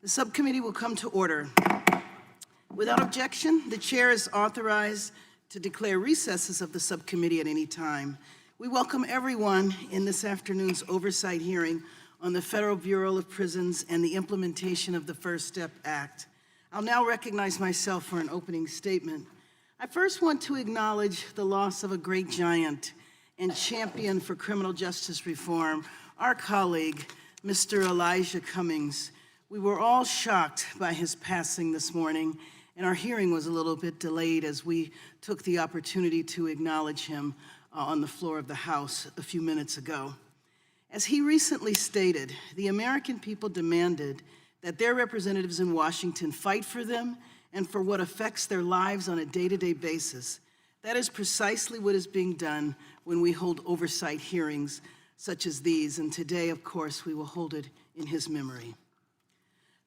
The subcommittee will come to order. Without objection, the chair is authorized to declare recesses of the subcommittee at any time. We welcome everyone in this afternoon's oversight hearing on the Federal Bureau of Prisons and the implementation of the First Step Act. I'll now recognize myself for an opening statement. I first want to acknowledge the loss of a great giant and champion for criminal justice reform, our colleague, Mr. Elijah Cummings. We were all shocked by his passing this morning, and our hearing was a little bit delayed as we took the opportunity to acknowledge him on the floor of the House a few minutes ago. As he recently stated, the American people demanded that their representatives in Washington fight for them and for what affects their lives on a day-to-day basis. That is precisely what is being done when we hold oversight hearings such as these, and today, of course, we will hold it in his memory.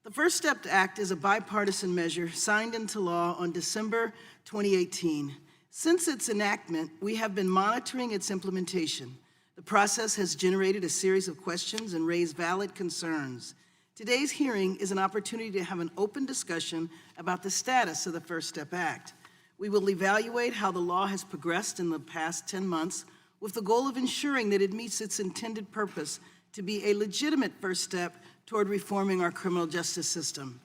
The First Step Act is a bipartisan measure signed into law on December 2018. Since its enactment, we have been monitoring its implementation. The process has generated a series of questions and raised valid concerns. Today's hearing is an opportunity to have an open discussion about the status of the First Step Act. We will evaluate how the law has progressed in the past 10 months with the goal of ensuring that it meets its intended purpose to be a legitimate first step toward reforming our criminal justice system.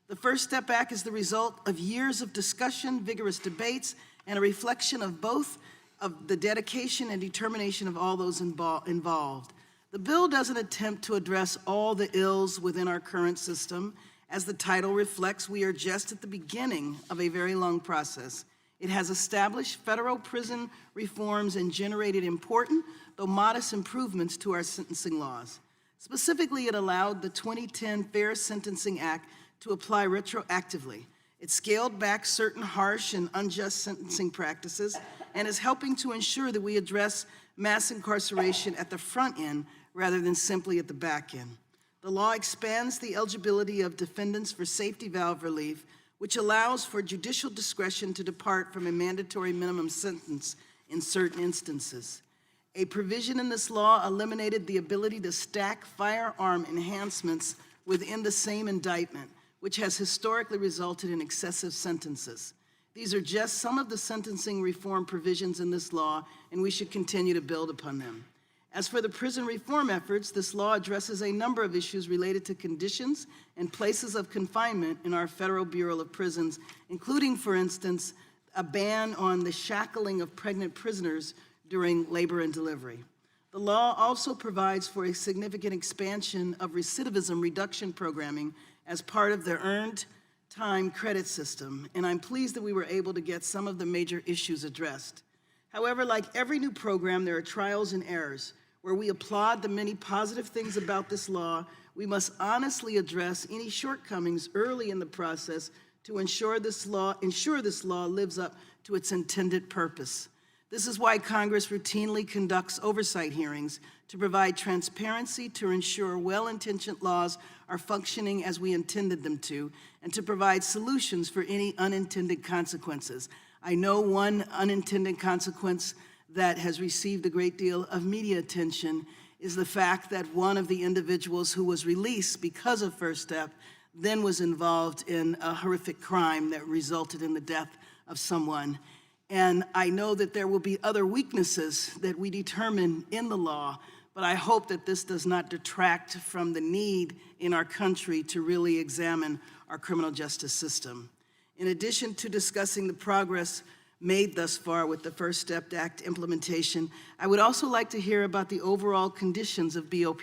The First Step Act is the result of years of discussion, vigorous debates, and a reflection of both of the dedication and determination of all those involved. The bill doesn't attempt to address all the ills within our current system. As the title reflects, we are just at the beginning of a very long process. It has established federal prison reforms and generated important, though modest, improvements to our sentencing laws. Specifically, it allowed the 2010 Fair Sentencing Act to apply retroactively. It scaled back certain harsh and unjust sentencing practices and is helping to ensure that we address mass incarceration at the front end rather than simply at the back end. The law expands the eligibility of defendants for safety valve relief, which allows for judicial discretion to depart from a mandatory minimum sentence in certain instances. A provision in this law eliminated the ability to stack firearm enhancements within the same indictment, which has historically resulted in excessive sentences. These are just some of the sentencing reform provisions in this law, and we should continue to build upon them. As for the prison reform efforts, this law addresses a number of issues related to conditions and places of confinement in our Federal Bureau of Prisons, including, for instance, a ban on the shackling of pregnant prisoners during labor and delivery. The law also provides for a significant expansion of recidivism reduction programming as part of the earned time credit system, and I'm pleased that we were able to get some of the major issues addressed. However, like every new program, there are trials and errors. Where we applaud the many positive things about this law, we must honestly address any shortcomings early in the process to ensure this law lives up to its intended purpose. This is why Congress routinely conducts oversight hearings to provide transparency, to ensure well-intentioned laws are functioning as we intended them to, and to provide solutions for any unintended consequences. I know one unintended consequence that has received a great deal of media attention is the fact that one of the individuals who was released because of First Step then was involved in a horrific crime that resulted in the death of someone. And I know that there will be other weaknesses that we determine in the law, but I hope that this does not detract from the need in our country to really examine our criminal justice system. In addition to discussing the progress made thus far with the First Step Act implementation, I would also like to hear about the overall conditions of BOP.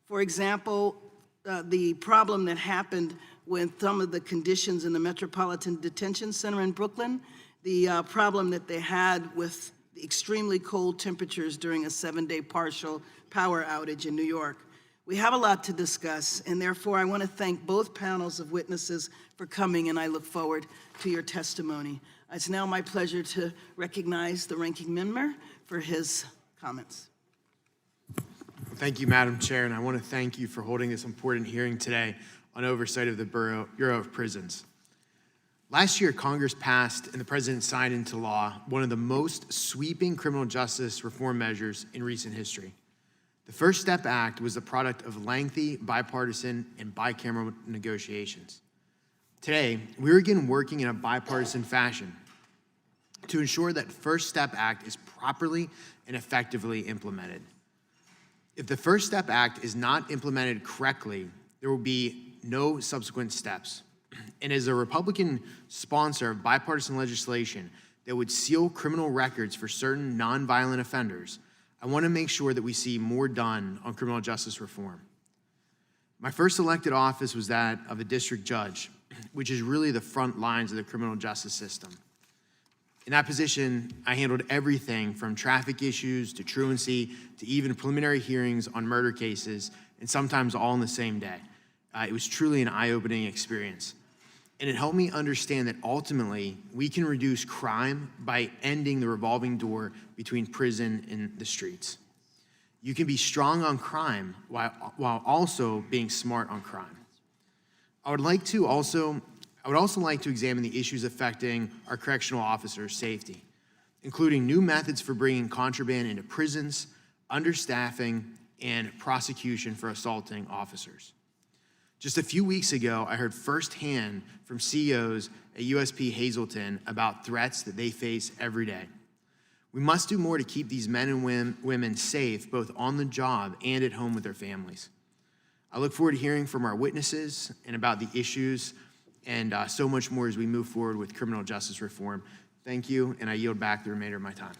For example, the problem that happened with some of the conditions in the Metropolitan Detention Center in Brooklyn, the problem that they had with the extremely cold temperatures during a 7-day partial power outage in New York. We have a lot to discuss, and therefore I want to thank both panels of witnesses for coming, and I look forward to your testimony. It's now my pleasure to recognize the ranking member for his comments. Thank you, Madam Chair, and I want to thank you for holding this important hearing today on oversight of the Bureau of Prisons. Last year, Congress passed and the President signed into law one of the most sweeping criminal justice reform measures in recent history. The First Step Act was the product of lengthy bipartisan and bicameral negotiations. Today, we're again working in a bipartisan fashion to ensure that First Step Act is properly and effectively implemented. If the First Step Act is not implemented correctly, there will be no subsequent steps. And as a Republican sponsor of bipartisan legislation that would seal criminal records for certain nonviolent offenders, I want to make sure that we see more done on criminal justice reform. My first elected office was that of a district judge, which is really the front lines of the criminal justice system. In that position, I handled everything from traffic issues to truancy to even preliminary hearings on murder cases, and sometimes all in the same day. It was truly an eye-opening experience. And it helped me understand that ultimately we can reduce crime by ending the revolving door between prison and the streets. You can be strong on crime while also being smart on crime. I would also like to examine the issues affecting our correctional officers' safety, including new methods for bringing contraband into prisons, understaffing, and prosecution for assaulting officers. Just a few weeks ago, I heard firsthand from CEOs at USP Hazleton about threats that they face every day. We must do more to keep these men and women safe, both on the job and at home with their families. I look forward to hearing from our witnesses and about the issues and so much more as we move forward with criminal justice reform. Thank you, and I yield back the remainder of my time.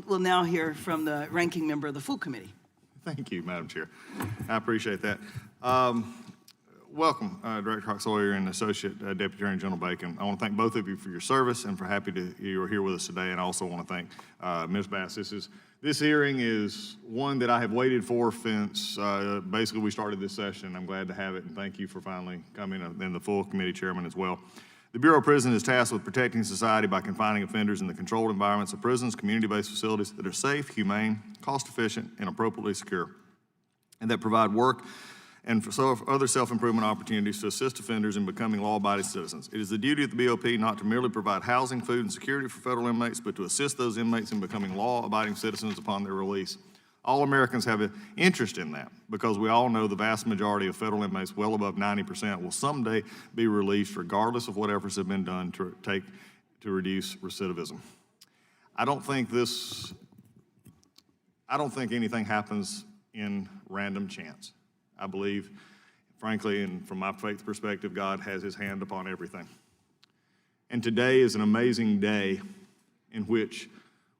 We'll now hear from the ranking member of the full committee. Thank you, Madam Chair. I appreciate that. Welcome, Director Cox-Sawyer and Associate Deputy Attorney General Bacon. I want to thank both of you for your service and for you are here with us today. And I also want to thank Ms. Bass. This hearing is one that I have waited for since basically we started this session. I'm glad to have it, and thank you for finally coming, and the full committee chairman as well. The Bureau of Prisons is tasked with protecting society by confining offenders in the controlled environments of prisons, community-based facilities that are safe, humane, cost-efficient, and appropriately secure, and that provide work and other self-improvement opportunities to assist offenders in becoming law-abiding citizens. It is the duty of the BOP not to merely provide housing, food, and security for federal inmates, but to assist those inmates in becoming law-abiding citizens upon their release. All Americans have an interest in that because we all know the vast majority of federal inmates, well above 90%, will someday be released regardless of what efforts have been done to reduce recidivism. I don't think anything happens in random chance. I believe, frankly, and from my faith perspective, God has his hand upon everything. And today is an amazing day in which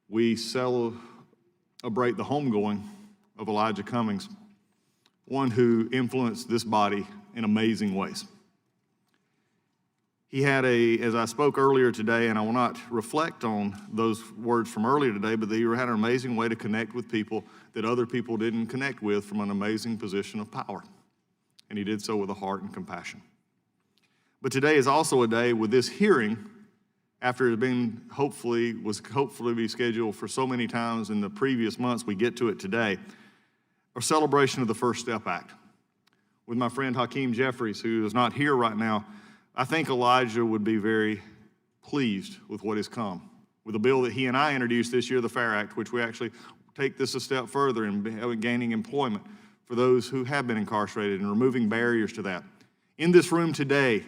we celebrate the homegoing of Elijah Cummings, one who influenced this body in amazing ways. He had as I spoke earlier today, and I will not reflect on those words from earlier today, but he had an amazing way to connect with people that other people didn't connect with from an amazing position of power. And he did so with a heart and compassion. But today is also a day with this hearing, after it had been hopefully be scheduled for so many times in the previous months, we get to it today, a celebration of the First Step Act. With my friend Hakeem Jeffries, who is not here right now, I think Elijah would be very pleased with what has come. With a bill that he and I introduced this year, the FAIR Act, which we actually take this a step further in gaining employment for those who have been incarcerated and removing barriers to that. In this room today,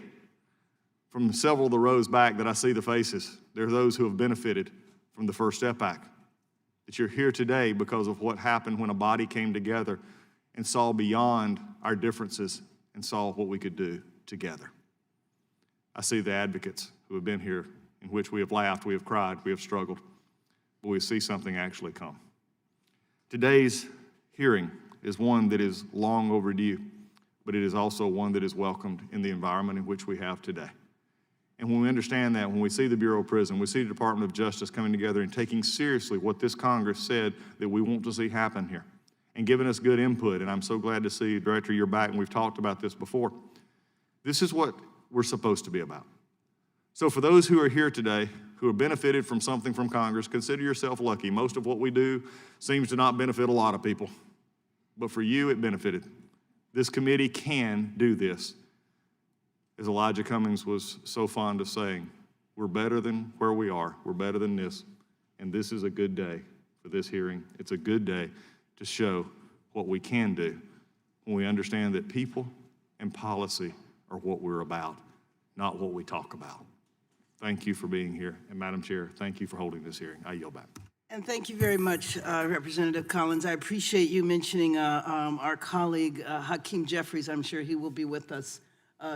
from several of the rows back that I see the faces, there are those who have benefited from the First Step Act. That you're here today because of what happened when a body came together and saw beyond our differences and saw what we could do together. I see the advocates who have been here, in which we have laughed, we have cried, we have struggled, but we see something actually come. Today's hearing is one that is long overdue, but it is also one that is welcomed in the environment in which we have today. And when we understand that, when we see the Bureau of Prison, we see the Department of Justice coming together and taking seriously what this Congress said that we want to see happen here and giving us good input, and I'm so glad to see, Director, you're back, and we've talked about this before. This is what we're supposed to be about. So for those who are here today, who have benefited from something from Congress, consider yourself lucky. Most of what we do seems to not benefit a lot of people. but for you, it benefited. This committee can do this. As Elijah Cummings was so fond of saying, we're better than where we are. We're better than this. And this is a good day for this hearing. It's a good day to show what we can do when we understand that people and policy are what we're about, not what we talk about. Thank you for being here. And Madam Chair, thank you for holding this hearing. I yield back. And thank you very much, Representative Collins. I appreciate you mentioning our colleague, Hakeem Jeffries. I'm sure he will be with us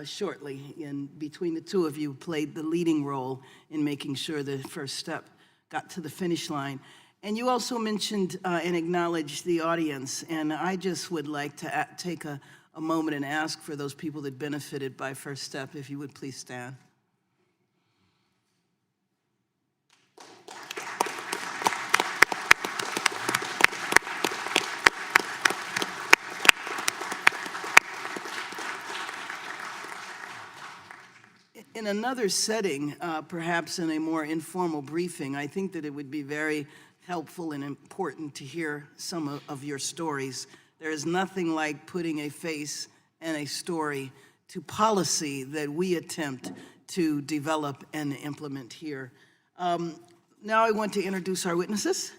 shortly. And between the two of you, played the leading role in making sure the first step got to the finish line. And you also mentioned and acknowledged the audience. And I just would like to take a moment and ask for those people that benefited by First Step, if you would please stand. In another setting, perhaps in a more informal briefing, I think that it would be very helpful and important to hear some of your stories. There is nothing like putting a face and a story to policy that we attempt to develop and implement here. Now I want to introduce our witnesses.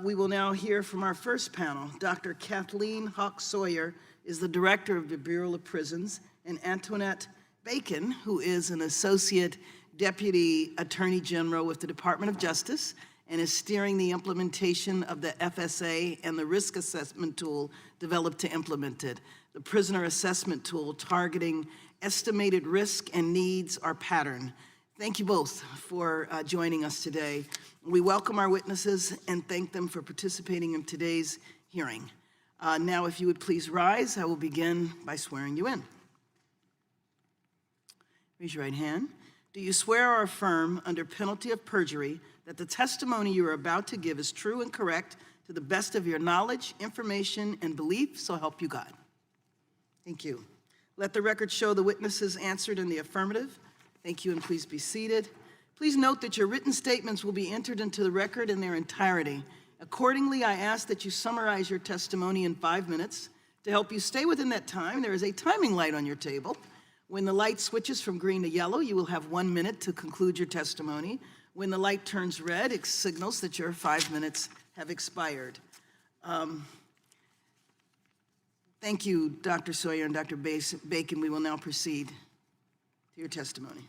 We will now hear from our first panel. Dr. Kathleen Hawk-Sawyer is the Director of the Bureau of Prisons, and Antoinette Bacon, who is an Associate Deputy Attorney General with the Department of Justice and is steering the implementation of the FSA and the risk assessment tool developed to implement it. The prisoner assessment tool targeting estimated risk and needs or pattern. Thank you both for joining us today. We welcome our witnesses and thank them for participating in today's hearing. Now, if you would please rise, I will begin by swearing you in. Raise your right hand. Do you swear or affirm under penalty of perjury that the testimony you are about to give is true and correct to the best of your knowledge, information, and belief, so help you God? Thank you. Let the record show the witnesses answered in the affirmative. Thank you, and please be seated. Please note that your written statements will be entered into the record in their entirety. Accordingly, I ask that you summarize your testimony in 5 minutes. To help you stay within that time, there is a timing light on your table. When the light switches from green to yellow, you will have 1 minute to conclude your testimony. When the light turns red, it signals that your 5 minutes have expired. Thank you, Dr. Sawyer and Dr. Bacon. We will now proceed to your testimony.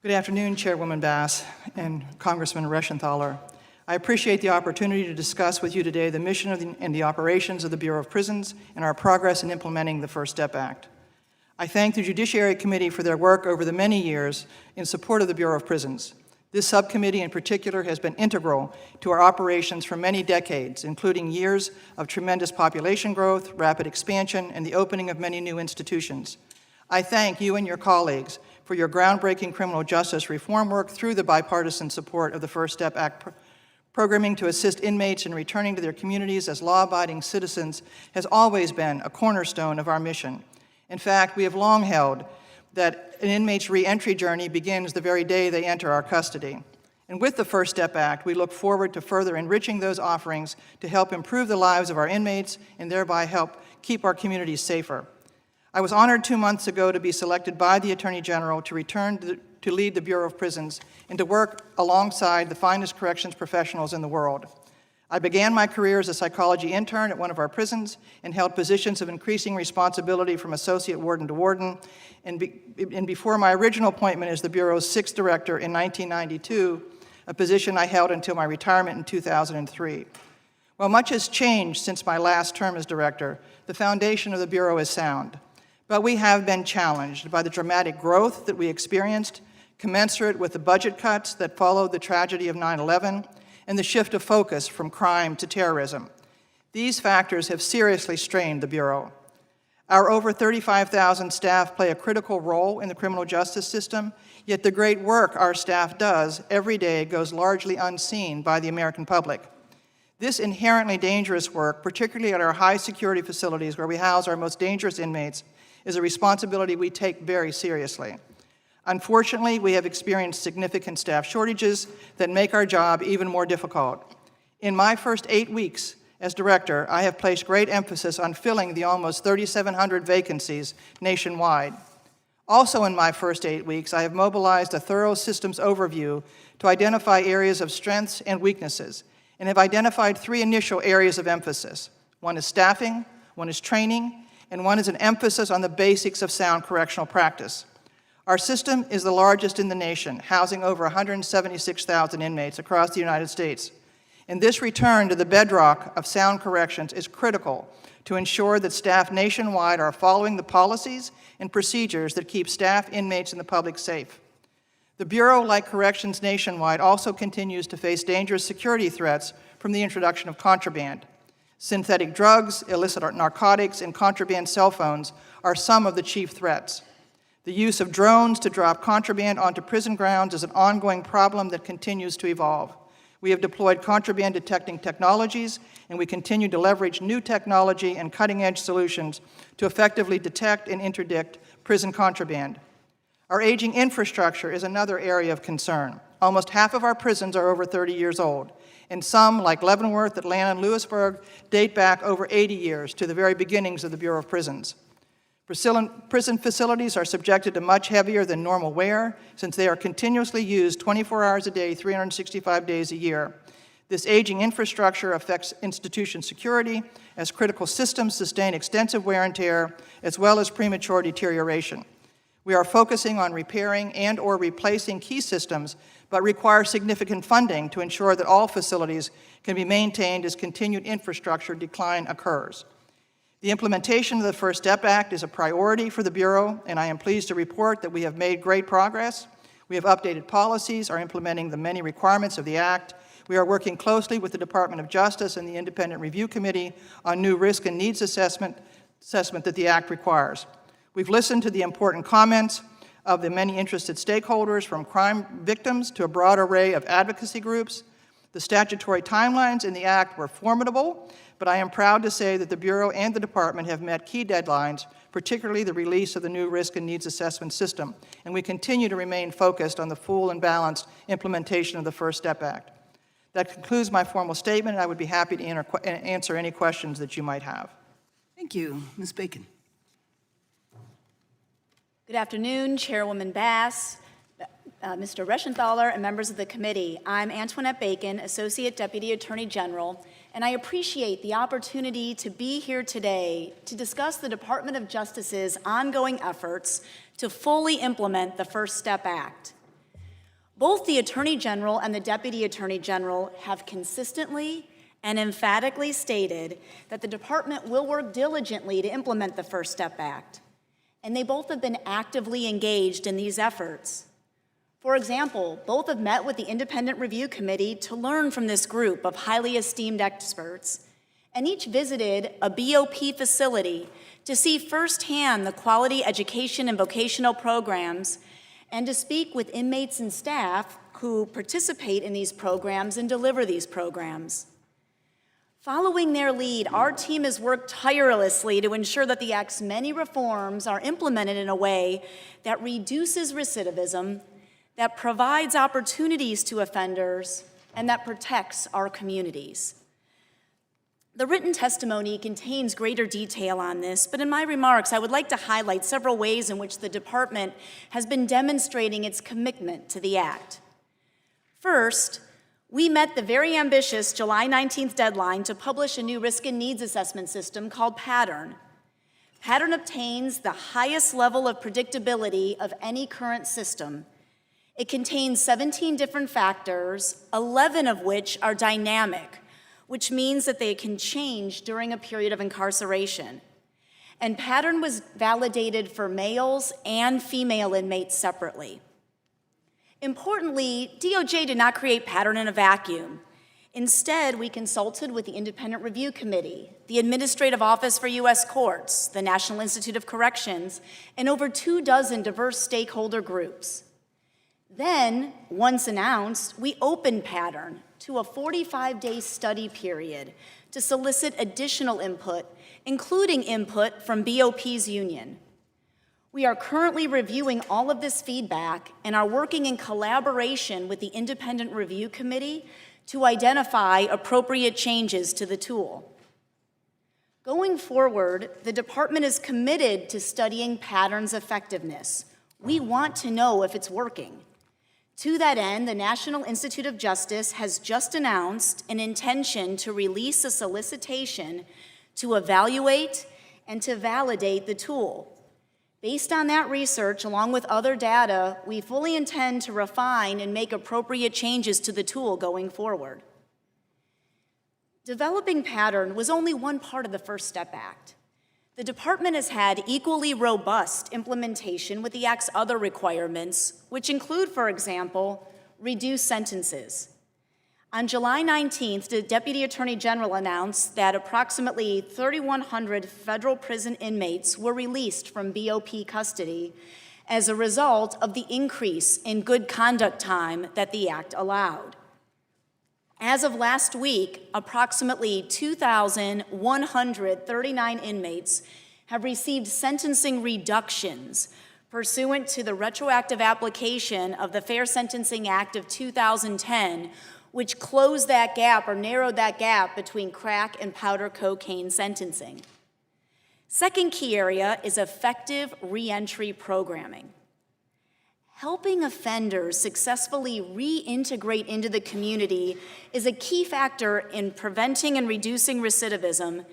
Good afternoon, Chairwoman Bass and Congressman Reschenthaler. I appreciate the opportunity to discuss with you today the mission and the operations of the Bureau of Prisons and our progress in implementing the First Step Act. I thank the Judiciary Committee for their work over the many years in support of the Bureau of Prisons. This subcommittee in particular has been integral to our operations for many decades, including years of tremendous population growth, rapid expansion, and the opening of many new institutions. I thank you and your colleagues for your groundbreaking criminal justice reform work through the bipartisan support of the First Step Act. Programming to assist inmates in returning to their communities as law-abiding citizens has always been a cornerstone of our mission. In fact, we have long held that an inmate's re-entry journey begins the very day they enter our custody. And with the First Step Act, we look forward to further enriching those offerings to help improve the lives of our inmates and thereby help keep our communities safer. I was honored 2 months ago to be selected by the Attorney General to return to lead the Bureau of Prisons and to work alongside the finest corrections professionals in the world. I began my career as a psychology intern at one of our prisons and held positions of increasing responsibility from associate warden to warden. And before my original appointment as the Bureau's 6th director in 1992, a position I held until my retirement in 2003. While much has changed since my last term as director, the foundation of the Bureau is sound. But we have been challenged by the dramatic growth that we experienced, commensurate with the budget cuts that followed the tragedy of 9/11, and the shift of focus from crime to terrorism. These factors have seriously strained the Bureau. Our over 35,000 staff play a critical role in the criminal justice system, yet the great work our staff does every day goes largely unseen by the American public. This inherently dangerous work, particularly at our high-security facilities where we house our most dangerous inmates, is a responsibility we take very seriously. Unfortunately, we have experienced significant staff shortages that make our job even more difficult. In my first 8 weeks As director, I have placed great emphasis on filling the almost 3,700 vacancies nationwide. Also in my first 8 weeks, I have mobilized a thorough systems overview to identify areas of strengths and weaknesses, and have identified 3 initial areas of emphasis. One is staffing, one is training, and one is an emphasis on the basics of sound correctional practice. Our system is the largest in the nation, housing over 176,000 inmates across the United States. And this return to the bedrock of sound corrections is critical to ensure that staff nationwide are following the policies and procedures that keep staff, inmates, and the public safe. The Bureau, like corrections nationwide, also continues to face dangerous security threats from the introduction of contraband. Synthetic drugs, illicit narcotics, and contraband cell phones are some of the chief threats. The use of drones to drop contraband onto prison grounds is an ongoing problem that continues to evolve. We have deployed contraband detecting technologies, and we continue to leverage new technology and cutting-edge solutions to effectively detect and interdict prison contraband. Our aging infrastructure is another area of concern. Almost half of our prisons are over 30 years old, and some, like Leavenworth, Atlanta, and Lewisburg, date back over 80 years to the very beginnings of the Bureau of Prisons. Prison facilities are subjected to much heavier than normal wear, since they are continuously used 24 hours a day, 365 days a year. This aging infrastructure affects institution security, as critical systems sustain extensive wear and tear, as well as premature deterioration. We are focusing on repairing and/or replacing key systems, but require significant funding to ensure that all facilities can be maintained as continued infrastructure decline occurs. The implementation of the First Step Act is a priority for the Bureau, and I am pleased to report that we have made great progress. We have updated policies, are implementing the many requirements of the Act. We are working closely with the Department of Justice and the Independent Review Committee on new risk and needs assessment that the Act requires. We've listened to the important comments of the many interested stakeholders, from crime victims to a broad array of advocacy groups. The statutory timelines in the Act were formidable, but I am proud to say that the Bureau and the Department have met key deadlines, particularly the release of the new risk and needs assessment system, and we continue to remain focused on the full and balanced implementation of the First Step Act. That concludes my formal statement, and I would be happy to answer any questions that you might have. Thank you. Ms. Bacon. Good afternoon, Chairwoman Bass, Mr. Reschenthaler, and members of the committee. I'm Antoinette Bacon, Associate Deputy Attorney General, and I appreciate the opportunity to be here today to discuss the Department of Justice's ongoing efforts to fully implement the First Step Act. Both the Attorney General and the Deputy Attorney General have consistently and emphatically stated that the Department will work diligently to implement the First Step Act, and they both have been actively engaged in these efforts. For example, both have met with the Independent Review Committee to learn from this group of highly esteemed experts, and each visited a BOP facility to see firsthand the quality education and vocational programs, and to speak with inmates and staff who participate in these programs and deliver these programs. Following their lead, our team has worked tirelessly to ensure that the Act's many reforms are implemented in a way that reduces recidivism, that provides opportunities to offenders, and that protects our communities. The written testimony contains greater detail on this, but in my remarks, I would like to highlight several ways in which the Department has been demonstrating its commitment to the Act. First, we met the very ambitious July 19th deadline to publish a new risk and needs assessment system called Pattern. Pattern obtains the highest level of predictability of any current system. It contains 17 different factors, 11 of which are dynamic, which means that they can change during a period of incarceration. And Pattern was validated for males and female inmates separately. Importantly, DOJ did not create Pattern in a vacuum. Instead, we consulted with the Independent Review Committee, the Administrative Office for U.S. Courts, the National Institute of Corrections, and over 24 diverse stakeholder groups. Then, once announced, we opened Pattern to a 45-day study period to solicit additional input, including input from BOP's union. We are currently reviewing all of this feedback and are working in collaboration with the Independent Review Committee to identify appropriate changes to the tool. Going forward, the department is committed to studying patterns' effectiveness. We want to know if it's working. To that end, the National Institute of Justice has just announced an intention to release a solicitation to evaluate and to validate the tool. Based on that research, along with other data, we fully intend to refine and make appropriate changes to the tool going forward. Developing pattern was only one part of the First Step Act. The department has had equally robust implementation with the Act's other requirements, which include, for example, reduced sentences. On July 19th, the Deputy Attorney General announced that approximately 3,100 federal prison inmates were released from BOP custody as a result of the increase in good conduct time that the Act allowed. As of last week, approximately 2,139 inmates have received sentencing reductions pursuant to the retroactive application of the Fair Sentencing Act of 2010, which closed that gap or narrowed that gap between crack and powder cocaine sentencing. Second key area is effective reentry programming. Helping offenders successfully reintegrate into the community is a key factor in preventing and reducing recidivism,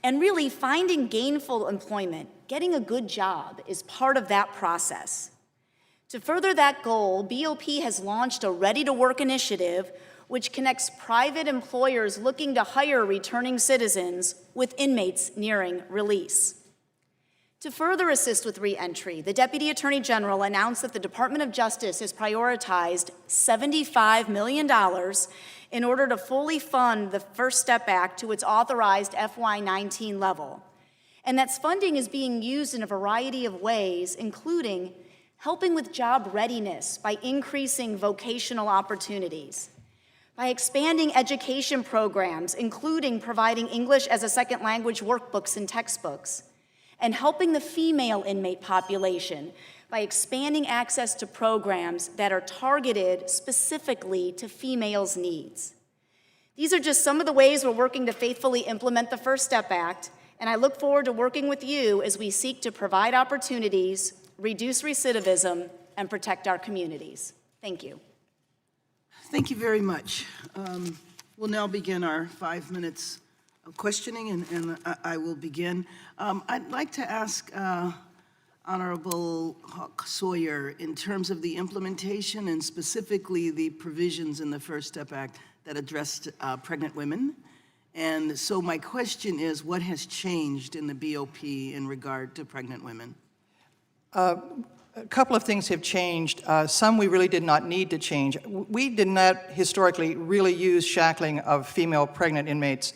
and really finding gainful employment, getting a good job, is part of that process. To further that goal, BOP has launched a Ready to Work initiative which connects private employers looking to hire returning citizens with inmates nearing release. To further assist with reentry, the Deputy Attorney General announced that the Department of Justice has prioritized $75 million in order to fully fund the First Step Act to its authorized FY19 level. And that funding is being used in a variety of ways, including helping with job readiness by increasing vocational opportunities, by expanding education programs, including providing English as a second language workbooks and textbooks, and helping the female inmate population by expanding access to programs that are targeted specifically to females' needs. These are just some of the ways we're working to faithfully implement the First Step Act, and I look forward to working with you as we seek to provide opportunities, reduce recidivism, and protect our communities. Thank you. Thank you very much. We'll now begin our 5 minutes of questioning, and I will begin. I'd like to ask Honorable Hawk Sawyer, in terms of the implementation and specifically the provisions in the First Step Act that addressed pregnant women. And so my question is, what has changed in the BOP in regard to pregnant women? A couple of things have changed. Some we really did not need to change. We did not historically really use shackling of female pregnant inmates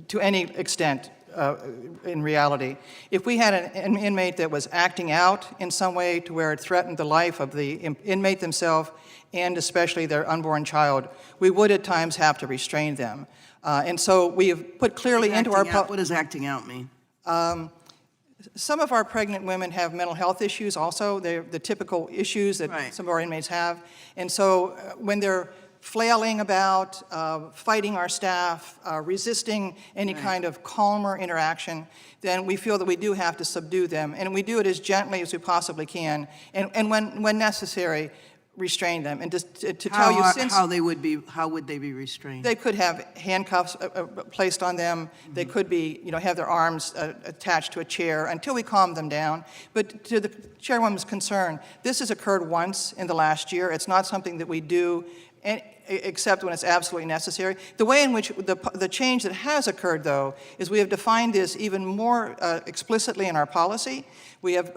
to any extent in reality. If we had an inmate that was acting out in some way to where it threatened the life of the inmate themselves and especially their unborn child, we would at times have to restrain them. And so we have put clearly into our... What does acting out mean? Some of our pregnant women have mental health issues also. They're the typical issues that Right. some of our inmates have. And so when they're flailing about, fighting our staff, resisting any Right. kind of calmer interaction, then we feel that we do have to subdue them. And we do it as gently as we possibly can. And when necessary, restrain them. And just to tell you, since how would they be restrained? they could have handcuffs placed on them. They could be, have their arms attached to a chair until we calm them down. But to the chairwoman's concern, this has occurred once in the last year. It's not something that we do except when it's absolutely necessary. The way in which the change that has occurred, though, is we have defined this even more explicitly in our policy. We have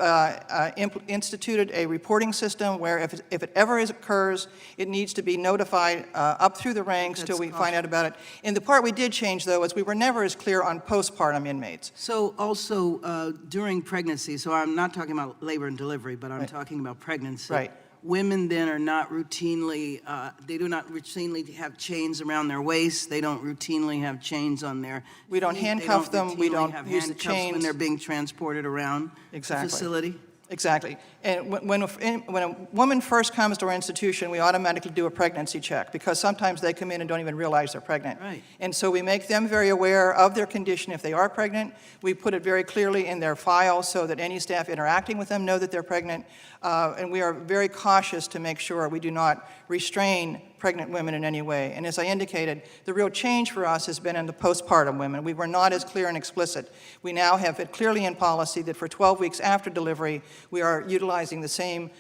instituted a reporting system where if it ever occurs, it needs to be notified up through the ranks till we find out about it. And the part we did change, though, is we were never as clear on postpartum inmates. So also during pregnancy, so I'm not talking about labor and delivery, but I'm talking about pregnancy. Right. Women then are not routinely, they do not routinely have chains around their waist. They don't routinely have chains on their We don't feet. handcuff them. We don't have use the handcuffs when chains. they're being transported around the Exactly. facility. Exactly. And when a woman first comes to our institution, we automatically do a pregnancy check because sometimes they come in and don't even realize they're pregnant. Right. And so we make them very aware of their condition if they are pregnant. We put it very clearly in their file so that any staff interacting with them know that they're pregnant. And we are very cautious to make sure we do not restrain pregnant women in any way. And as I indicated, the real change for us has been in the postpartum women. We were not as clear and explicit. We now have it clearly in policy that for 12 weeks after delivery, we are utilizing the same,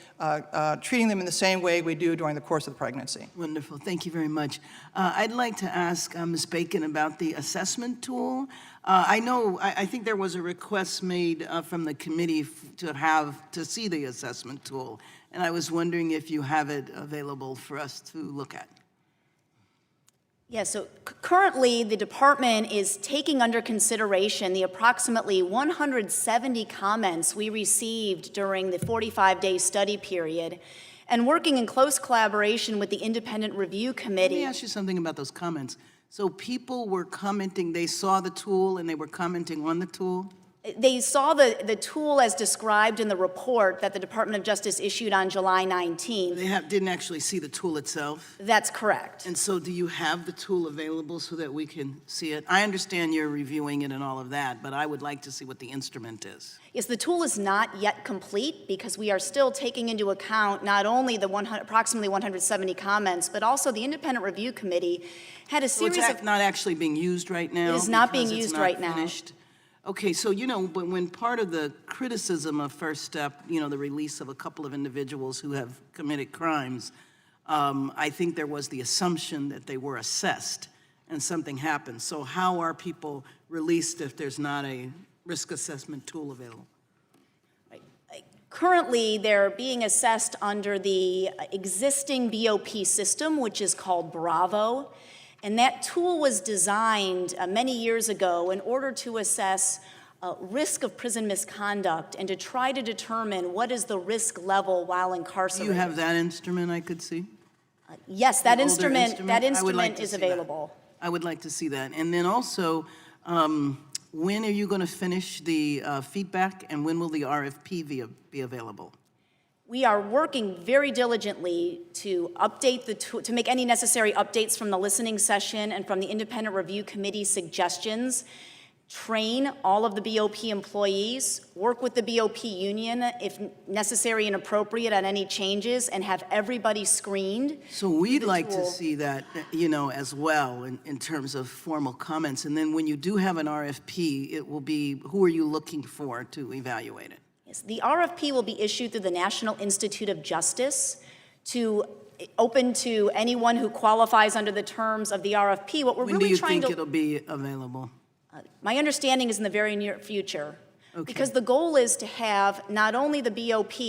treating them in the same way we do during the course of the pregnancy. Wonderful, thank you very much. I'd like to ask Ms. Bacon about the assessment tool. I think there was a request made from the committee to see the assessment tool, and I was wondering if you have it available for us to look at. Yeah, so currently the department is taking under consideration the approximately 170 comments we received during the 45-day study period and working in close collaboration with the Independent Review Let me Committee. ask you something about those comments. So people were commenting, they saw the tool and they were commenting on the tool? They saw the tool as described in the report that the Department of Justice issued on July 19th. They didn't actually see the tool itself? That's correct. And so do you have the tool available so that we can see it? I understand you're reviewing it and all of that, but I would like to see what the instrument is. Yes, the tool is not yet complete because we are still taking into account not only the approximately 170 comments, but also the Independent Review Committee had a So series it's not actually being used right now? It is not because being it's used not right now. finished? Okay, so, but when part of the criticism of First Step, the release of a couple of individuals who have committed crimes, I think there was the assumption that they were assessed and something happened. So how are people released if there's not a risk assessment tool available? Currently, they're being assessed under the existing BOP system, which is called Bravo. And that tool was designed many years ago in order to assess risk of prison misconduct and to try to determine what is the risk level while Do incarcerated. you have that instrument I could see? Yes, that The older instrument I would like to is see that. available. I would like to see that. And then also, when are you going to finish the feedback, and when will the RFP be available? We are working very diligently to update the tool, to make any necessary updates from the listening session and from the Independent Review Committee suggestions, train all of the BOP employees, work with the BOP union if necessary and appropriate on any changes, and have everybody screened. So we'd the like to tool. see that, as well in terms of formal comments. And then when you do have an RFP, it will be, who are you looking for to evaluate it? Yes, the RFP will be issued through the National Institute of Justice open to anyone who qualifies under the terms of the RFP. What we're When do really you trying think to it'll be available? My understanding is in the very near future. Okay. Because the goal is to have not only the BOP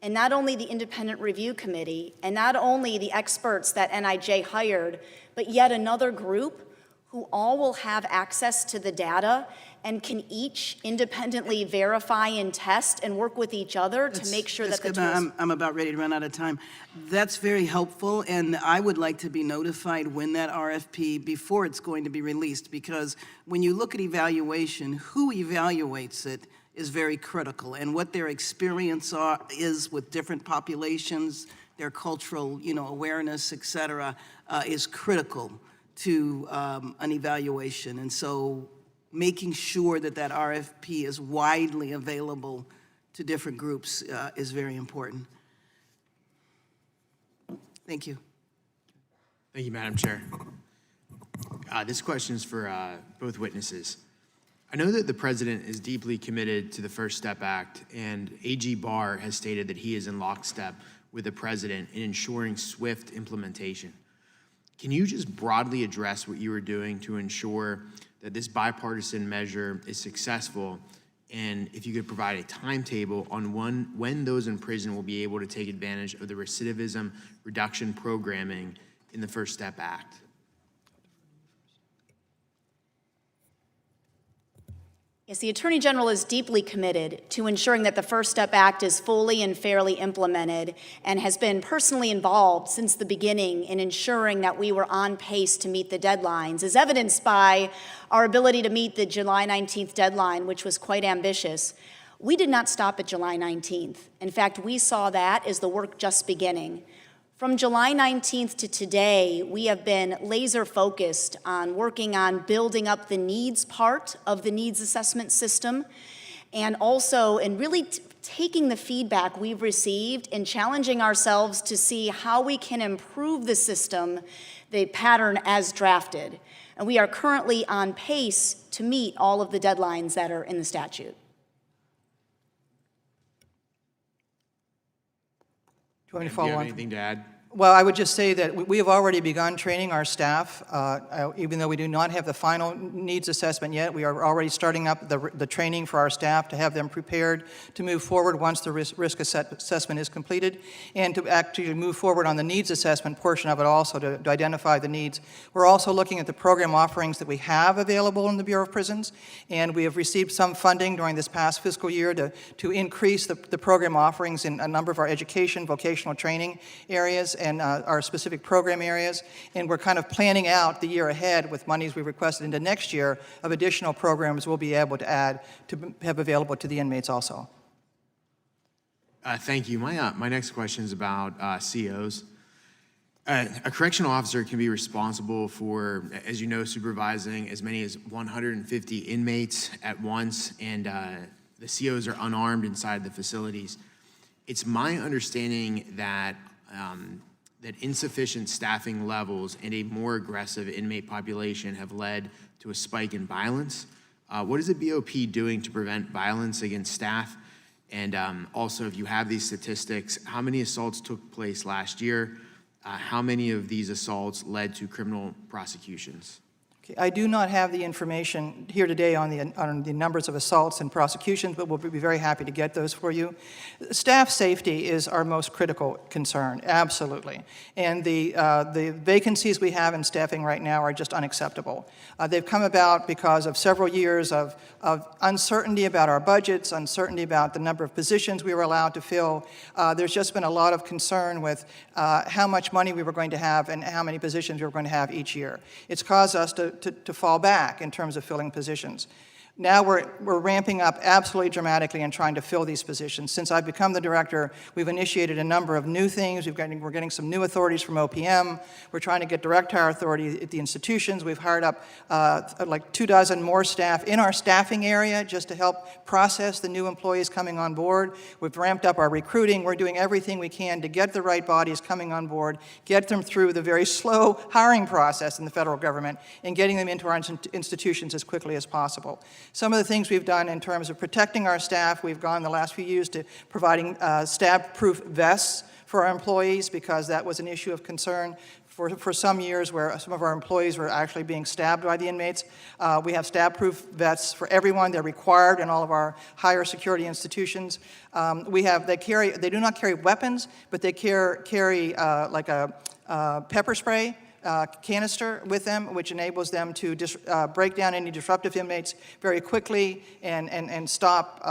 and not only the Independent Review Committee and not only the experts that NIJ hired, but yet another group who all will have access to the data and can each independently verify and test and work with each other to make sure that the That's good. tools... I'm about ready to run out of time. That's very helpful, and I would like to be notified when that RFP, before it's going to be released, because when you look at evaluation, who evaluates it is very critical, and what their experience is with different populations, their cultural, awareness, et cetera, is critical to an evaluation. And so making sure that that RFP is widely available to different groups is very important. Thank you. Thank you, Madam Chair. This question is for both witnesses. I know that the President is deeply committed to the First Step Act, and AG Barr has stated that he is in lockstep with the President in ensuring swift implementation. Can you just broadly address what you are doing to ensure that this bipartisan measure is successful, and if you could provide a timetable on when those in prison will be able to take advantage of the recidivism reduction programming in the First Step Act? Yes, the Attorney General is deeply committed to ensuring that the First Step Act is fully and fairly implemented and has been personally involved since the beginning in ensuring that we were on pace to meet the deadlines, as evidenced by our ability to meet the July 19th deadline, which was quite ambitious. We did not stop at July 19th. In fact, we saw that as the work just beginning. From July 19th to today, we have been laser focused on working on building up the needs part of the needs assessment system, and also in really taking the feedback we've received and challenging ourselves to see how we can improve the system, the pattern as drafted. And we are currently on pace to meet all of the deadlines that are in the statute. Do you want me to Do follow you have on? anything to add? Well, I would just say that we have already begun training our staff. Even though we do not have the final needs assessment yet, we are already starting up the training for our staff to have them prepared to move forward once the risk assessment is completed, and to actually move forward on the needs assessment portion of it also to identify the needs. We're also looking at the program offerings that we have available in the Bureau of Prisons, and we have received some funding during this past fiscal year to increase the program offerings in a number of our education, vocational training areas, and our specific program areas, and we're kind of planning out the year ahead with monies we requested into next year of additional programs we'll be able to add to have available to the inmates also. Thank you. My next question is about COs. A correctional officer can be responsible for, as you know, supervising as many as 150 inmates at once, and the COs are unarmed inside the facilities. It's my understanding that that insufficient staffing levels and a more aggressive inmate population have led to a spike in violence. What is the BOP doing to prevent violence against staff? And also, if you have these statistics, how many assaults took place last year? How many of these assaults led to criminal prosecutions? Okay, I do not have the information here today on the numbers of assaults and prosecutions, but we'll be very happy to get those for you. Staff safety is our most critical concern, absolutely. And the vacancies we have in staffing right now are just unacceptable. They've come about because of several years of uncertainty about our budgets, uncertainty about the number of positions we were allowed to fill. There's just been a lot of concern with how much money we were going to have and how many positions we were going to have each year. It's caused us to fall back in terms of filling positions. Now we're ramping up absolutely dramatically and trying to fill these positions. Since I've become the director, we've initiated a number of new things. We're getting some new authorities from OPM. We're trying to get direct hire authority at the institutions. We've hired up like 24 more staff in our staffing area just to help process the new employees coming on board. We've ramped up our recruiting. We're doing everything we can to get the right bodies coming on board, get them through the very slow hiring process in the federal government, and getting them into our institutions as quickly as possible. Some of the things we've done in terms of protecting our staff, we've gone the last few years to providing stab-proof vests for our employees because that was an issue of concern for some years where some of our employees were actually being stabbed by the inmates. We have stab-proof vests for everyone. They're required in all of our higher security institutions. They do not carry weapons, but they carry like a pepper spray canister with them, which enables them to break down any disruptive inmates very quickly and stop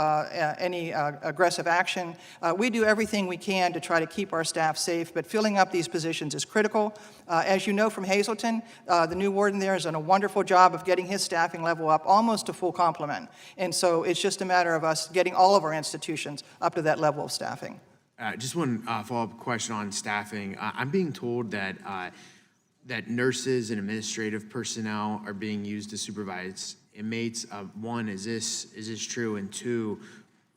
any aggressive action. We do everything we can to try to keep our staff safe, but filling up these positions is critical. As you know from Hazleton, the new warden there has done a wonderful job of getting his staffing level up almost to full complement. And so it's just a matter of us getting all of our institutions up to that level of staffing. Just one follow-up question on staffing. I'm being told that that nurses and administrative personnel are being used to supervise inmates. One, is this true? And two,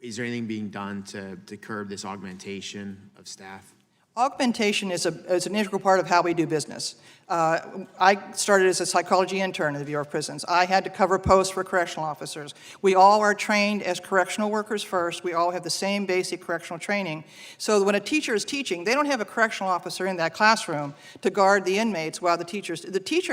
is there anything being done to curb this augmentation of staff? Augmentation is an integral part of how we do business. I started as a psychology intern in the Bureau of Prisons. I had to cover posts for correctional officers. We all are trained as correctional workers first. We all have the same basic correctional training. So when a teacher is teaching, they don't have a correctional officer in that classroom to guard the inmates while the teacher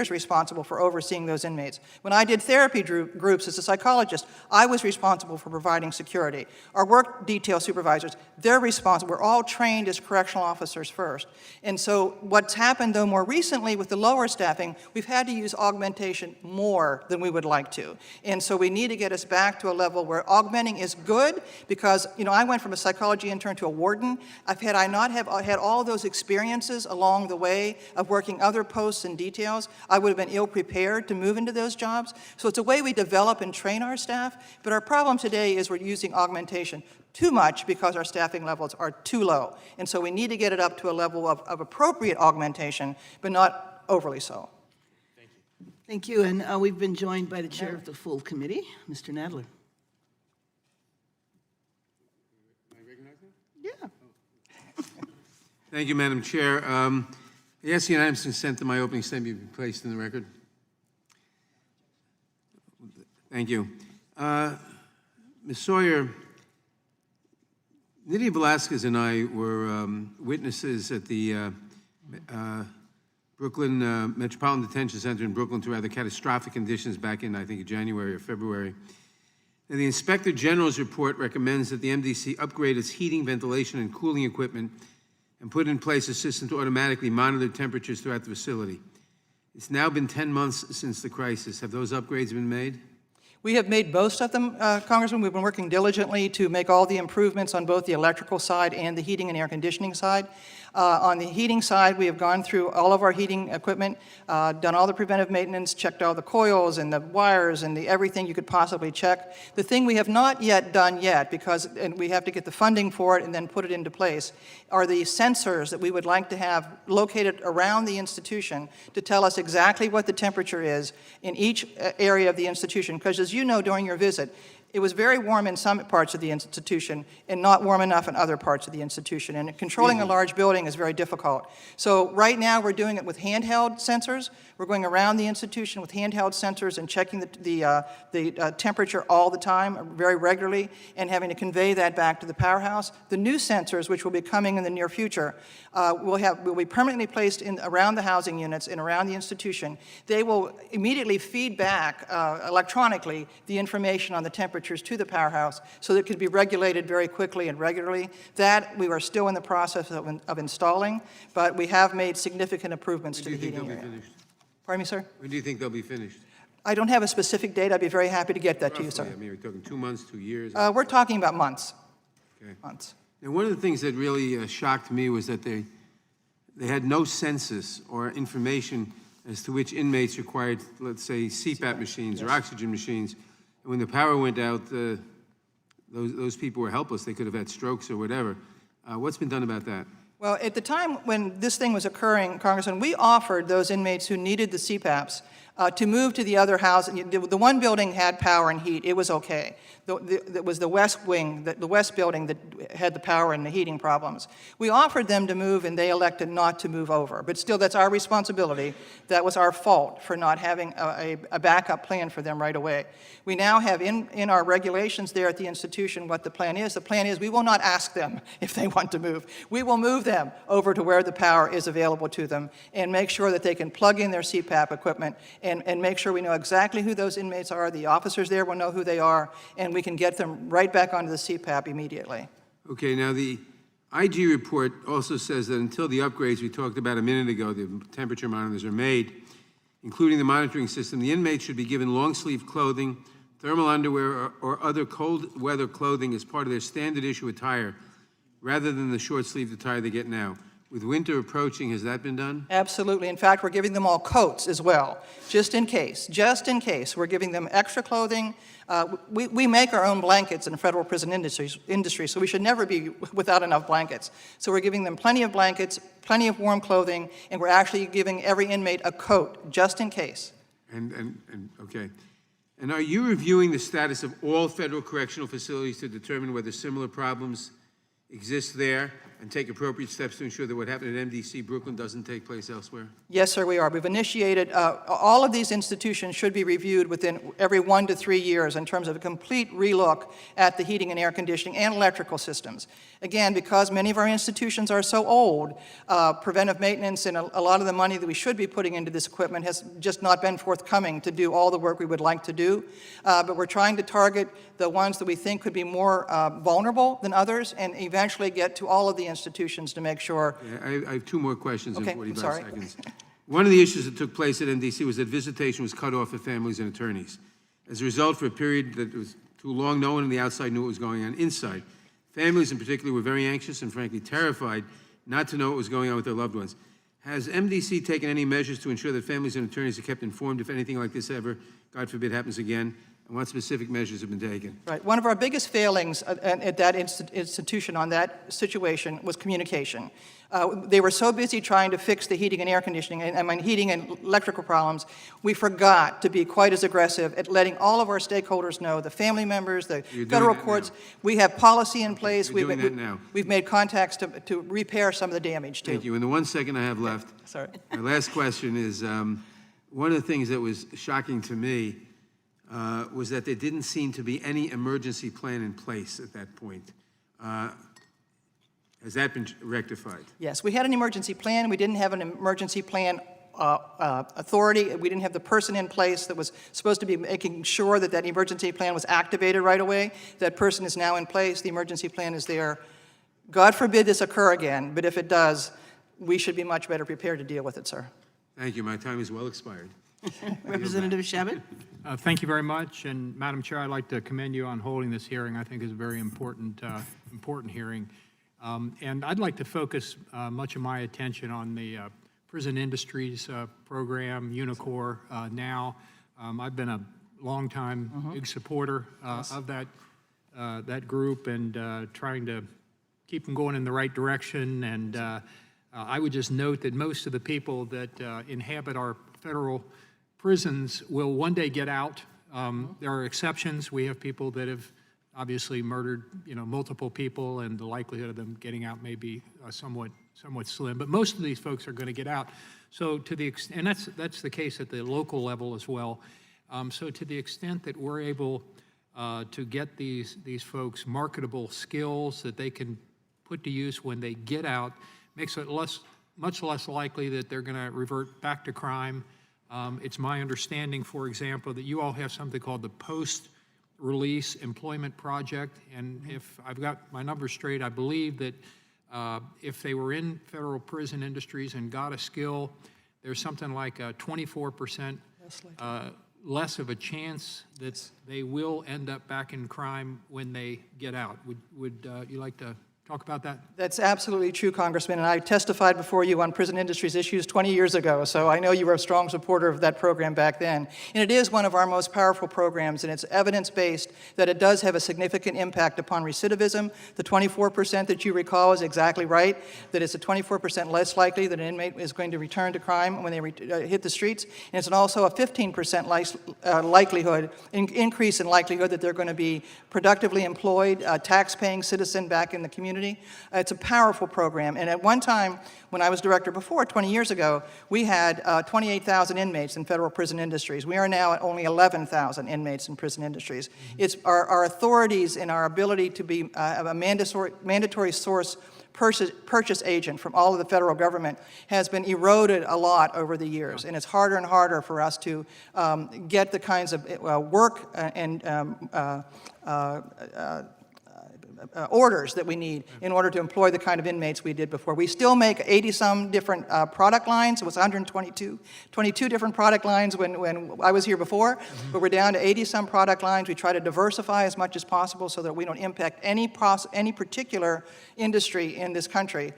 is responsible for overseeing those inmates. When I did therapy groups as a psychologist, I was responsible for providing security. Our work detail supervisors, they're responsible. We're all trained as correctional officers officers first. And so what's happened, though, more recently with the lower staffing, we've had to use augmentation more than we would like to. And so we need to get us back to a level where augmenting is good because, I went from a psychology intern to a warden. Had I not have had all of those experiences along the way of working other posts and details, I would have been ill-prepared to move into those jobs. So it's a way we develop and train our staff. But our problem today is we're using augmentation too much because our staffing levels are too low. And so we need to get it up to a level of appropriate augmentation, but not overly so. Thank you, and we've been joined by the chair of the full committee, Mr. Nadler. Yeah. Thank you, Madam Chair. I ask unanimous consent that my opening statement be placed in the record. Thank you. Ms. Sawyer, Nydia Velasquez and I were witnesses at the Brooklyn Metropolitan Detention Center in Brooklyn to rather catastrophic conditions back in, I think, January or February. And the Inspector General's report recommends that the MDC upgrade its heating, ventilation, and cooling equipment and put in place a system to automatically monitor temperatures throughout the facility. It's now been 10 months since the crisis. Have those upgrades been made? We have made most of them, Congressman. We've been working diligently to make all the improvements on both the electrical side and the heating and air conditioning side. On the heating side, we have gone through all of our heating equipment, done all the preventive maintenance, checked all the coils and the wires and everything you could possibly check. The thing we have not yet done because and we have to get the funding for it and then put it into place, are the sensors that we would like to have located around the institution to tell us exactly what the temperature is in each area of the institution. Because as you know, during your visit, it was very warm in some parts of the institution and not warm enough in other parts of the institution. And controlling a large building is very difficult. So right now we're doing it with handheld sensors. We're going around the institution with handheld sensors and checking the temperature all the time, very regularly, and having to convey that back to the powerhouse. The new sensors, which will be coming in the near future, will be permanently placed around the housing units and around the institution. They will immediately feed back electronically the information on the temperatures to the powerhouse so that it can be regulated very quickly and regularly. That we are still in the process of installing, but we have made significant improvements to the heating area. Pardon me, sir? When do you think they'll be finished? I don't have a specific date. I'd be very happy to get that to you, sir. I mean, we're talking 2 months, 2 years? We're talking about months. Okay. Months. And one of the things that really shocked me was that they had no census or information as to which inmates required, let's say, CPAP machines or oxygen machines. And when the power went out, those people were helpless. They could have had strokes or whatever. What's been done about that? Well, at the time when this thing was occurring, Congressman, we offered those inmates who needed the CPAPs to move to the other housing. The one building had power and heat. It was okay. It was the west wing, the west building that had the power and the heating problems. We offered them to move, and they elected not to move over. But still, that's our responsibility. That was our fault for not having a backup plan for them right away. We now have in our regulations there at the institution what the plan is. The plan is we will not ask them if they want to move. We will move them over to where the power is available to them and make sure that they can plug in their CPAP equipment and make sure we know exactly who those inmates are. The officers there will know who they are, and we can get them right back onto the CPAP immediately. Okay, now the IG report also says that until the upgrades we talked about a minute ago, the temperature monitors are made, including the monitoring system, the inmates should be given long-sleeve clothing, thermal underwear, or other cold weather clothing as part of their standard issue attire, rather than the short-sleeved attire they get now. With winter approaching, has that been done? Absolutely. In fact, we're giving them all coats as well, just in case. Just in case. We're giving them extra clothing. We make our own blankets in the federal prison industry, so we should never be without enough blankets. So we're giving them plenty of blankets, plenty of warm clothing, and we're actually giving every inmate a coat, just in case. Okay. And are you reviewing the status of all federal correctional facilities to determine whether similar problems exist there and take appropriate steps to ensure that what happened at MDC Brooklyn doesn't take place elsewhere? Yes, sir, we are. We've initiated, all of these institutions should be reviewed within every 1 to 3 years in terms of a complete relook at the heating and air conditioning and electrical systems. Again, because many of our institutions are so old, preventive maintenance and a lot of the money that we should be putting into this equipment has just not been forthcoming to do all the work we would like to do. But we're trying to target the ones that we think could be more vulnerable than others and eventually get to all of the institutions to make sure. Yeah, I have two more questions Okay, in I'm 45 sorry. seconds. One of the issues that took place at MDC was that visitation was cut off of families and attorneys. As a result, for a period that was too long, no one on the outside knew what was going on inside. Families in particular were very anxious and frankly terrified not to know what was going on with their loved ones. Has MDC taken any measures to ensure that families and attorneys are kept informed if anything like this ever, God forbid, happens again? And what specific measures have been taken? Right. One of our biggest failings at that institution on that situation was communication. They were so busy trying to fix the heating and air conditioning, heating and electrical problems, we forgot to be quite as aggressive at letting all of our stakeholders know, the family members, the federal courts. We have policy in place. You're doing that now. We've made contacts to repair some of the damage, too. Thank you. In the 1 second I have left, Sorry. my last question is, one of the things that was shocking to me was that there didn't seem to be any emergency plan in place at that point. Has that been rectified? Yes, we had an emergency plan. We didn't have an emergency plan authority. We didn't have the person in place that was supposed to be making sure that that emergency plan was activated right away. That person is now in place. The emergency plan is there. God forbid this occur again, but if it does, we should be much better prepared to deal with it, sir. Thank you. My time is well expired. Representative Shabbat? Thank you very much, and Madam Chair, I'd like to commend you on holding this hearing. I think it's a very important hearing. And I'd like to focus much of my attention on the prison industries program, UNICOR now. I've been a longtime big supporter of that group and trying to keep them going in the right direction. And I would just note that most of the people that inhabit our federal prisons will one day get out. There are exceptions. We have people that have obviously murdered, multiple people, and the likelihood of them getting out may be somewhat slim. But most of these folks are going to get out. So to the extent, and that's the case at the local level as well. So to the extent that we're able to get these folks marketable skills that they can put to use when they get out, makes it much less likely that they're going to revert back to crime. It's my understanding, for example, that you all have something called the Post-Release Employment Project, and if I've got my numbers straight, I believe that if they were in federal prison industries and got a skill, there's something like a 24% less of a chance that they will end up back in crime when they get out. Would you like to talk about that? That's absolutely true, Congressman, and I testified before you on prison industries issues 20 years ago, so I know you were a strong supporter of that program back then. And it is one of our most powerful programs, and it's evidence-based that it does have a significant impact upon recidivism. The 24% that you recall is exactly right, that it's a 24% less likely that an inmate is going to return to crime when they hit the streets, and it's also a 15% likelihood, increase in likelihood that they're going to be productively employed, a tax-paying citizen back in the community. It's a powerful program, and at one time, when I was director before, 20 years ago, we had 28,000 inmates in federal prison industries. We are now at only 11,000 inmates in prison industries. It's our authorities and our ability to be a mandatory source purchase agent from all of the federal government has been eroded a lot over the years, and it's harder and harder for us to get the kinds of work and orders that we need in order to employ the kind of inmates we did before. We still make 80-some different product lines. It was 22 different product lines when I was here before, but we're down to 80-some product lines. We try to diversify as much as possible so that we don't impact any particular industry in this country.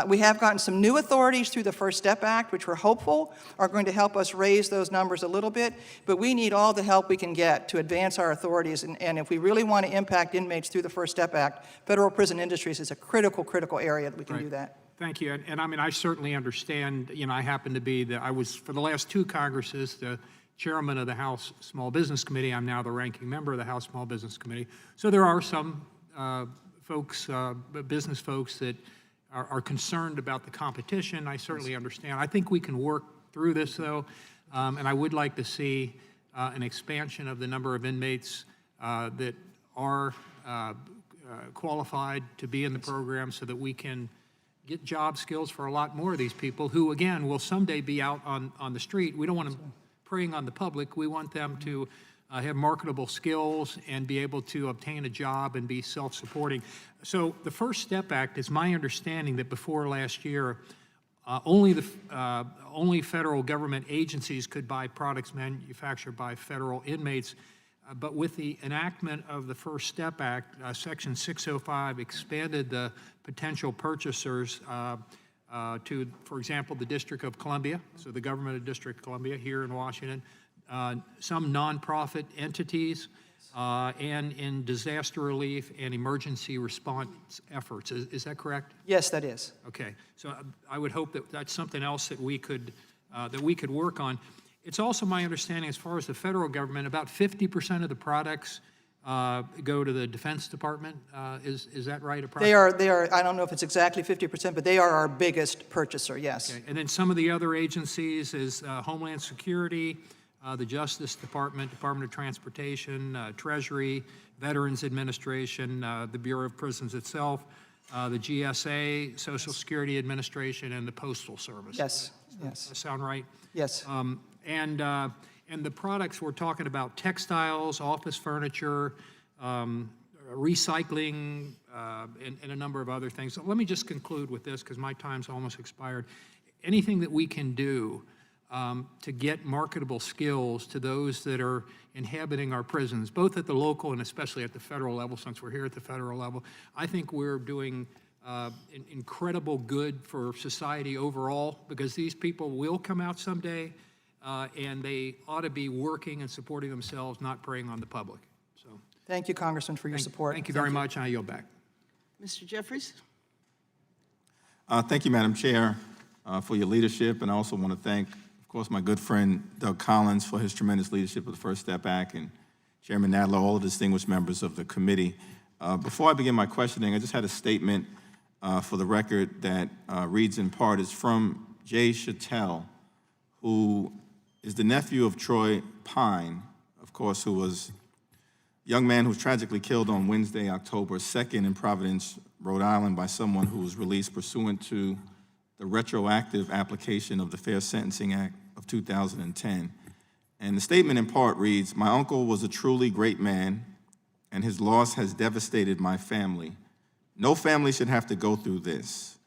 We have gotten some new authorities through the First Step Act, which we're hopeful are going to help us raise those numbers a little bit, but we need all the help we can get to advance our authorities, and if we really want to impact inmates through the First Step Act, federal prison industries is a critical area that we can do that. Thank you. And I mean, I certainly understand, I happen to be I was, for the last two Congresses, the chairman of the House Small Business Committee. I'm now the ranking member of the House Small Business Committee. So there are some business folks that are concerned about the competition. I certainly understand. I think we can work through this, though, and I would like to see an expansion of the number of inmates that are qualified to be in the program so that we can get job skills for a lot more of these people who, again, will someday be out on the street. We don't want them preying on the public. We want them to have marketable skills, and be able to obtain a job and be self-supporting. So the First Step Act, is my understanding that before last year, only federal government agencies could buy products manufactured by federal inmates. But with the enactment of the First Step Act, Section 605 expanded the potential purchasers to, for example, the District of Columbia, so the government of District of Columbia here in Washington, some nonprofit entities, and in disaster relief and emergency response efforts. Is that correct? Yes, that is. Okay, so I would hope that that's something else that we could work on. It's also my understanding, as far as the federal government, about 50% of the products go to the Defense Department. Is that right? They are, I don't know if it's exactly 50%, but they are our biggest purchaser, yes. Okay. And then some of the other agencies is Homeland Security, the Justice Department, Department of Transportation, Treasury, Veterans Administration, the Bureau of Prisons itself, the GSA, Social Security Administration, and the Postal Service. Yes, yes. Does that sound right? Yes. And the products we're talking about: textiles, office furniture, recycling, and a number of other things. So let me just conclude with this, because my time's almost expired. Anything that we can do to get marketable skills to those that are inhabiting our prisons, both at the local and especially at the federal level, since we're here at the federal level, I think we're doing incredible good for society overall, because these people will come out someday, and they ought to be working and supporting themselves, not preying on the public. So, Thank you, Congressman, for your support. thank you very much, and I yield back. Mr. Jeffries? Thank you, Madam Chair, for your leadership, and I also want to thank, of course, my good friend Doug Collins for his tremendous leadership of the First Step Act, and Chairman Nadler, all the distinguished members of the committee. Before I begin my questioning, I just had a statement for the record that reads in part. It's from Jay Chattel, who is the nephew of Troy Pine, of course, who was a young man who was tragically killed on Wednesday, October 2nd in Providence, Rhode Island, by someone who was released pursuant to the retroactive application of the Fair Sentencing Act of 2010. And the statement in part reads, "My uncle was a truly great man, and his loss has devastated my family. No family should have to go through this.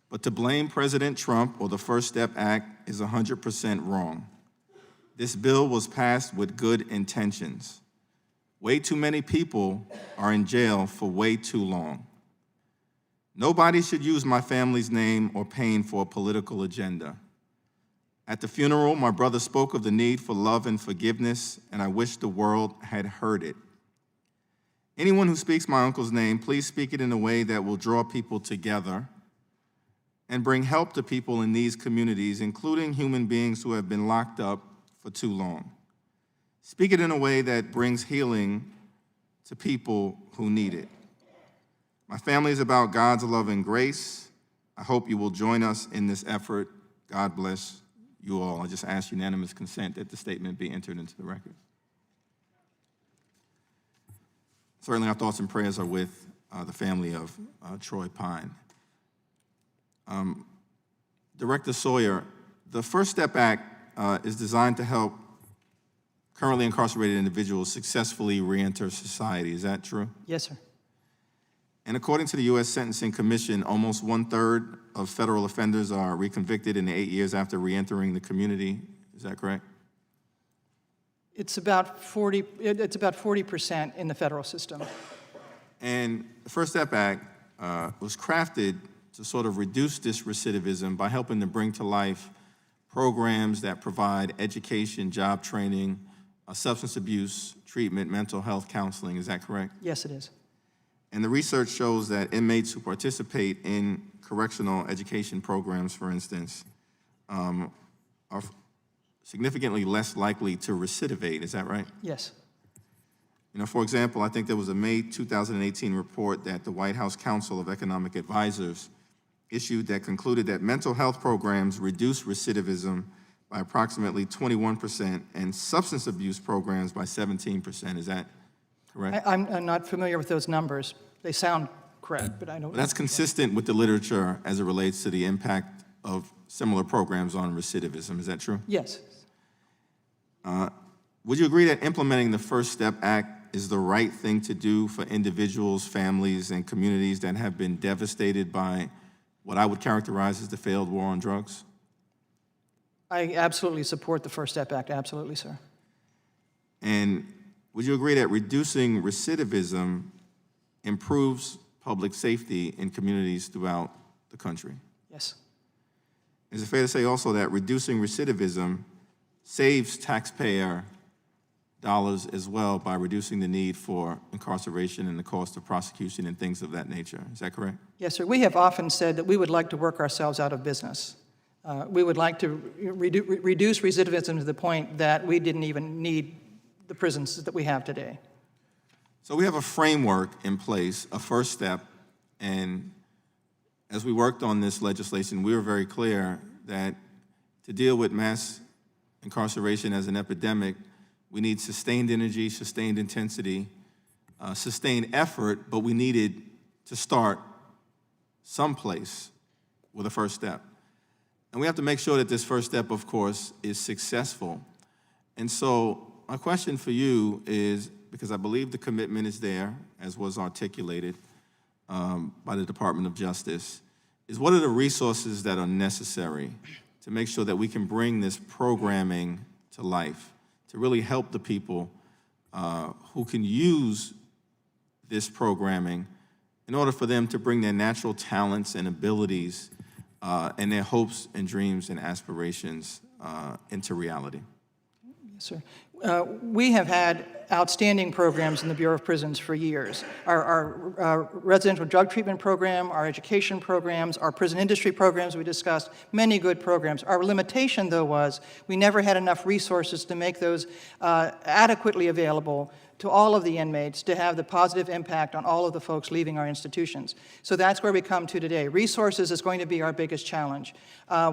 But to blame President Trump or the First Step Act is 100% wrong. This bill was passed with good intentions. Way too many people are in jail for way too long. Nobody should use my family's name or pain for a political agenda. At the funeral, my brother spoke of the need for love and forgiveness, and I wish the world had heard it. Anyone who speaks my uncle's name, please speak it in a way that will draw people together and bring help to people in these communities, including human beings who have been locked up for too long. Speak it in a way that brings healing to people who need it. My family is about God's love and grace. I hope you will join us in this effort. God bless you all." I just ask unanimous consent that the statement be entered into the record. Certainly our thoughts and prayers are with the family of Troy Pine. Director Sawyer, the First Step Act is designed to help currently incarcerated individuals successfully reenter society. Is that true? Yes, sir. And according to the U.S. Sentencing Commission, almost 1/3 of federal offenders are reconvicted in the 8 years after reentering the community. Is that correct? It's about 40% in the federal system. And the First Step Act was crafted to sort of reduce this recidivism by helping to bring to life programs that provide education, job training, substance abuse treatment, mental health counseling. Is that correct? Yes, it is. And the research shows that inmates who participate in correctional education programs, for instance, are significantly less likely to recidivate. Is that right? Yes. You know, for example, I think there was a May 2018 report that the White House Council of Economic Advisors issued that concluded that mental health programs reduce recidivism by approximately 21% and substance abuse programs by 17%. Is that correct? I'm not familiar with those numbers. They sound correct, but I don't know. That's consistent with the literature as it relates to the impact of similar programs on recidivism. Is that true? Yes. Would you agree that implementing the First Step Act is the right thing to do for individuals, families, and communities that have been devastated by what I would characterize as the failed war on drugs? I absolutely support the First Step Act, absolutely, sir. And would you agree that reducing recidivism improves public safety in communities throughout the country? Yes. Is it fair to say also that reducing recidivism saves taxpayer dollars as well by reducing the need for incarceration and the cost of prosecution and things of that nature? Is that correct? Yes, sir. We have often said that we would like to work ourselves out of business. We would like to reduce recidivism to the point that we didn't even need the prisons that we have today. So we have a framework in place, a first step, and as we worked on this legislation, we were very clear that to deal with mass incarceration as an epidemic, we need sustained energy, sustained intensity, sustained effort, but we needed to start someplace with a first step. And we have to make sure that this first step, of course, is successful. And so my question for you is, because I believe the commitment is there, as was articulated by the Department of Justice, is what are the resources that are necessary to make sure that we can bring this programming to life, to really help the people who can use this programming in order for them to bring their natural talents and abilities and their hopes and dreams and aspirations into reality? Yes, sir. We have had outstanding programs in the Bureau of Prisons for years. Our residential drug treatment program, our education programs, our prison industry programs we discussed, many good programs. Our limitation, though, was we never had enough resources to make those adequately available to all of the inmates to have the positive impact on all of the folks leaving our institutions. So that's where we come to today. Resources is going to be our biggest challenge.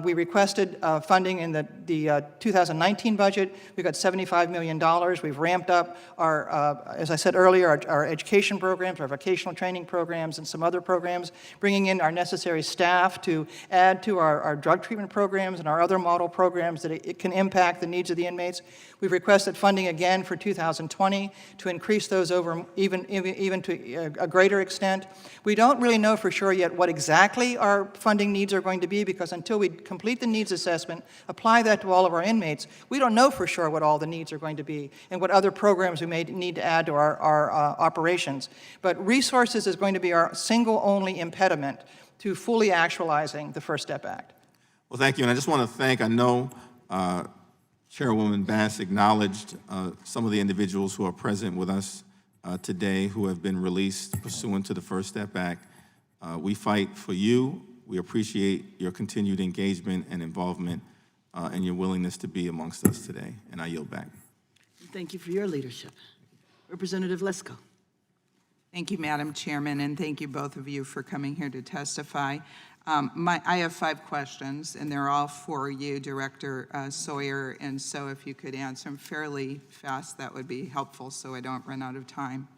We requested funding in the 2019 budget. We got $75 million. We've ramped up our, as I said earlier, our education programs, our vocational training programs, and some other programs, bringing in our necessary staff to add to our drug treatment programs and our other model programs that it can impact the needs of the inmates. We've requested funding again for 2020 to increase those over even to a greater extent. We don't really know for sure yet what exactly our funding needs are going to be, because until we complete the needs assessment, apply that to all of our inmates, we don't know for sure what all the needs are going to be and what other programs we may need to add to our operations. But resources is going to be our single only impediment to fully actualizing the First Step Act. Well, thank you. And I just want to thank, I know Chairwoman Bass acknowledged some of the individuals who are present with us today who have been released pursuant to the First Step Act. We fight for you. We appreciate your continued engagement and involvement and your willingness to be amongst us today. And I yield back. Thank you for your leadership. Representative Lesko. Thank you, Madam Chairman, and thank you both of you for coming here to testify. I have 5 questions, and they're all for you, Director Sawyer, and so if you could answer them fairly fast, that would be helpful so I don't run out of time.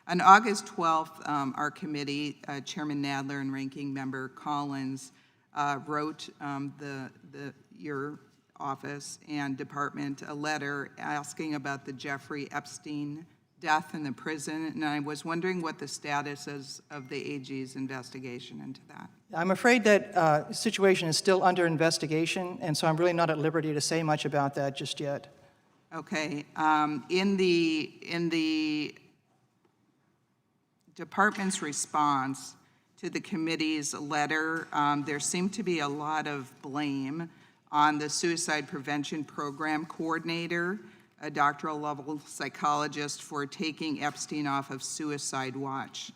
On August 12th, our committee, Chairman Nadler and Ranking Member Collins, wrote your office and department a letter asking about the Jeffrey Epstein death in the prison, and I was wondering what the status is of the AG's investigation into that. I'm afraid that situation is still under investigation, and so I'm really not at liberty to say much about that just yet. Okay. In the department's response to the committee's letter, there seemed to be a lot of blame on the suicide prevention program coordinator, a doctoral level psychologist, for taking Epstein off of suicide watch.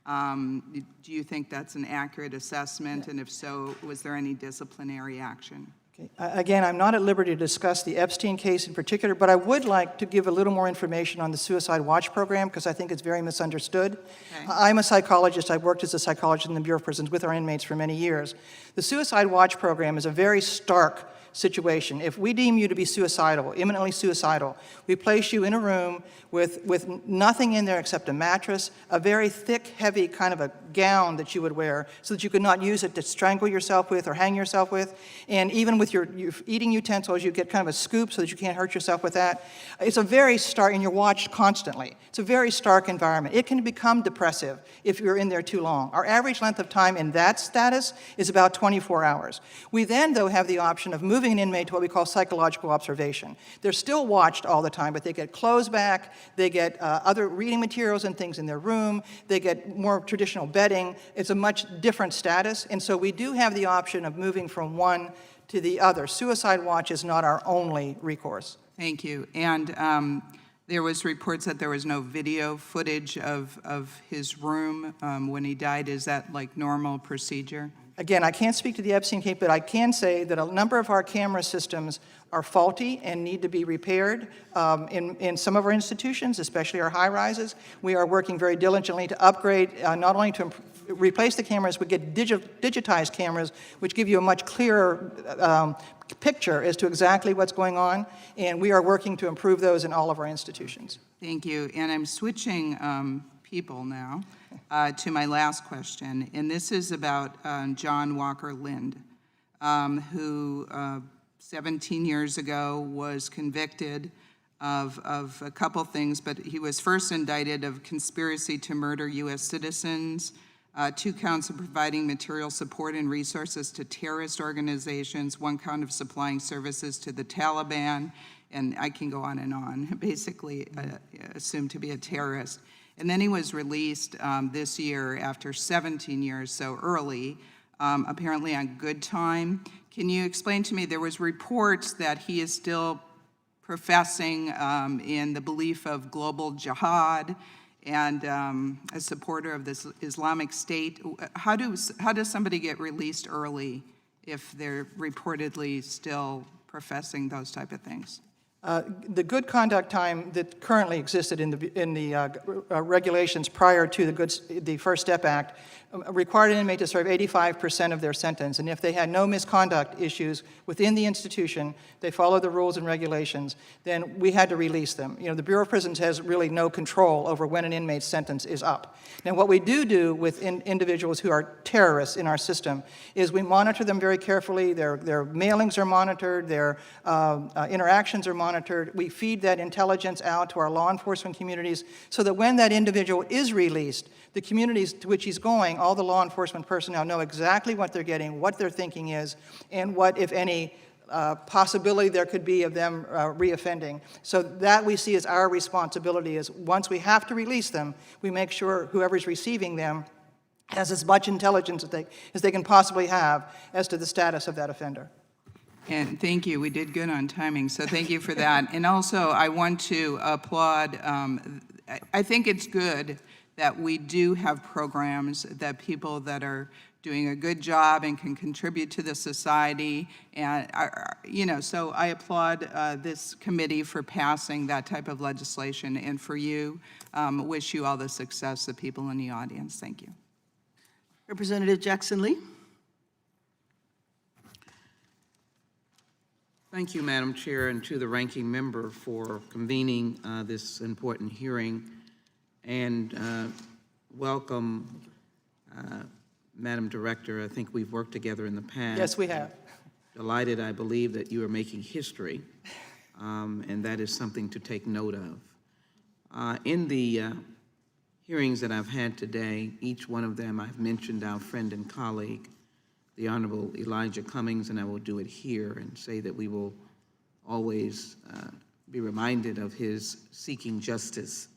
Do you think that's an accurate assessment? And if so, was there any disciplinary action? Okay. Again, I'm not at liberty to discuss the Epstein case in particular, but I would like to give a little more information on the Suicide Watch program because I think it's very misunderstood. Okay. I'm a psychologist. I've worked as a psychologist in the Bureau of Prisons with our inmates for many years. The Suicide Watch program is a very stark situation. If we deem you to be suicidal, imminently suicidal, we place you in a room with nothing in there except a mattress, a very thick, heavy kind of a gown that you would wear so that you could not use it to strangle yourself with or hang yourself with. And even with your eating utensils, you get kind of a scoop so that you can't hurt yourself with that. It's a very stark, and you're watched constantly. It's a very stark environment. It can become depressive if you're in there too long. Our average length of time in that status is about 24 hours. We then, though, have the option of moving an inmate to what we call psychological observation. They're still watched all the time, but they get clothes back, they get other reading materials and things in their room, they get more traditional bedding. It's a much different status, and so we do have the option of moving from one to the other. Suicide watch is not our only recourse. Thank you. And there was reports that there was no video footage of his room when he died. Is that like normal procedure? Again, I can't speak to the Epstein case, but I can say that a number of our camera systems are faulty and need to be repaired. In some of our institutions, especially our high-rises, we are working very diligently to upgrade, not only to replace the cameras, but get digitized cameras, which give you a much clearer picture as to exactly what's going on, and we are working to improve those in all of our institutions. Thank you. And I'm switching people now to my last question, and this is about John Walker Lind, who 17 years ago was convicted of a couple things, but he was first indicted of conspiracy to murder U.S. citizens, 2 counts of providing material support and resources to terrorist organizations, 1 count of supplying services to the Taliban, and I can go on, basically assumed to be a terrorist. And then he was released this year after 17 years, so early, apparently on good time. Can you explain to me, there was reports that he is still professing in the belief of global jihad and a supporter of this Islamic State. How does somebody get released early if they're reportedly still professing those type of things? The good conduct time that currently existed in the regulations prior to the First Step Act required an inmate to serve 85% of their sentence, and if they had no misconduct issues within the institution, they followed the rules and regulations, then we had to release them. You know, the Bureau of Prisons has really no control over when an inmate's sentence is up. Now, what we do with individuals who are terrorists in our system is we monitor them very carefully. Their mailings are monitored, their interactions are monitored. We feed that intelligence out to our law enforcement communities so that when that individual is released, the communities to which he's going, all the law enforcement personnel know exactly what they're getting, what their thinking is, and what, if any, possibility there could be of them reoffending. So that we see as our responsibility is once we have to release them, we make sure whoever's receiving them has as much intelligence as they can possibly have as to the status of that offender. And thank you. We did good on timing, so thank you for that. And also, I want to applaud, I think it's good that we do have programs that people that are doing a good job and can contribute to the society, and so I applaud this committee for passing that type of legislation, and for you, wish you all the success, the people in the audience. Thank you. Representative Jackson Lee. Thank you, Madam Chair, and to the ranking member for convening this important hearing, and welcome, Madam Director. I think we've worked together in the past. Yes, we have. Delighted, I believe, that you are making history, and that is something to take note of. In the hearings that I've had today, each one of them I've mentioned our friend and colleague, the Honorable Elijah Cummings, and I will do it here and say that we will always be reminded of his seeking justice,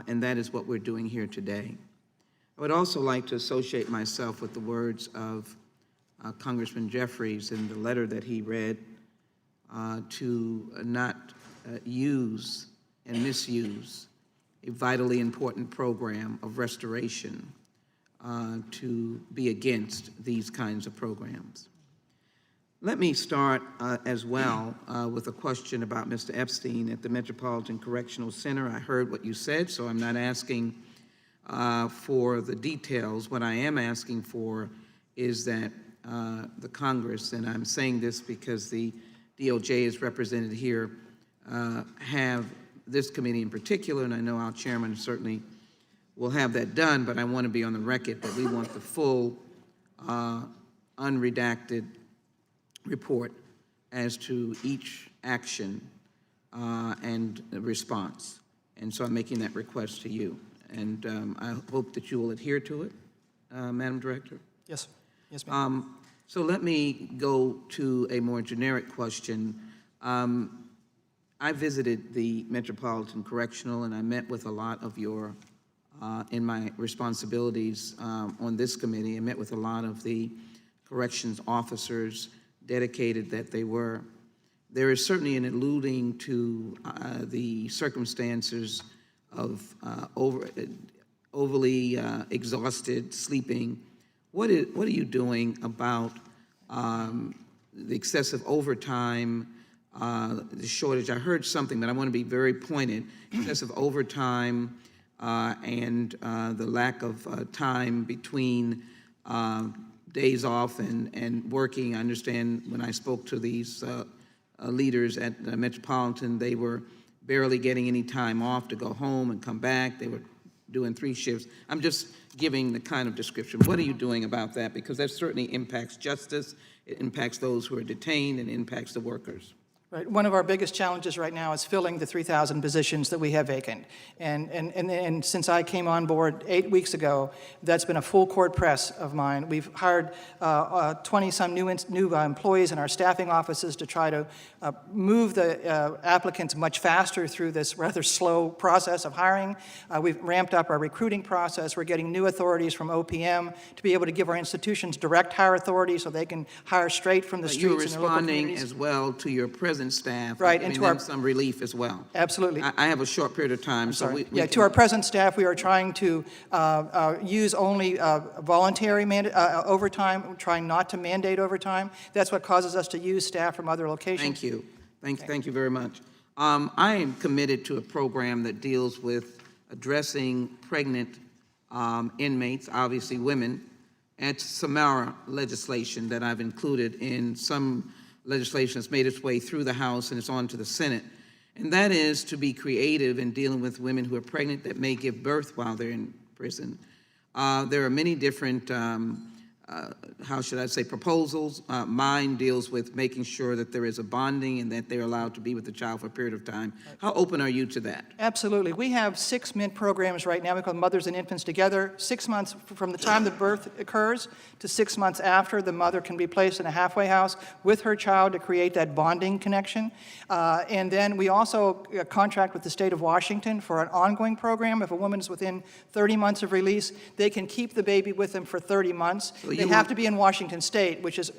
and that is what we're doing here today. I would also like to associate myself with the words of Congressman Jeffries in the letter that he read to not use and misuse a vitally important program of restoration, to be against these kinds of programs. Let me start as well with a question about Mr. Epstein at the Metropolitan Correctional Center. I heard what you said, so I'm not asking for the details. What I am asking for is that the Congress, and I'm saying this because the DOJ is represented here, have this committee in particular, and I know our chairman certainly will have that done, but I want to be on the record that we want the full, unredacted report as to each action and response. And so I'm making that request to you. And I hope that you will adhere to it, Madam Director. Yes. Yes, ma'am. So let me go to a more generic question. I visited the Metropolitan Correctional, and I met with a lot of your, in my responsibilities on this committee, I met with a lot of the corrections officers, dedicated that they were. There is certainly an alluding to the circumstances of overly exhausted, sleeping. What are you doing about the excessive overtime, the shortage? I heard something, but I want to be very pointed. Excessive overtime and the lack of time between days off and working. I understand when I spoke to these leaders at Metropolitan, they were barely getting any time off to go home and come back. They were doing 3 shifts. I'm just giving the kind of description. What are you doing about that? Because that certainly impacts justice, it impacts those who are detained, and impacts the workers. Right. One of our biggest challenges right now is filling the 3,000 positions that we have vacant. And since I came on board 8 weeks ago, that's been a full court press of mine. We've hired 20-some new employees in our staffing offices to try to move the applicants much faster through this rather slow process of hiring. We've ramped up our recruiting process. We're getting new authorities from OPM to be able to give our institutions direct hire authority so they can hire straight from the streets You're in their local responding communities. as well to your present staff, right, giving and to our them some relief as well. Absolutely. I have a short period of time, so we to our present staff, we are trying to use only voluntary overtime. We're trying not to mandate overtime. That's what causes us to use staff from other locations. Thank you. Thank you very much. I am committed to a program that deals with addressing pregnant inmates, obviously women, and Samara legislation that I've included in some legislation that's made its way through the House and it's on to the Senate. And that is to be creative in dealing with women who are pregnant that may give birth while they're in prison. There are many different, how should I say, proposals. Mine deals with making sure that there is a bonding and that they're allowed to be with the child for a period of time. How open are you to that? Absolutely. We have 6 MINT programs right now. We call Mothers and Infants Together. 6 months from the time the birth occurs to 6 months after, the mother can be placed in a halfway house with her child to create that bonding connection. And then we also contract with the state of Washington for an ongoing program. If a woman is within 30 months of release, they can keep the baby with them for 30 months. So they have to be in Washington State, which is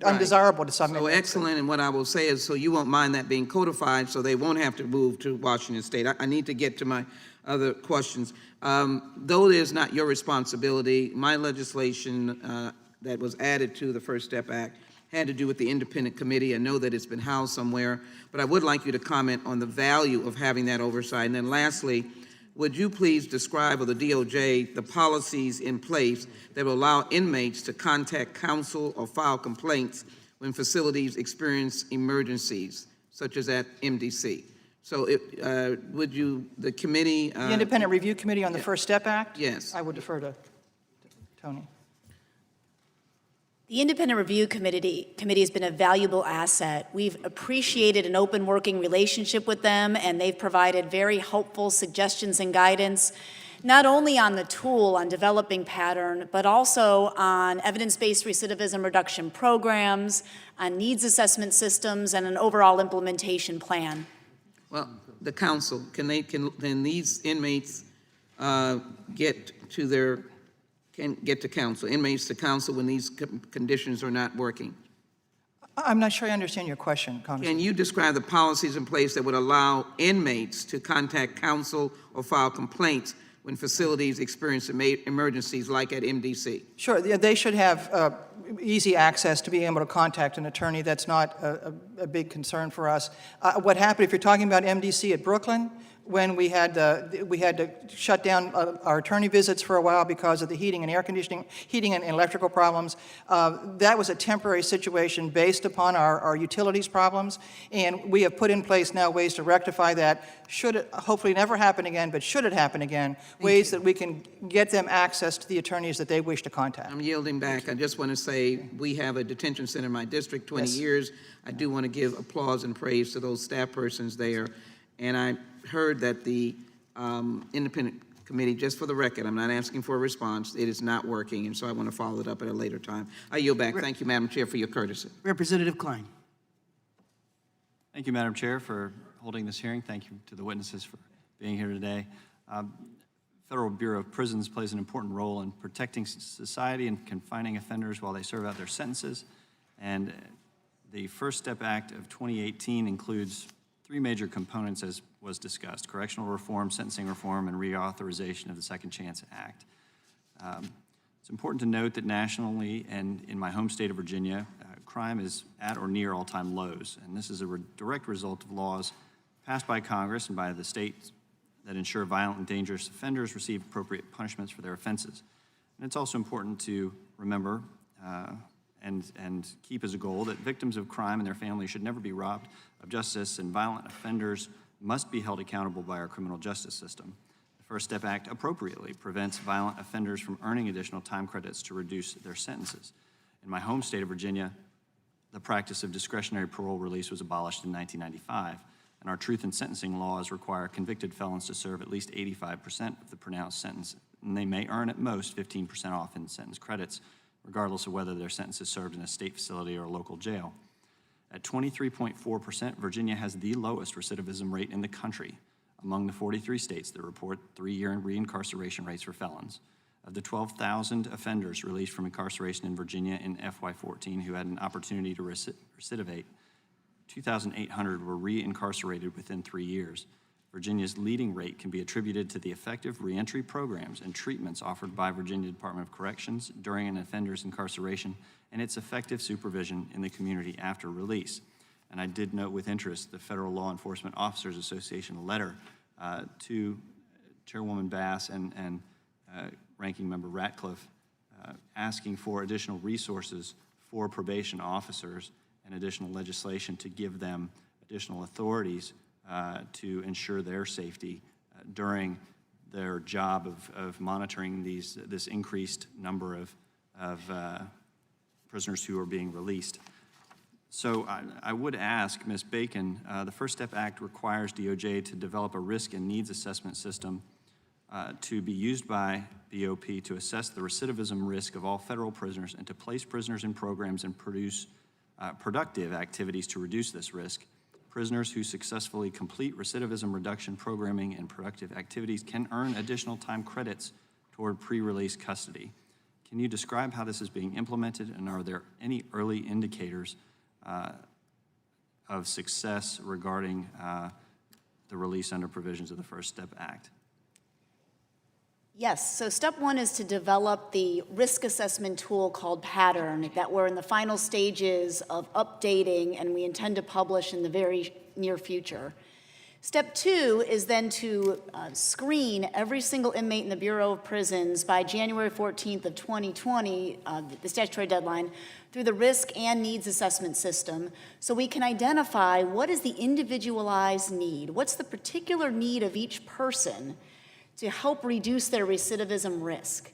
undesirable to some So inmates. excellent, and what I will say is, so you won't mind that being codified, so they won't have to move to Washington State. I need to get to my other questions. Though it is not your responsibility, my legislation that was added to the First Step Act had to do with the independent committee. I know that it's been housed somewhere, but I would like you to comment on the value of having that oversight. And then lastly, would you please describe, with the DOJ, the policies in place that will allow inmates to contact counsel or file complaints when facilities experience emergencies, such as at MDC? So would you, the committee... The Independent Review Committee on the First Step Act? Yes. I would defer to Tony. The Independent Review Committee has been a valuable asset. We've appreciated an open working relationship with them, and they've provided very helpful suggestions and guidance, not only on the tool, on developing pattern, but also on evidence-based recidivism reduction programs, on needs assessment systems, and an overall implementation plan. Well, the counsel, can these inmates get to counsel, inmates to counsel when these conditions are not working? I'm not sure I understand your question, Congressman. Can you describe the policies in place that would allow inmates to contact counsel or file complaints when facilities experience emergencies like at MDC? Sure. They should have easy access to being able to contact an attorney. That's not a big concern for us. What happened, if you're talking about MDC at Brooklyn, when we had to shut down our attorney visits for a while because of the heating and air conditioning, heating and electrical problems. That was a temporary situation based upon our utilities problems, and we have put in place now ways to rectify that. Should it hopefully never happen again, but should it happen again, ways that we can get them access to the attorneys that they wish to contact. I'm yielding back. I just want to say we have a detention center in my district, 20 years. I do want to give applause and praise to those staff persons there. And I heard that the independent committee, just for the record, I'm not asking for a response, it is not working, and so I want to follow it up at a later time. I yield back. Thank you, Madam Chair, for your courtesy. Representative Klein. Thank you, Madam Chair, for holding this hearing. Thank you to the witnesses for being here today. Federal Bureau of Prisons plays an important role in protecting society and confining offenders while they serve out their sentences. And the First Step Act of 2018 includes three major components, as was discussed: correctional reform, sentencing reform, and reauthorization of the Second Chance Act. It's important to note that nationally and in my home state of Virginia, crime is at or near all-time lows, and this is a direct result of laws passed by Congress and by the states that ensure violent and dangerous offenders receive appropriate punishments for their offenses. And it's also important to remember and keep as a goal that victims of crime and their families should never be robbed of justice, and violent offenders must be held accountable by our criminal justice system. The First Step Act appropriately prevents violent offenders from earning additional time credits to reduce their sentences. In my home state of Virginia, the practice of discretionary parole release was abolished in 1995, and our truth in sentencing laws require convicted felons to serve at least 85% of the pronounced sentence, and they may earn at most 15% off in sentence credits, regardless of whether their sentence is served in a state facility or a local jail. At 23.4%, Virginia has the lowest recidivism rate in the country among the 43 states that report 3-year reincarceration rates for felons. Of the 12,000 offenders released from incarceration in Virginia in FY14 who had an opportunity to recidivate, 2,800 were reincarcerated within 3 years. Virginia's leading rate can be attributed to the effective reentry programs and treatments offered by Virginia Department of Corrections during an offender's incarceration and its effective supervision in the community after release. And I did note with interest the Federal Law Enforcement Officers Association letter to Chairwoman Bass and Ranking Member Ratcliffe asking for additional resources for probation officers and additional legislation to give them additional authorities to ensure their safety during their job of monitoring this increased number of prisoners who are being released. So I would ask Ms. Bacon, the First Step Act requires DOJ to develop a risk and needs assessment system to be used by BOP to assess the recidivism risk of all federal prisoners and to place prisoners in programs and produce productive activities to reduce this risk. Prisoners who successfully complete recidivism reduction programming and productive activities can earn additional time credits toward pre-release custody. Can you describe how this is being implemented, and are there any early indicators of success regarding the release under provisions of the First Step Act? Yes, so step one is to develop the risk assessment tool called Pattern that we're in the final stages of updating and we intend to publish in the very near future. Step two is then to screen every single inmate in the Bureau of Prisons by January 14th of 2020, the statutory deadline, through the risk and needs assessment system, so we can identify what is the individualized need, what's the particular need of each person to help reduce their recidivism risk.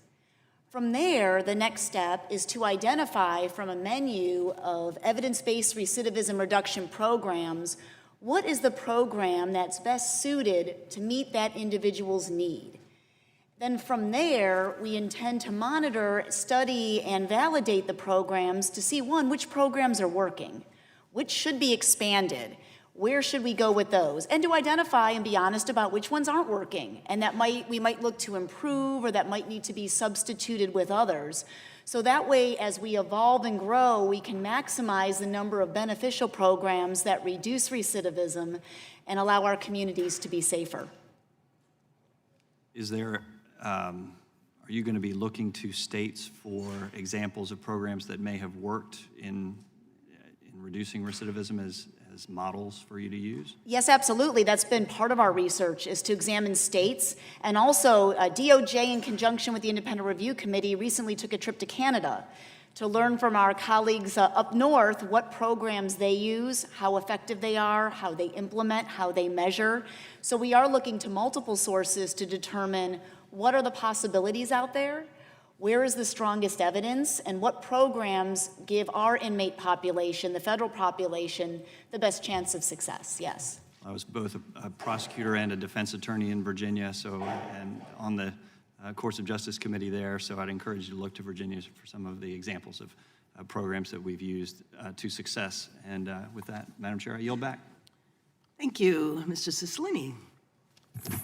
From there, the next step is to identify from a menu of evidence-based recidivism reduction programs, what is the program that's best suited to meet that individual's need. Then from there, we intend to monitor, study, and validate the programs to see, one, which programs are working, which should be expanded, where should we go with those, and to identify and be honest about which ones aren't working, and that we might look to improve or that might need to be substituted with others. So that way, as we evolve and grow, we can maximize the number of beneficial programs that reduce recidivism and allow our communities to be safer. Is there, are you going to be looking to states for examples of programs that may have worked in reducing recidivism as as models for you to use? Yes, absolutely. That's been part of our research, is to examine states. And also, DOJ, in conjunction with the Independent Review Committee, recently took a trip to Canada to learn from our colleagues up north what programs they use, how effective they are, how they implement, how they measure. So we are looking to multiple sources to determine what are the possibilities out there, where is the strongest evidence, and what programs give our inmate population, the federal population, the best chance of success. Yes. I was both a prosecutor and a defense attorney in Virginia, and on the Courts of Justice Committee there, so I'd encourage you to look to Virginia for some of the examples of programs that we've used to success. And with that, Madam Chair, I yield back. Thank you, Mr. Cicilline.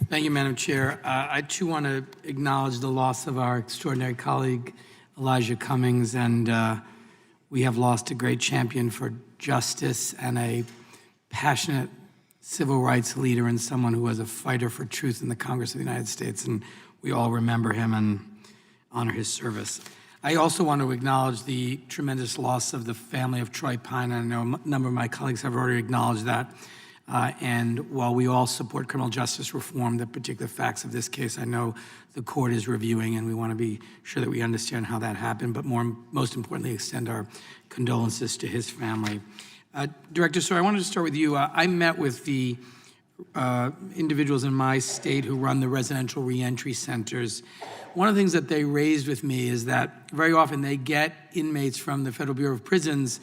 Thank you, Madam Chair. I too want to acknowledge the loss of our extraordinary colleague, Elijah Cummings, and we have lost a great champion for justice and a passionate civil rights leader and someone who was a fighter for truth in the Congress of the United States, and we all remember him and honor his service. I also want to acknowledge the tremendous loss of the family of Troy Pine. I know a number of my colleagues have already acknowledged that. And while we all support criminal justice reform, the particular facts of this case, I know the court is reviewing, and we want to be sure that we understand how that happened, but most importantly, extend our condolences to his family. Director, so I wanted to start with you. I met with the individuals in my state who run the residential reentry centers. One of the things that they raised with me is that very often they get inmates from the Federal Bureau of Prisons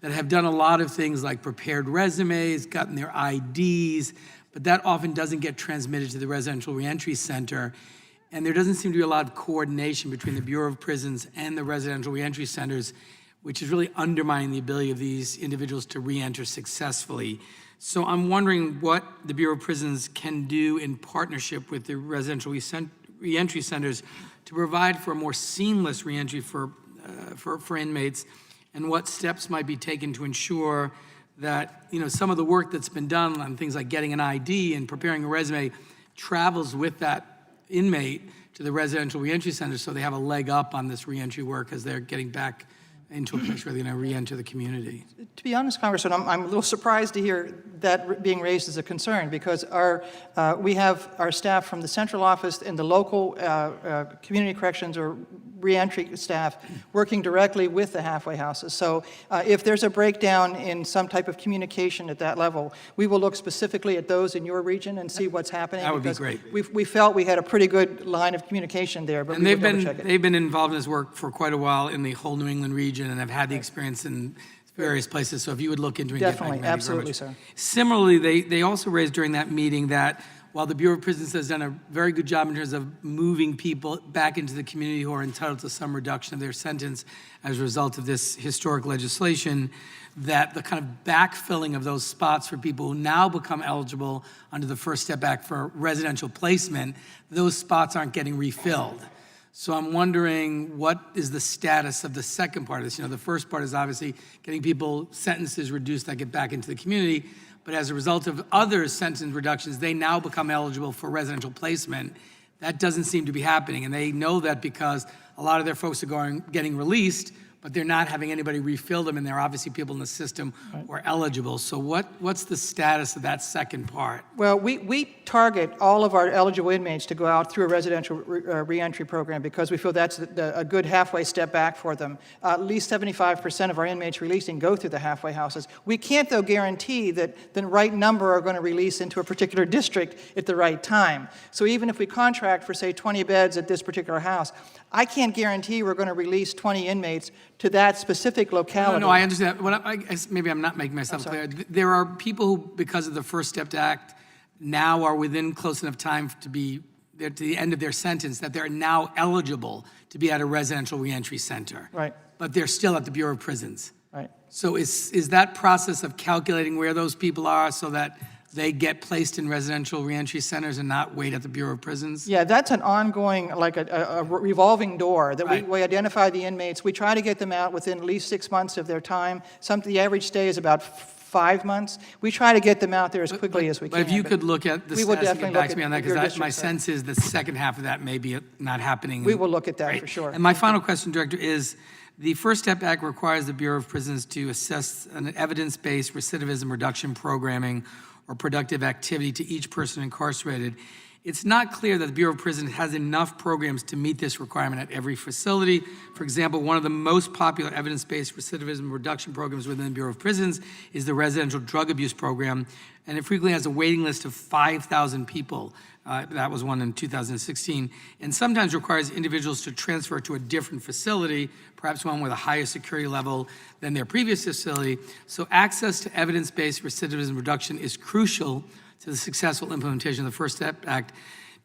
that have done a lot of things like prepared resumes, gotten their IDs, but that often doesn't get transmitted to the residential reentry center. And there doesn't seem to be a lot of coordination between the Bureau of Prisons and the residential reentry centers, which is really undermining the ability of these individuals to reenter successfully. So I'm wondering what the Bureau of Prisons can do in partnership with the residential reentry centers to provide for a more seamless reentry for inmates, and what steps might be taken to ensure that, you know, some of the work that's been done on things like getting an ID and preparing a resume travels with that inmate to the residential reentry center so they have a leg up on this reentry work as they're getting back into a place where they're going to reenter the community. To be honest, Congressman, I'm a little surprised to hear that being raised as a concern, because we have our staff from the central office and the local community corrections or reentry staff working directly with the halfway houses. So if there's a breakdown in some type of communication at that level, we will look specifically at those in your region and see what's happening. That would be great. We felt we had a pretty good line of communication there, but and we will double check it. They've been involved in this work for quite a while in the whole New England region and have had the experience in various places. So if you would look into it, definitely, absolutely, sir. Similarly, they also raised during that meeting that while the Bureau of Prisons has done a very good job in terms of moving people back into the community who are entitled to some reduction of their sentence as a result of this historic legislation, that the kind of backfilling of those spots for people who now become eligible under the First Step Act for residential placement, those spots aren't getting refilled. So I'm wondering, what is the status of the second part of this? You know, the first part is obviously getting people sentences reduced that get back into the community, but as a result of other sentence reductions, they now become eligible for residential placement. That doesn't seem to be happening, and they know that because a lot of their folks are getting released, but they're not having anybody refill them, and there are obviously people in the system who are eligible. So what's the status of that second part? Well, we target all of our eligible inmates to go out through a residential reentry program because we feel that's a good halfway step back for them. At least 75% of our inmates releasing go through the halfway houses. We can't, though, guarantee that the right number are going to release into a particular district at the right time. So even if we contract for, say, 20 beds at this particular house, I can't guarantee we're going to release 20 inmates to that specific locality. No, I understand. Maybe I'm not making myself clear. There are people who, because of the First Step Act, now are within close enough time to be to the end of their sentence that they're now eligible to be at a residential reentry center. Right. But they're still at the Bureau of Prisons. Right. So is that process of calculating where those people are so that they get placed in residential reentry centers and not wait at the Bureau of Prisons? Yeah, that's an ongoing, like a revolving door that Right. we identify the inmates. We try to get them out within at least 6 months of their time. The average stay is about 5 months. We try to get them out there as quickly as we can. But if you could look at the we will status and definitely get back look to me on at that, your because my district, sir. sense is the second half of that may be not happening. We will look at that Right. for sure. And my final question, Director, is The First Step Act requires the Bureau of Prisons to assess an evidence-based recidivism reduction programming or productive activity to each person incarcerated. It's not clear that the Bureau of Prisons has enough programs to meet this requirement at every facility. For example, one of the most popular evidence-based recidivism reduction programs within the Bureau of Prisons is the Residential Drug Abuse Program, and it frequently has a waiting list of 5,000 people. That was one in 2016, and sometimes requires individuals to transfer to a different facility, perhaps one with a higher security level than their previous facility. So access to evidence-based recidivism reduction is crucial to the successful implementation of the First Step Act.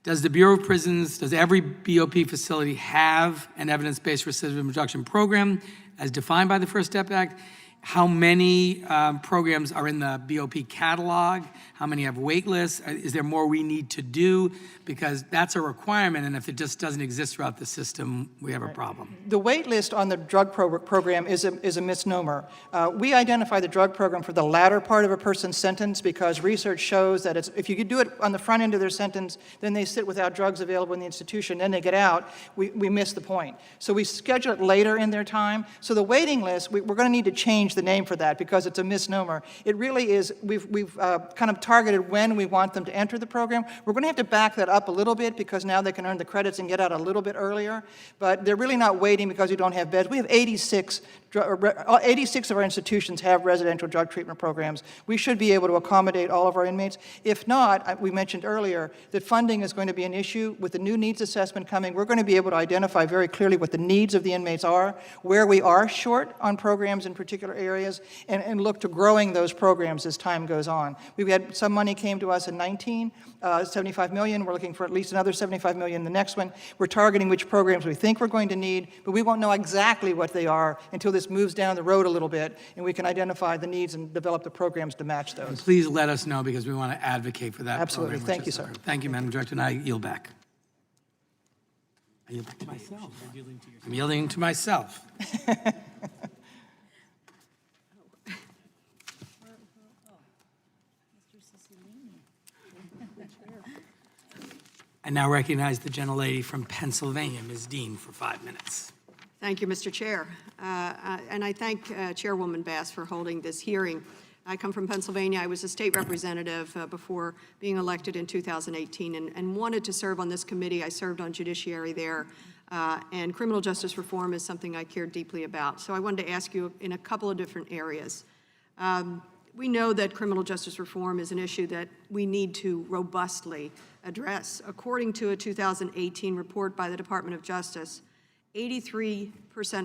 Does the Bureau of Prisons, does every BOP facility have an evidence-based recidivism reduction program as defined by the First Step Act? How many programs are in the BOP catalog? How many have wait lists? Is there more we need to do? Because that's a requirement, and if it just doesn't exist throughout the system, we have a problem. The wait list on the drug program is a misnomer. We identify the drug program for the latter part of a person's sentence because research shows that if you could do it on the front end of their sentence, then they sit without drugs available in the institution, then they get out, we miss the point. So we schedule it later in their time. So the waiting list, we're going to need to change the name for that because it's a misnomer. It really is, we've kind of targeted when we want them to enter the program. We're going to have to back that up a little bit because now they can earn the credits and get out a little bit earlier, but they're really not waiting because we don't have beds. We have 86 of our institutions have residential drug treatment programs. We should be able to accommodate all of our inmates. If not, we mentioned earlier that funding is going to be an issue. With the new needs assessment coming, we're going to be able to identify very clearly what the needs of the inmates are, where we are short on programs in particular areas, and look to growing those programs as time goes on. We've had some money came to us in 19, 75 million. We're looking for at least another 75 million in the next one. We're targeting which programs we think we're going to need, but we won't know exactly what they are until this moves down the road a little bit and we can identify the needs and develop the programs to match those. And please let us know because we want to advocate for that. Absolutely. program, Thank you, sir. Thank you, Madam Director, and I yield back. I yield back to myself. I'm yielding to myself. I now recognize the gentlelady from Pennsylvania, Ms. Dean, for 5 minutes. Thank you, Mr. Chair. And I thank Chairwoman Bass for holding this hearing. I come from Pennsylvania. I was a state representative before being elected in 2018 and wanted to serve on this committee. I served on judiciary there, and criminal justice reform is something I care deeply about. So I wanted to ask you in a couple of different areas. We know that criminal justice reform is an issue that we need to robustly address. According to a 2018 report by the Department of Justice, 83%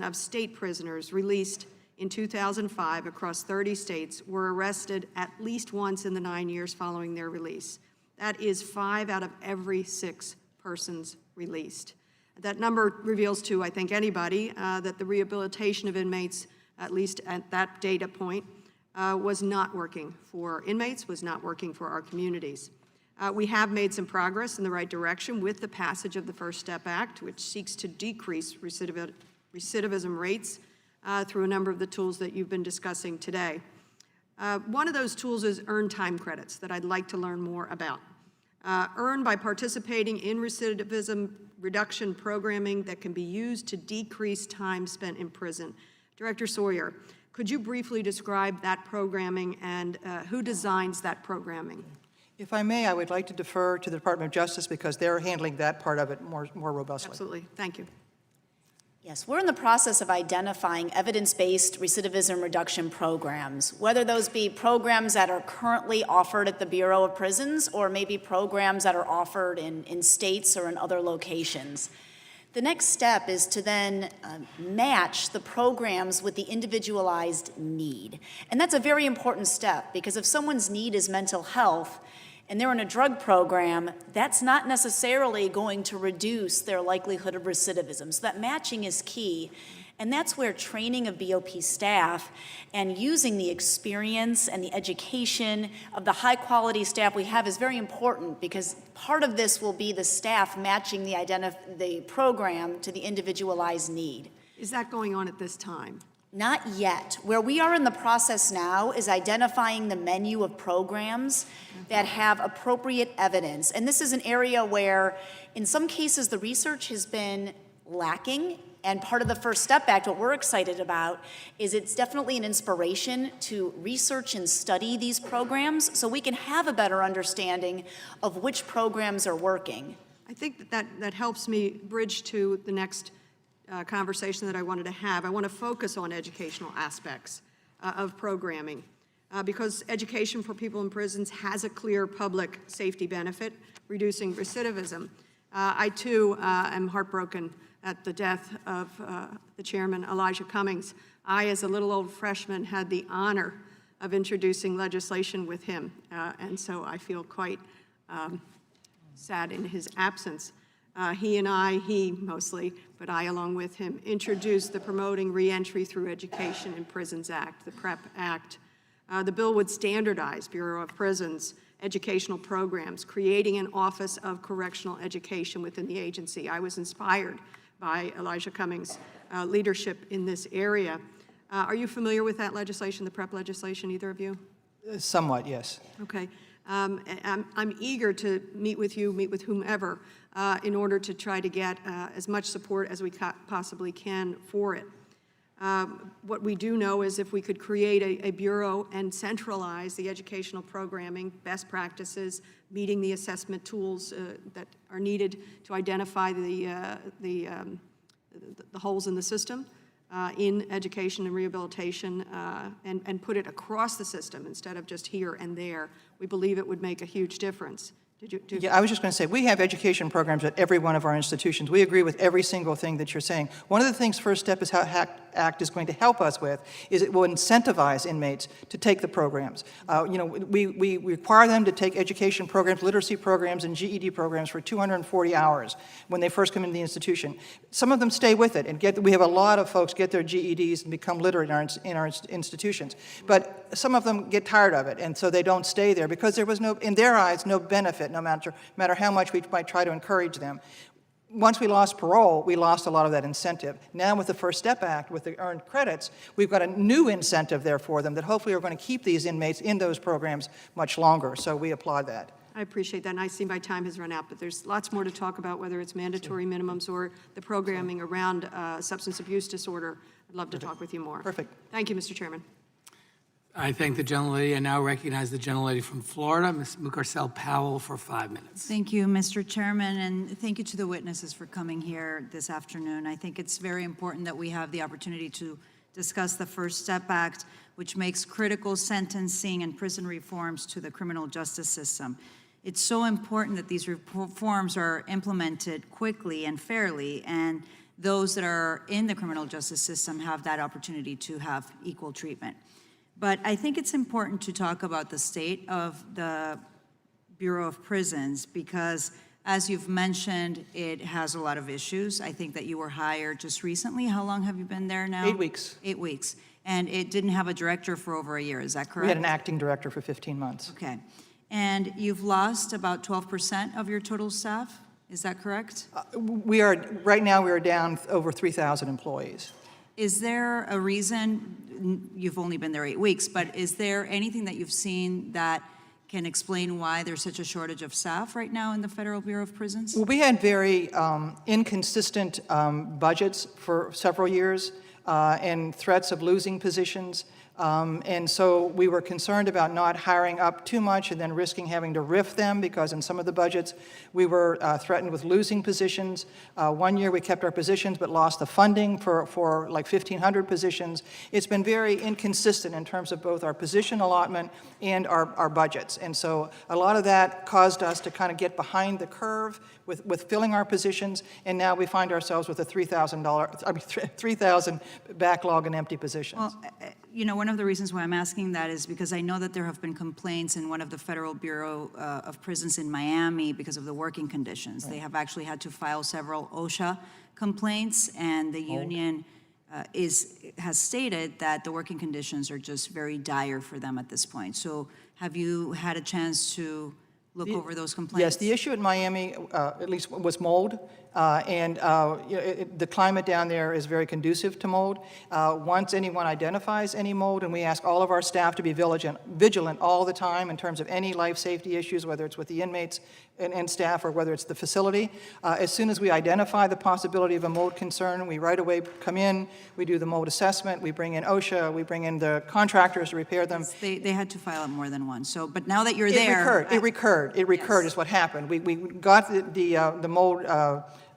of state prisoners released in 2005 across 30 states were arrested at least once in the 9 years following their release. That is 5 out of every 6 persons released. That number reveals to, I think, anybody that the rehabilitation of inmates, at least at that data point, was not working for inmates, was not working for our communities. We have made some progress in the right direction with the passage of the First Step Act, which seeks to decrease recidivism rates through a number of the tools that you've been discussing today. One of those tools is earned time credits that I'd like to learn more about. Earned by participating in recidivism reduction programming that can be used to decrease time spent in prison. Director Sawyer, could you briefly describe that programming and who designs that programming? If I may, I would like to defer to the Department of Justice because they're handling that part of it more robustly. Absolutely. Thank you. Yes, we're in the process of identifying evidence-based recidivism reduction programs, whether those be programs that are currently offered at the Bureau of Prisons or maybe programs that are offered in states or in other locations. The next step is to then match the programs with the individualized need. And that's a very important step because if someone's need is mental health and they're in a drug program, that's not necessarily going to reduce their likelihood of recidivism. So that matching is key. And that's where training of BOP staff and using the experience and the education of the high-quality staff we have is very important because part of this will be the staff matching the program to the individualized need. Is that going on at this time? Not yet. Where we are in the process now is identifying the menu of programs that have appropriate evidence. And this is an area where, in some cases, the research has been lacking. And part of the First Step Act, what we're excited about, is it's definitely an inspiration to research and study these programs so we can have a better understanding of which programs are working. I think that helps me bridge to the next conversation that I wanted to have. I want to focus on educational aspects of programming because education for people in prisons has a clear public safety benefit, reducing recidivism. I, too, am heartbroken at the death of the chairman, Elijah Cummings. I, as a little old freshman, had the honor of introducing legislation with him, and so I feel quite sad in his absence. He mostly, but I along with him, introduced the Promoting Reentry Through Education in Prisons Act, the PrEP Act. The bill would standardize Bureau of Prisons educational programs, creating an Office of Correctional Education within the agency. I was inspired by Elijah Cummings' leadership in this area. Are you familiar with that legislation, the PrEP legislation, either of you? Somewhat, yes. Okay. I'm eager to meet with you, meet with whomever, in order to try to get as much support as we possibly can for it. What we do know is if we could create a bureau and centralize the educational programming, best practices, meeting the assessment tools that are needed to identify the holes in the system in education and rehabilitation and put it across the system instead of just here and there, we believe it would make a huge difference. Yeah, I was just going to say, we have education programs at every one of our institutions. We agree with every single thing that you're saying. One of the things First Step Act is going to help us with is it will incentivize inmates to take the programs. We require them to take education programs, literacy programs, and GED programs for 240 hours when they first come into the institution. Some of them stay with it, and we have a lot of folks get their GEDs and become literate in our institutions. But some of them get tired of it, and so they don't stay there because there was no, in their eyes, no benefit, no matter how much we might try to encourage them. Once we lost parole, we lost a lot of that incentive. Now with the First Step Act, with the earned credits, we've got a new incentive there for them that hopefully are going to keep these inmates in those programs much longer, so we applaud that. I appreciate that, and I see my time has run out, but there's lots more to talk about, whether it's mandatory minimums or the programming around substance abuse disorder. I'd love to talk with you more. Perfect. Thank you, Mr. Chairman. I thank the gentlelady. I now recognize the gentlelady from Florida, Ms. Mucarsel Powell, for 5 minutes. Thank you, Mr. Chairman, and thank you to the witnesses for coming here this afternoon. I think it's very important that we have the opportunity to discuss the First Step Act, which makes critical sentencing and prison reforms to the criminal justice system. It's so important that these reforms are implemented quickly and fairly, and those that are in the criminal justice system have that opportunity to have equal treatment. But I think it's important to talk about the state of the Bureau of Prisons because, as you've mentioned, it has a lot of issues. I think that you were hired just recently. How long have you been there now? 8 weeks. 8 weeks. And it didn't have a director for over a year, is that correct? We had an acting director for 15 months. Okay. And you've lost about 12% of your total staff, is that correct? Right now we are down over 3,000 employees. Is there a reason, you've only been there 8 weeks, but is there anything that you've seen that can explain why there's such a shortage of staff right now in the Federal Bureau of Prisons? Well, we had very inconsistent budgets for several years and threats of losing positions. And so we were concerned about not hiring up too much and then risking having to RIF them because in some of the budgets we were threatened with losing positions. 1 year we kept our positions but lost the funding for like 1,500 positions. It's been very inconsistent in terms of both our position allotment and our budgets. And so a lot of that caused us to kind of get behind the curve with filling our positions, and now we find ourselves with a 3,000 backlog in empty positions. Well, one of the reasons why I'm asking that is because I know that there have been complaints in one of the Federal Bureau of Prisons in Miami because of the working conditions. Right. They have actually had to file several OSHA complaints, and the union has stated that the working conditions are just very dire for them at this point. So have you had a chance to look over those complaints? Yes, the issue at Miami, at least, was mold, The climate down there is very conducive to mold. Once anyone identifies any mold, and we ask all of our staff to be vigilant all the time in terms of any life safety issues, whether it's with the inmates and staff or whether it's the facility. As soon as we identify the possibility of a mold concern, we right away come in, we do the mold assessment, we bring in OSHA, we bring in the contractors to repair them. They had to file it more than once. So, but now that you're It there. recurred Yes. is what happened. We got the mold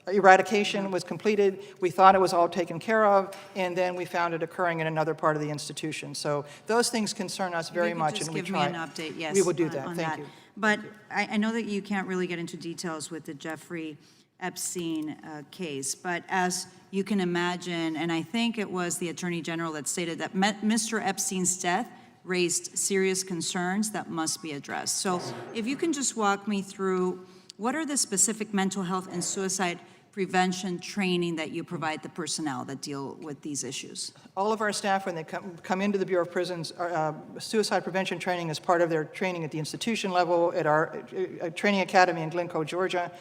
eradication was completed. We thought it was all taken care of, and then we found it occurring in another part of the institution. So those things concern us very much, and we Just give try. me an update, yes. We will do that. on Thank that. you. But I know that you can't really get into details with the Jeffrey Epstein case, but as you can imagine, and I think it was the Attorney General that stated that Mr. Epstein's death raised serious concerns that must be addressed. So if you can just walk me through, what are the specific mental health and suicide prevention training that you provide the personnel that deal with these issues? All of our staff, when they come into the Bureau of Prisons, suicide prevention training is part of their training at the institution level, at our training academy in Glencoe, Georgia.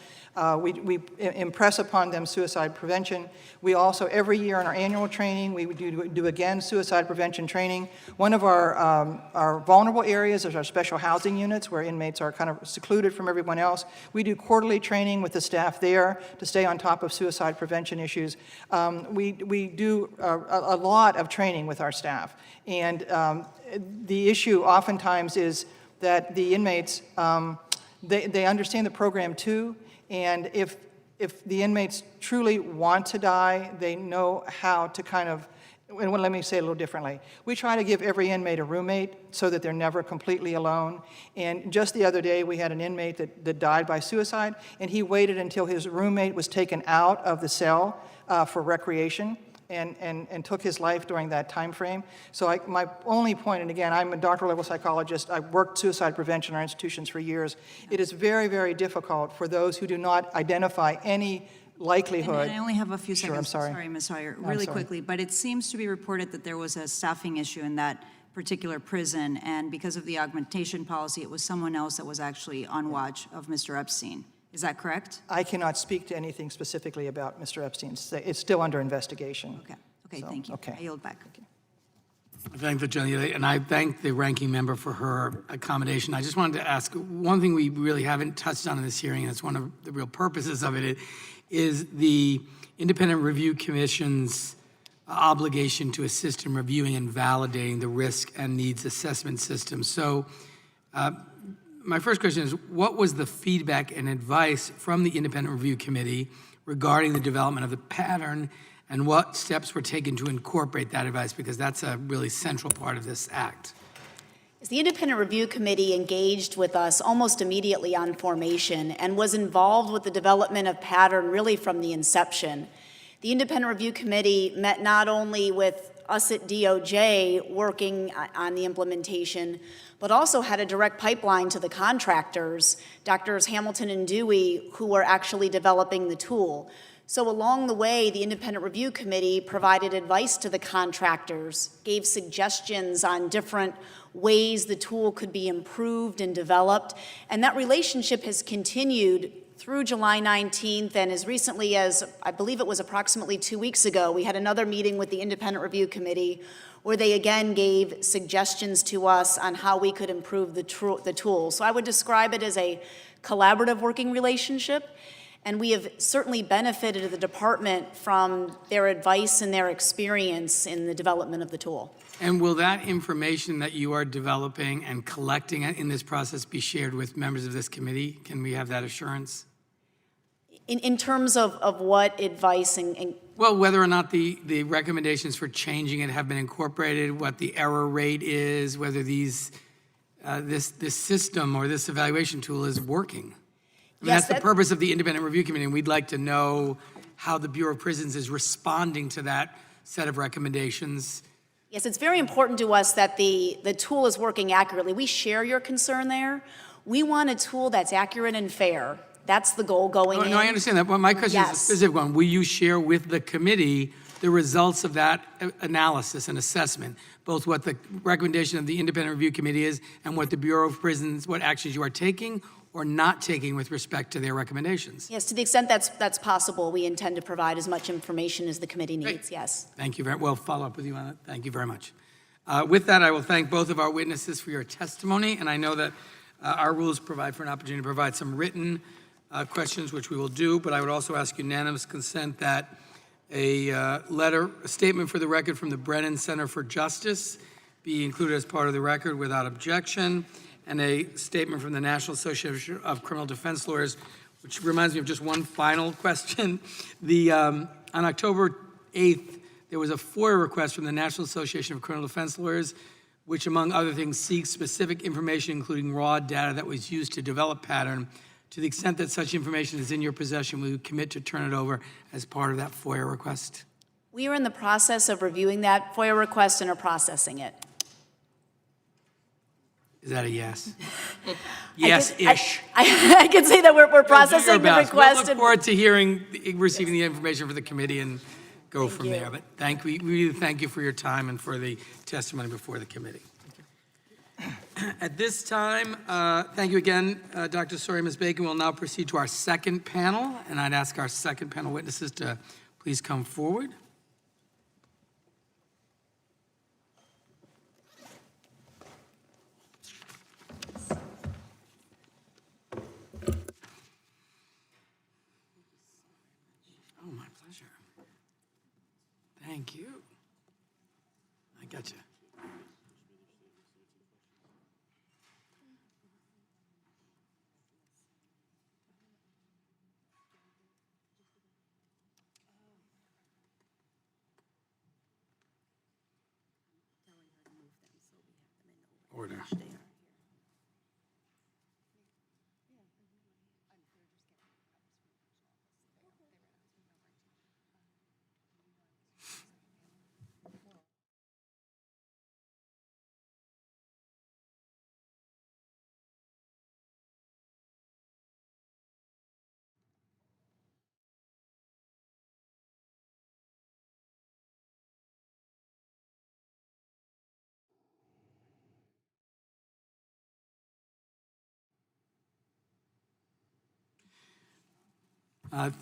We impress upon them suicide prevention. We also, every year in our annual training, we do again suicide prevention training. One of our vulnerable areas is our special housing units, where inmates are kind of secluded from everyone else. We do quarterly training with the staff there to stay on top of suicide prevention issues. We do a lot of training with our staff. And the issue oftentimes is that the inmates, they understand the program too, and if the inmates truly want to die, they know how to kind of, and let me say it a little differently. We try to give every inmate a roommate so that they're never completely alone. And just the other day, we had an inmate that died by suicide, and he waited until his roommate was taken out of the cell for recreation, and took his life during that time frame. So my only point, and again, I'm a doctoral level psychologist, I've worked suicide prevention in our institutions for years. It is very, very difficult for those who do not identify any likelihood. And I only have a few Sure, seconds. I'm sorry. Sorry, Ms. Sawyer, I'm really sorry. quickly, but it seems to be reported that there was a staffing issue in that particular prison, and because of the augmentation policy, it was someone else that was actually on watch of Mr. Epstein. Is that correct? I cannot speak to anything specifically about Mr. Epstein. It's still under investigation. Okay, So, thank you. okay. I yield back. I thank the gentlelady, and I thank the ranking member for her accommodation. I just wanted to ask, one thing we really haven't touched on in this hearing, and it's one of the real purposes of it, is the Independent Review Commission's obligation to assist in reviewing and validating the risk and needs assessment system. So my first question is, what was the feedback and advice from the Independent Review Committee regarding the development of the pattern, and what steps were taken to incorporate that advice? Because that's a really central part of this act. The Independent Review Committee engaged with us almost immediately on formation and was involved with the development of pattern really from the inception. The Independent Review Committee met not only with us at DOJ working on the implementation, but also had a direct pipeline to the contractors, Drs. Hamilton and Dewey, who were actually developing the tool. So along the way, the Independent Review Committee provided advice to the contractors, gave suggestions on different ways the tool could be improved and developed, and that relationship has continued through July 19th, and as recently as, I believe it was approximately 2 weeks ago, we had another meeting with the Independent Review Committee where they again gave suggestions to us on how we could improve the tool. So I would describe it as a collaborative working relationship, and we have certainly benefited the department from their advice and their experience in the development of the tool. And will that information that you are developing and collecting in this process be shared with members of this committee? Can we have that assurance? In terms of what advice and Well, whether or not the recommendations for changing it have been incorporated, what the error rate is, whether this system or this evaluation tool is working. I mean, Yes, that's the purpose of the Independent Review Committee, and we'd like to know how the Bureau of Prisons is responding to that set of recommendations. Yes, it's very important to us that the tool is working accurately. We share your concern there. We want a tool that's accurate and fair. That's the goal going in. No, I understand that, but my question is a specific one. Will you share with the committee the results of that analysis and assessment, both what the recommendation of the Independent Review Committee is and what the Bureau of Prisons, what actions you are taking, or not taking with respect to their recommendations? Yes, to the extent that's possible, we intend to provide as much information as the committee needs, yes. Thank you very, we'll follow up with you on it. Thank you very much. With that, I will thank both of our witnesses for your testimony, and I know that our rules provide for an opportunity to provide some written questions, which we will do, but I would also ask unanimous consent that a statement for the record from the Brennan Center for Justice be included as part of the record without objection, and a statement from the National Association of Criminal Defense Lawyers, which reminds me of just one final question. On October 8th, there was a FOIA request from the National Association of Criminal Defense Lawyers, which, among other things, seeks specific information, including raw data that was used to develop pattern. To the extent that such information is in your possession, will you commit to turn it over as part of that FOIA request? We are in the process of reviewing that FOIA request and are processing it. Is that a yes? Yes-ish. I can say that we're processing the request. We'll look forward to receiving the information for the committee and go from there. But we really thank you for your time and for the testimony before the committee. At this time, thank you again, Dr. Sawyer, Ms. Bacon. We'll now proceed to our second panel, and I'd ask our second panel witnesses to please come forward. Oh, my pleasure. Thank you. I got you. Order.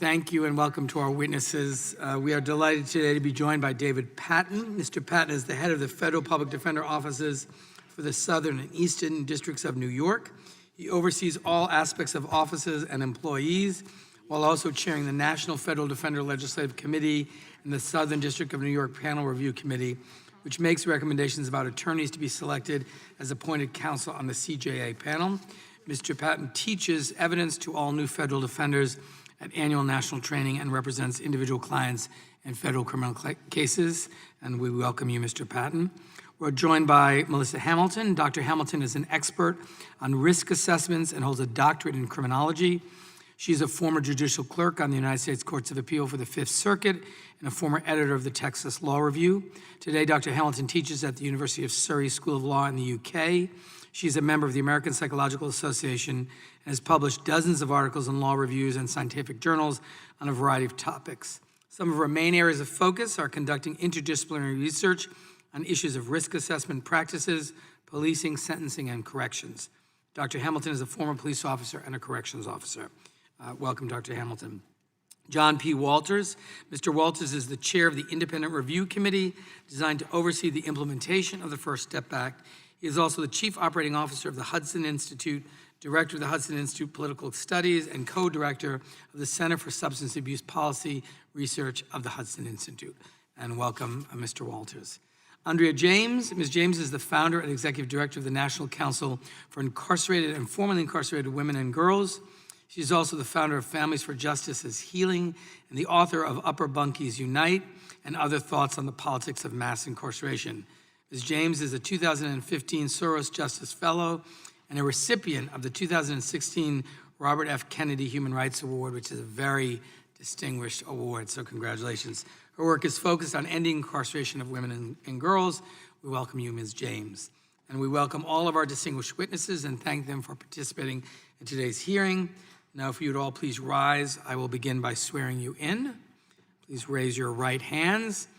Thank you and welcome to our witnesses. We are delighted today to be joined by David Patton. Mr. Patton is the head of the Federal Public Defender offices for the Southern and Eastern Districts of New York. He oversees all aspects of offices and employees, while also chairing the National Federal Defender Legislative Committee and the Southern District of New York Panel Review Committee, which makes recommendations about attorneys to be selected as appointed counsel on the CJA panel. Mr. Patton teaches evidence to all new federal defenders at annual national training and represents individual clients in federal criminal cases. And we welcome you, Mr. Patton. We're joined by Melissa Hamilton. Dr. Hamilton is an expert on risk assessments and holds a doctorate in criminology. She's a former judicial clerk on the United States Courts of Appeal for the Fifth Circuit and a former editor of the Texas Law Review. Today, Dr. Hamilton teaches at the University of Surrey School of Law in the UK. She's a member of the American Psychological Association and has published dozens of articles in law reviews and scientific journals on a variety of topics. Some of her main areas of focus are conducting interdisciplinary research on issues of risk assessment practices, policing, sentencing, and corrections. Dr. Hamilton is a former police officer and a corrections officer. Welcome, Dr. Hamilton. John P. Walters. Mr. Walters is the chair of the Independent Review Committee designed to oversee the implementation of the First Step Act. He is also the chief operating officer of the Hudson Institute, director of the Hudson Institute Political Studies, and co-director of the Center for Substance Abuse Policy Research of the Hudson Institute. And welcome, Mr. Walters. Andrea James. Ms. James is the founder and executive director of the National Council for Incarcerated and Formerly Incarcerated Women and Girls. She's also the founder of Families for Justice's Healing and the author of Upper Bunkies Unite and Other Thoughts on the Politics of Mass Incarceration. Ms. James is a 2015 Soros Justice Fellow and a recipient of the 2016 Robert F. Kennedy Human Rights Award, which is a very distinguished award, so congratulations. Her work is focused on ending incarceration of women and girls. We welcome you, Ms. James. And we welcome all of our distinguished witnesses and thank them for participating in today's hearing. Now, if you would all please rise, I will begin by swearing you in. Please raise your right hands.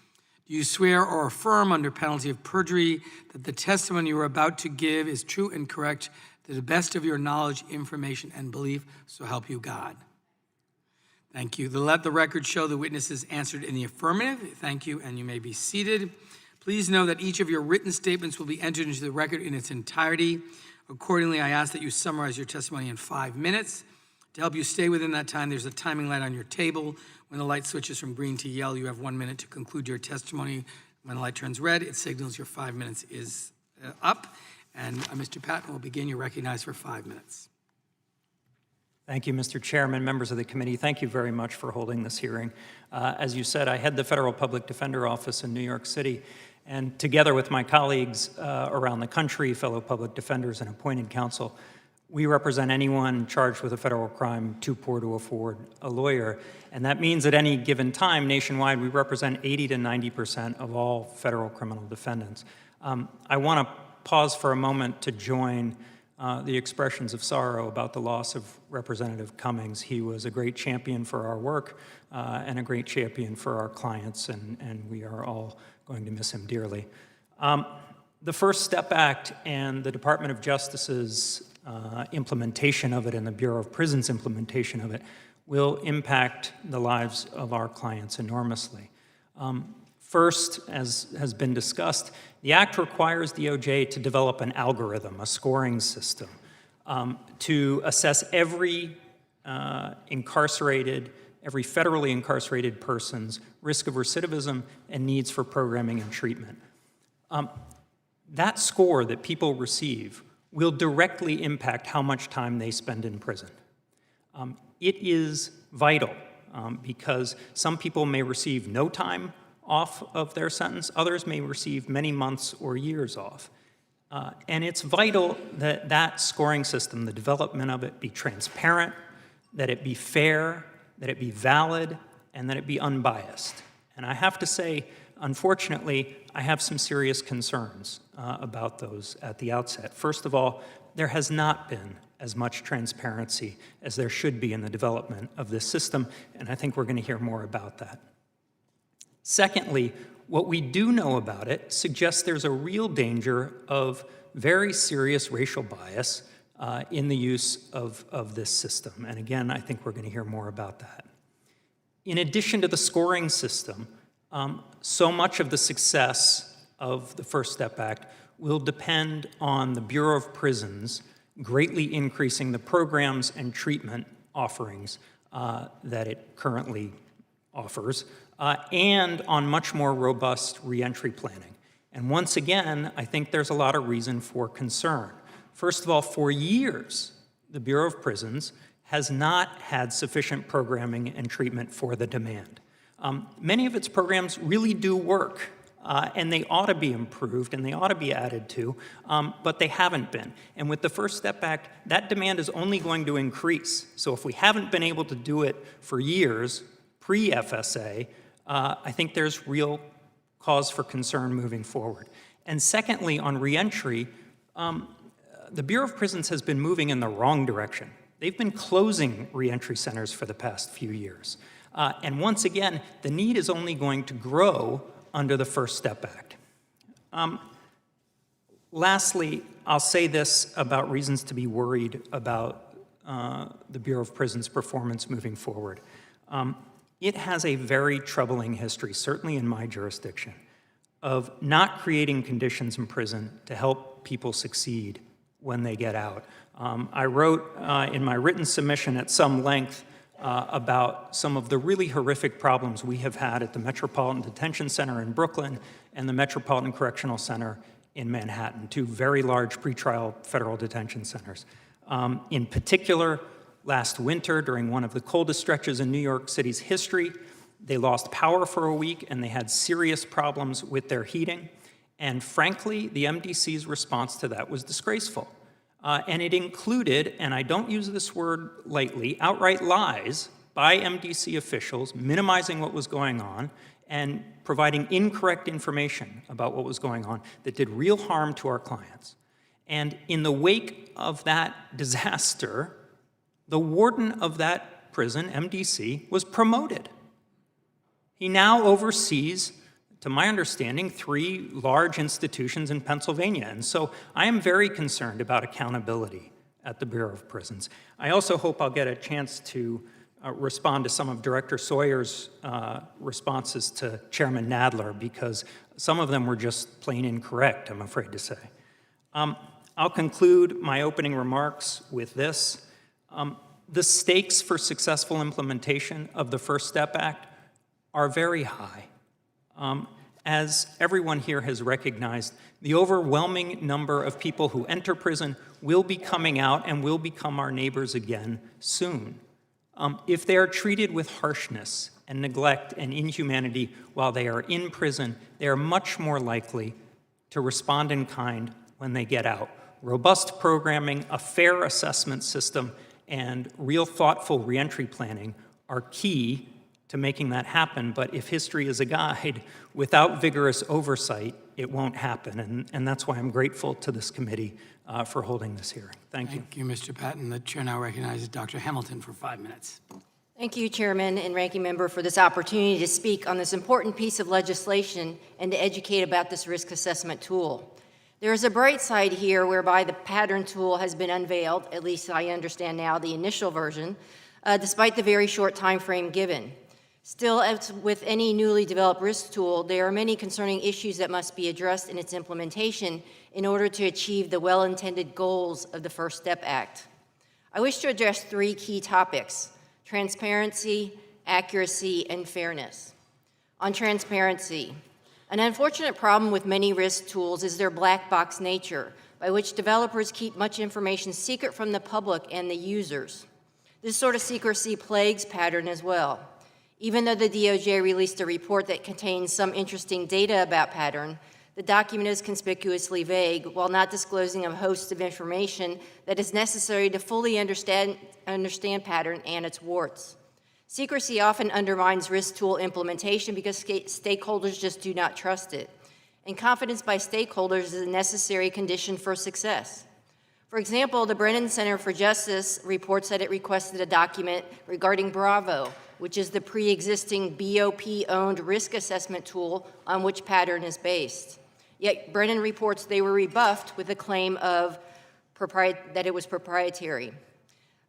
Do you swear or affirm under penalty of perjury that the testimony you are about to give is true and correct, to the best of your knowledge, information, and belief, so help you God. Thank you. Let the record show the witnesses answered in the affirmative. Thank you, and you may be seated. Please know that each of your written statements will be entered into the record in its entirety. Accordingly, I ask that you summarize your testimony in 5 minutes. To help you stay within that time, there's a timing light on your table. When the light switches from green to yellow, you have 1 minute to conclude your testimony. When the light turns red, it signals your 5 minutes is up. And Mr. Patton will begin. You're recognized for 5 minutes. Thank you, Mr. Chairman, members of the committee. Thank you very much for holding this hearing. As you said, I head the Federal Public Defender Office in New York City, and together with my colleagues around the country, fellow public defenders and appointed counsel, we represent anyone charged with a federal crime too poor to afford a lawyer. And that means at any given time, nationwide, we represent 80 to 90% of all federal criminal defendants. I want to pause for a moment to join the expressions of sorrow about the loss of Representative Cummings. He was a great champion for our work and a great champion for our clients, and we are all going to miss him dearly. The First Step Act and the Department of Justice's implementation of it and the Bureau of Prisons' implementation of it will impact the lives of our clients enormously. First, as has been discussed, the Act requires DOJ to develop an algorithm, a scoring system, to assess every federally incarcerated person's risk of recidivism and needs for programming and treatment. That score that people receive will directly impact how much time they spend in prison. It is vital because some people may receive no time off of their sentence, others may receive many months or years off. And it's vital that that scoring system, the development of it, be transparent, that it be fair, that it be valid, and that it be unbiased. And I have to say, unfortunately, I have some serious concerns about those at the outset. First of all, there has not been as much transparency as there should be in the development of this system, and I think we're going to hear more about that. Secondly, what we do know about it suggests there's a real danger of very serious racial bias in the use of this system. And again, I think we're going to hear more about that. In addition to the scoring system, so much of the success of the First Step Act will depend on the Bureau of Prisons greatly increasing the programs and treatment offerings that it currently offers, and on much more robust reentry planning. And once again, I think there's a lot of reason for concern. First of all, for years, the Bureau of Prisons has not had sufficient programming and treatment for the demand. Many of its programs really do work, and they ought to be improved and they ought to be added to, but they haven't been. And with the First Step Act, that demand is only going to increase. So if we haven't been able to do it for years, pre-FSA, I think there's real cause for concern moving forward. And secondly, on reentry, the Bureau of Prisons has been moving in the wrong direction. They've been closing reentry centers for the past few years. And once again, the need is only going to grow under the First Step Act. Lastly, I'll say this about reasons to be worried about the Bureau of Prisons' performance moving forward. It has a very troubling history, certainly in my jurisdiction, of not creating conditions in prison to help people succeed when they get out. I wrote in my written submission at some length about some of the really horrific problems we have had at the Metropolitan Detention Center in Brooklyn and the Metropolitan Correctional Center in Manhattan, two very large pretrial federal detention centers. In particular, last winter, during one of the coldest stretches in New York City's history, they lost power for a week and they had serious problems with their heating. And frankly, the MDC's response to that was disgraceful. And it included, and I don't use this word lightly, outright lies by MDC officials minimizing what was going on and providing incorrect information about what was going on that did real harm to our clients. And in the wake of that disaster, the warden of that prison, MDC, was promoted. He now oversees to my understanding, 3 large institutions in Pennsylvania. And so I am very concerned about accountability at the Bureau of Prisons. I also hope I'll get a chance to respond to some of Director Sawyer's responses to Chairman Nadler, because some of them were just plain incorrect, I'm afraid to say. I'll conclude my opening remarks with this. The stakes for successful implementation of the First Step Act are very high. As everyone here has recognized, the overwhelming number of people who enter prison will be coming out and will become our neighbors again soon. If they are treated with harshness and neglect and inhumanity while they are in prison, they are much more likely to respond in kind when they get out. Robust programming, a fair assessment system, and real thoughtful reentry planning are key to making that happen. But if history is a guide, without vigorous oversight, it won't happen. And that's why I'm grateful to this committee for holding this hearing. Thank you. Thank you, Mr. Patton. The chair now recognizes Dr. Hamilton for 5 minutes. Thank you, Chairman and Ranking Member, for this opportunity to speak on this important piece of legislation and to educate about this risk assessment tool. There is a bright side here whereby the pattern tool has been unveiled, at least I understand now the initial version, despite the very short time frame given. Still, as with any newly developed risk tool, there are many concerning issues that must be addressed in its implementation in order to achieve the well-intended goals of the First Step Act. I wish to address 3 key topics: transparency, accuracy, and fairness. On transparency, an unfortunate problem with many risk tools is their black box nature, by which developers keep much information secret from the public and the users. This sort of secrecy plagues Pattern as well. Even though the DOJ released a report that contains some interesting data about Pattern, the document is conspicuously vague while not disclosing a host of information that is necessary to fully understand Pattern and its warts. Secrecy often undermines risk tool implementation because stakeholders just do not trust it. And confidence by stakeholders is a necessary condition for success. For example, the Brennan Center for Justice reports that it requested a document regarding Bravo, which is the pre-existing BOP-owned risk assessment tool on which Pattern is based. Yet Brennan reports they were rebuffed with a claim of that it was proprietary.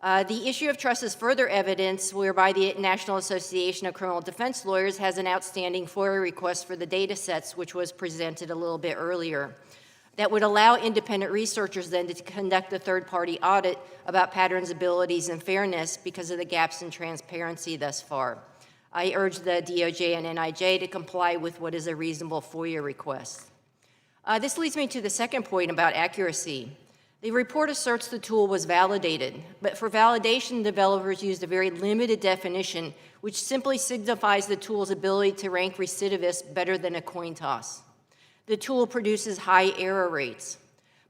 The issue of trust is further evidence whereby the National Association of Criminal Defense Lawyers has an outstanding FOIA request for the data sets, which was presented a little bit earlier, that would allow independent researchers then to conduct a third-party audit about Pattern's abilities and fairness because of the gaps in transparency thus far. I urge the DOJ and NIJ to comply with what is a reasonable FOIA request. This leads me to the second point about accuracy. The report asserts the tool was validated, but for validation, developers used a very limited definition, which simply signifies the tool's ability to rank recidivists better than a coin toss. The tool produces high error rates.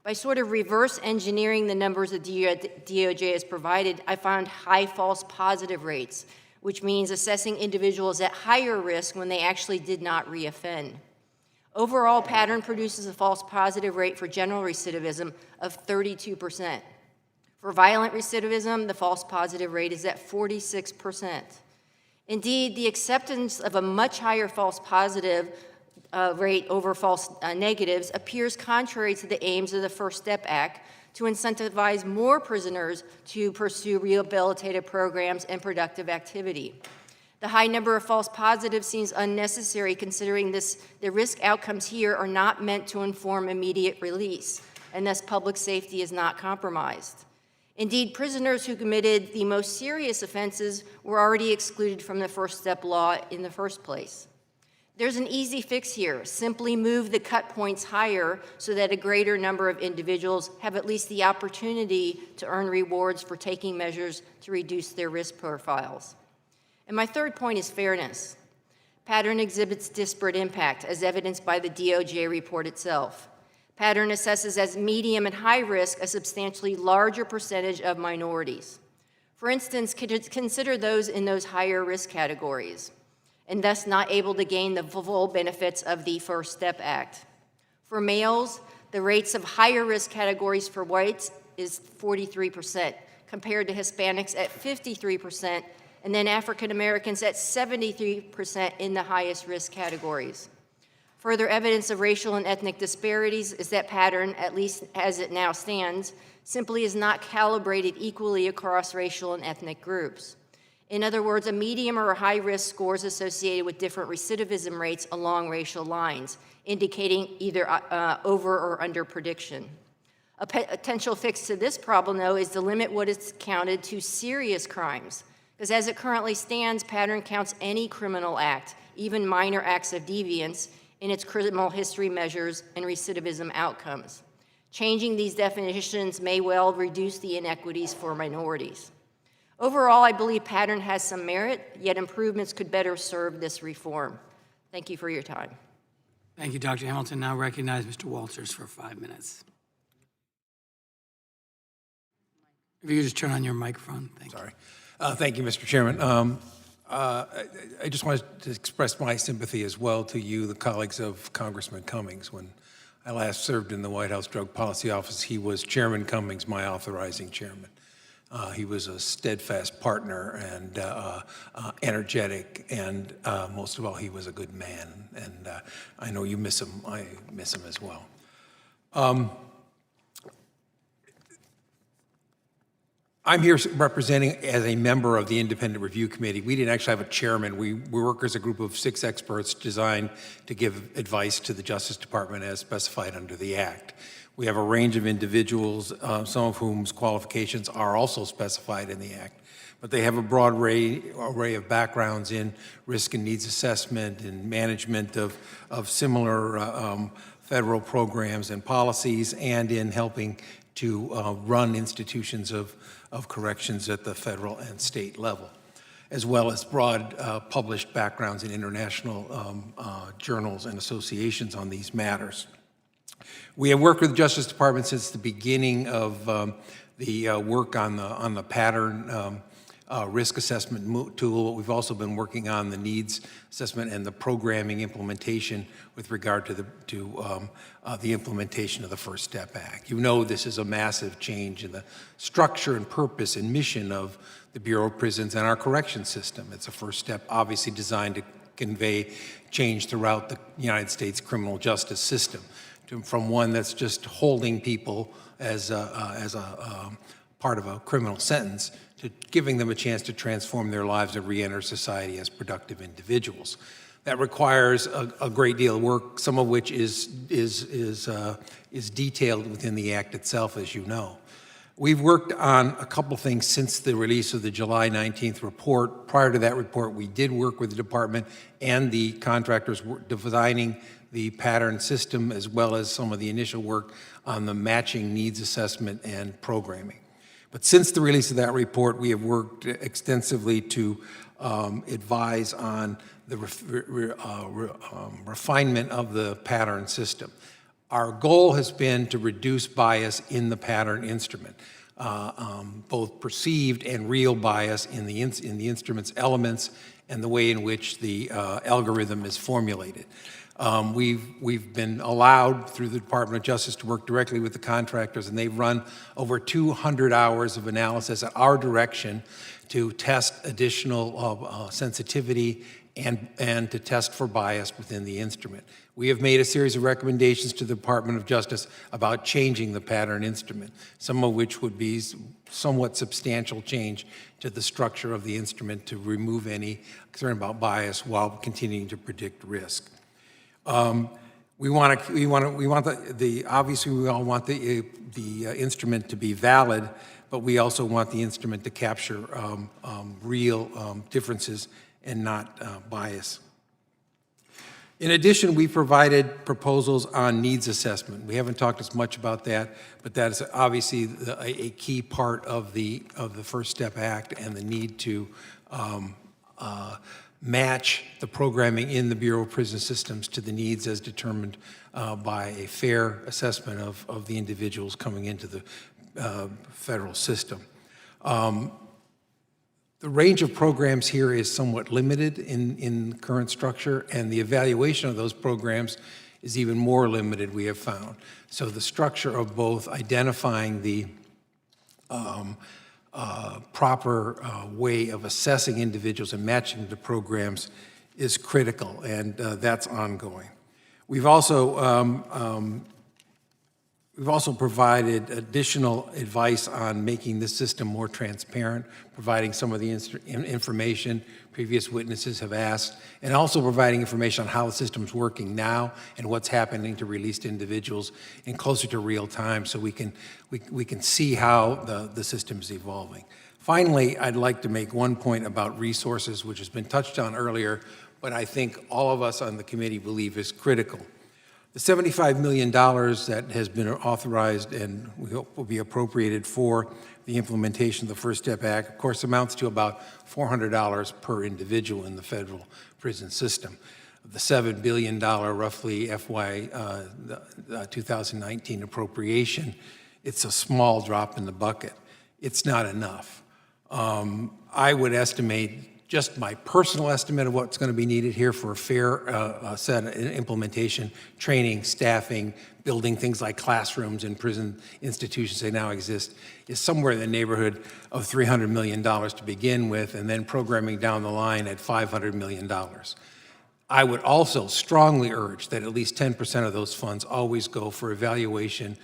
By sort of reverse engineering the numbers the DOJ has provided, I found high false positive rates, which means assessing individuals at higher risk when they actually did not reoffend. Overall, Pattern produces a false positive rate for general recidivism of 32%. For violent recidivism, the false positive rate is at 46%. Indeed, the acceptance of a much higher false positive rate over false negatives appears contrary to the aims of the First Step Act to incentivize more prisoners to pursue rehabilitative programs and productive activity. The high number of false positives seems unnecessary considering the risk outcomes here are not meant to inform immediate release, and thus public safety is not compromised. Indeed, prisoners who committed the most serious offenses were already excluded from the First Step law in the first place. There's an easy fix here. Simply move the cut points higher so that a greater number of individuals have at least the opportunity to earn rewards for taking measures to reduce their risk profiles. And my third point is fairness. Pattern exhibits disparate impact, as evidenced by the DOJ report itself. Pattern assesses as medium and high risk a substantially larger percentage of minorities. For instance, consider those in those higher risk categories, and thus not able to gain the full benefits of the First Step Act. For males, the rates of higher risk categories for whites is 43%, compared to Hispanics at 53%, and then African Americans at 73% in the highest risk categories. Further evidence of racial and ethnic disparities is that pattern, at least as it now stands, simply is not calibrated equally across racial and ethnic groups. In other words, a medium or high risk scores associated with different recidivism rates along racial lines, indicating either over or under prediction. A potential fix to this problem, though, is to limit what is counted to serious crimes, because as it currently stands, pattern counts any criminal act, even minor acts of deviance, in its criminal history measures and recidivism outcomes. Changing these definitions may well reduce the inequities for minorities. Overall, I believe pattern has some merit, yet improvements could better serve this reform. Thank you for your time. Thank you, Dr. Hamilton. Now recognize Mr. Walters for 5 minutes. If you could just turn on your microphone. Thank you. Thank you, Mr. Chairman. I just wanted to express my sympathy as well to you, the colleagues of Congressman Cummings. When I last served in the White House Drug Policy Office, he was Chairman Cummings, my authorizing chairman. He was a steadfast partner and energetic, and most of all, he was a good man. And I know you miss him. I miss him as well. I'm here representing as a member of the Independent Review Committee. We didn't actually have a chairman. We work as a group of 6 experts designed to give advice to the Justice Department as specified under the Act. We have a range of individuals, some of whom's qualifications are also specified in the Act, but they have a broad array of backgrounds in risk and needs assessment and management of similar federal programs and policies, and in helping to run institutions of corrections at the federal and state level, as well as broad published backgrounds in international journals and associations on these matters. We have worked with the Justice Department since the beginning of the work on the pattern risk assessment tool. We've also been working on the needs assessment and the programming implementation with regard to the implementation of the First Step Act. You know this is a massive change in the structure and purpose and mission of the Bureau of Prisons and our correction system. It's a first step, obviously designed to convey change throughout the United States criminal justice system, from one that's just holding people as a part of a criminal sentence to giving them a chance to transform their lives and re-enter society as productive individuals. That requires a great deal of work, some of which is detailed within the Act itself, as you know. We've worked on a couple things since the release of the July 19th report. Prior to that report, we did work with the department and the contractors designing the pattern system, as well as some of the initial work on the matching needs assessment and programming. But since the release of that report, we have worked extensively to advise on the refinement of the pattern system. Our goal has been to reduce bias in the pattern instrument, both perceived and real bias in the instrument's elements and the way in which the algorithm is formulated. We've been allowed through the Department of Justice to work directly with the contractors, and they've run over 200 hours of analysis at our direction to test additional sensitivity and to test for bias within the instrument. We have made a series of recommendations to the Department of Justice about changing the pattern instrument, some of which would be somewhat substantial change to the structure of the instrument to remove any concern about bias while continuing to predict risk. We obviously we all want the instrument to be valid, but we also want the instrument to capture real differences and not bias. In addition, we provided proposals on needs assessment. We haven't talked as much about that, but that is obviously a key part of the First Step Act and the need to match the programming in the Bureau of Prison Systems to the needs as determined by a fair assessment of the individuals coming into the federal system. The range of programs here is somewhat limited in current structure, and the evaluation of those programs is even more limited, we have found. So the structure of both identifying the proper way of assessing individuals and matching the programs is critical, and that's ongoing. We've also provided additional advice on making the system more transparent, providing some of the information previous witnesses have asked, and also providing information on how the system's working now and what's happening to released individuals in closer to real time, so we can see how the system is evolving. Finally, I'd like to make one point about resources, which has been touched on earlier, but I think all of us on the committee believe is critical. The $75 million that has been authorized and we hope will be appropriated for the implementation of the First Step Act, of course, amounts to about $400 per individual in the federal prison system. The $7 billion roughly FY 2019 appropriation, it's a small drop in the bucket. It's not enough. I would estimate, just my personal estimate of what's going to be needed here for a fair set of implementation, training, staffing, building things like classrooms in prison institutions they now exist, is somewhere in the neighborhood of $300 million to begin with, and then programming down the line at $500 million. I would also strongly urge that at least 10% of those funds always go for evaluation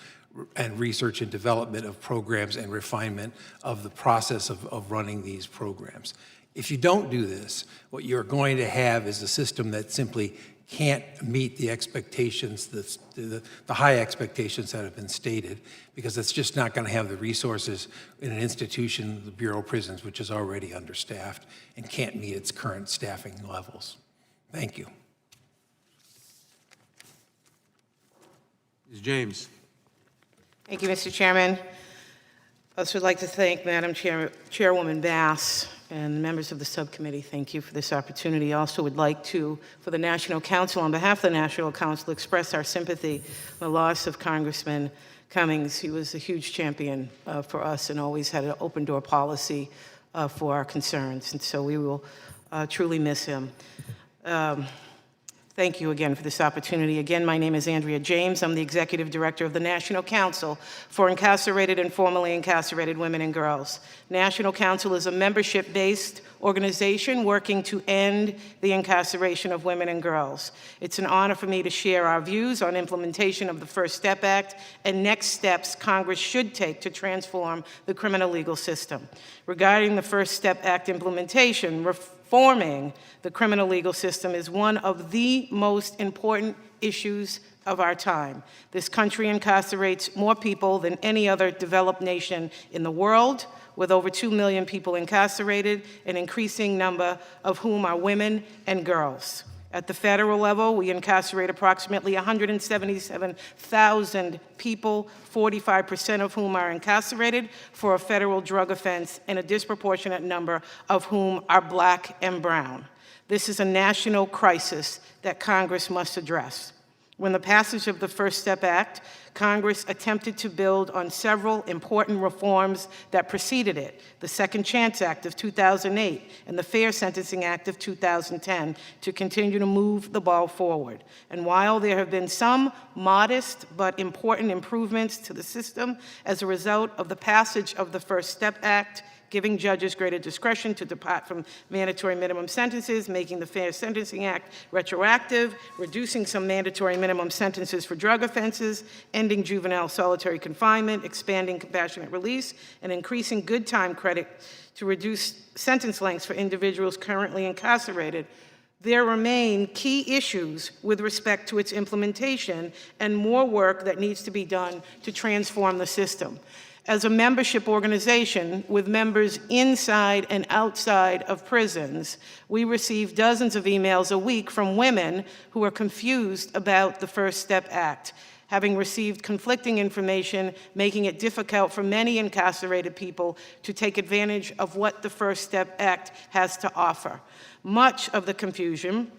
and research and development of programs and refinement of the process of running these programs. If you don't do this, what you're going to have is a system that simply can't meet the expectations, the high expectations that have been stated, because it's just not going to have the resources in an institution, the Bureau of Prisons, which is already understaffed and can't meet its current staffing levels. Thank you. Ms. James. Thank you, Mr. Chairman. I also would like to thank Madam Chairwoman Bass and the members of the subcommittee. Thank you for this opportunity. I also would like to, for the National Council, on behalf of the National Council, express our sympathy on the loss of Congressman Cummings. He was a huge champion for us and always had an open door policy for our concerns. And so we will truly miss him. Thank you again for this opportunity. Again, my name is Andrea James. I'm the Executive Director of the National Council for Incarcerated and Formerly Incarcerated Women and Girls. National Council is a membership-based organization working to end the incarceration of women and girls. It's an honor for me to share our views on implementation of the First Step Act and next steps Congress should take to transform the criminal legal system. Regarding the First Step Act implementation, reforming the criminal legal system is one of the most important issues of our time. This country incarcerates more people than any other developed nation in the world, with over 2 million people incarcerated, an increasing number of whom are women and girls. At the federal level, we incarcerate approximately 177,000 people, 45% of whom are incarcerated for a federal drug offense, and a disproportionate number of whom are Black and brown. This is a national crisis that Congress must address. When the passage of the First Step Act, Congress attempted to build on several important reforms that preceded it, the Second Chance Act of 2008 and the Fair Sentencing Act of 2010, to continue to move the ball forward. And while there have been some modest but important improvements to the system as a result of the passage of the First Step Act, giving judges greater discretion to depart from mandatory minimum sentences, making the Fair Sentencing Act retroactive, reducing some mandatory minimum sentences for drug offenses, ending juvenile solitary confinement, expanding compassionate release, and increasing good time credit to reduce sentence lengths for individuals currently incarcerated, there remain key issues with respect to its implementation and more work that needs to be done to transform the system. As a membership organization with members inside and outside of prisons, we receive dozens of emails a week from women who are confused about the First Step Act, having received conflicting information, making it difficult for many incarcerated people to take advantage of what the First Step Act has to offer. Much of the confusion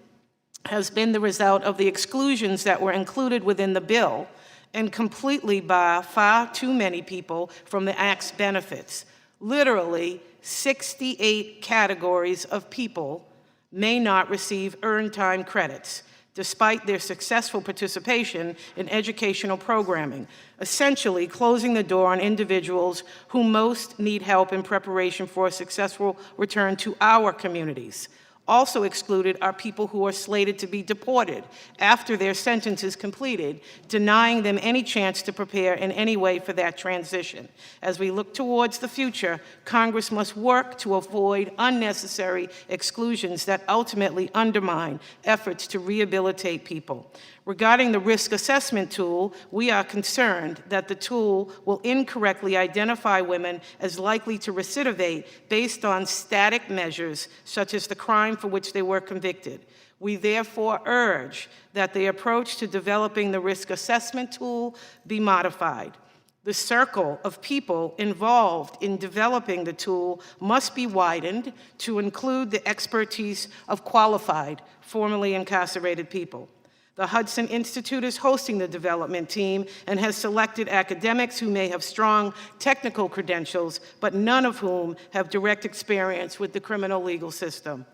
has been the result of the exclusions that were included within the bill and completely bar far too many people from the Act's benefits. Literally, 68 categories of people may not receive earned time credits, despite their successful participation in educational programming, essentially closing the door on individuals who most need help in preparation for a successful return to our communities. Also excluded are people who are slated to be deported after their sentence is completed, denying them any chance to prepare in any way for that transition. As we look towards the future, Congress must work to avoid unnecessary exclusions that ultimately undermine efforts to rehabilitate people. Regarding the risk assessment tool, we are concerned that the tool will incorrectly identify women as likely to recidivate based on static measures such as the crime for which they were convicted. We therefore urge that the approach to developing the risk assessment tool be modified. The circle of people involved in developing the tool must be widened to include the expertise of qualified, formerly incarcerated people. The Hudson Institute is hosting the development team and has selected academics who may have strong technical credentials, but none of whom have direct experience with the criminal legal system.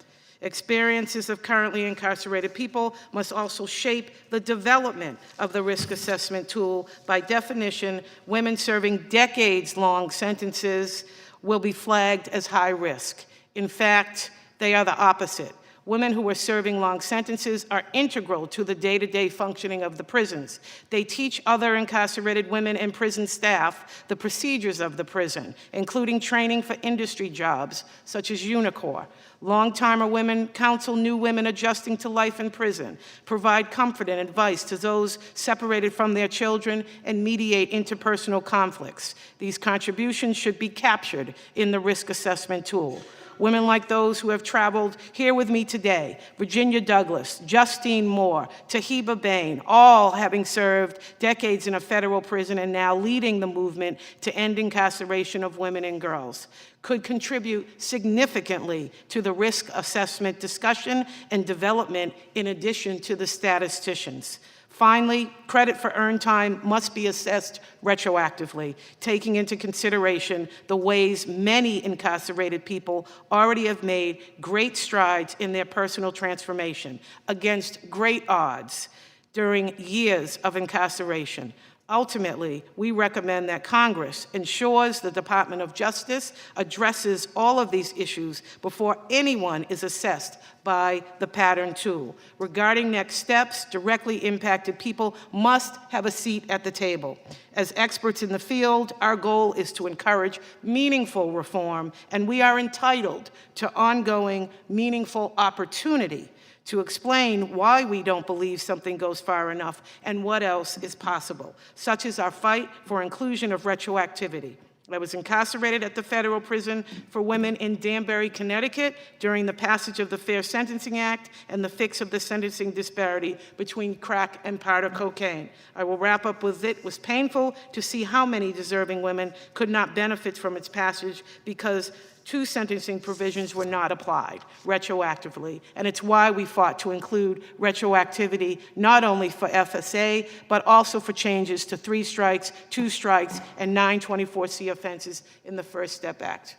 Experiences of currently incarcerated people must also shape the development of the risk assessment tool. By definition, women serving decades-long sentences will be flagged as high risk. In fact, they are the opposite. Women who are serving long sentences are integral to the day-to-day functioning of the prisons. They teach other incarcerated women and prison staff the procedures of the prison, including training for industry jobs, such as UNICOR. Long-timer women counsel new women adjusting to life in prison, provide comfort and advice to those separated from their children, and mediate interpersonal conflicts. These contributions should be captured in the risk assessment tool. Women like those who have traveled here with me today, Virginia Douglas, Justine Moore, Tahiba Bain, all having served decades in a federal prison and now leading the movement to end incarceration of women and girls, could contribute significantly to the risk assessment discussion and development in addition to the statisticians. Finally, credit for earned time must be assessed retroactively, taking into consideration the ways many incarcerated people already have made great strides in their personal transformation against great odds during years of incarceration. Ultimately, we recommend that Congress ensures the Department of Justice addresses all of these issues before anyone is assessed by the pattern tool. Regarding next steps, directly impacted people must have a seat at the table. As experts in the field, our goal is to encourage meaningful reform, and we are entitled to ongoing, meaningful opportunity to explain why we don't believe something goes far enough and what else is possible, such as our fight for inclusion of retroactivity. I was incarcerated at the federal prison for women in Danbury, Connecticut during the passage of the Fair Sentencing Act and the fix of the sentencing disparity between crack and powder cocaine. I will wrap up with it was painful to see how many deserving women could not benefit from its passage because two sentencing provisions were not applied retroactively, and it's why we fought to include retroactivity not only for FSA, but also for changes to 3 strikes, 2 strikes, and 924C offenses in the First Step Act.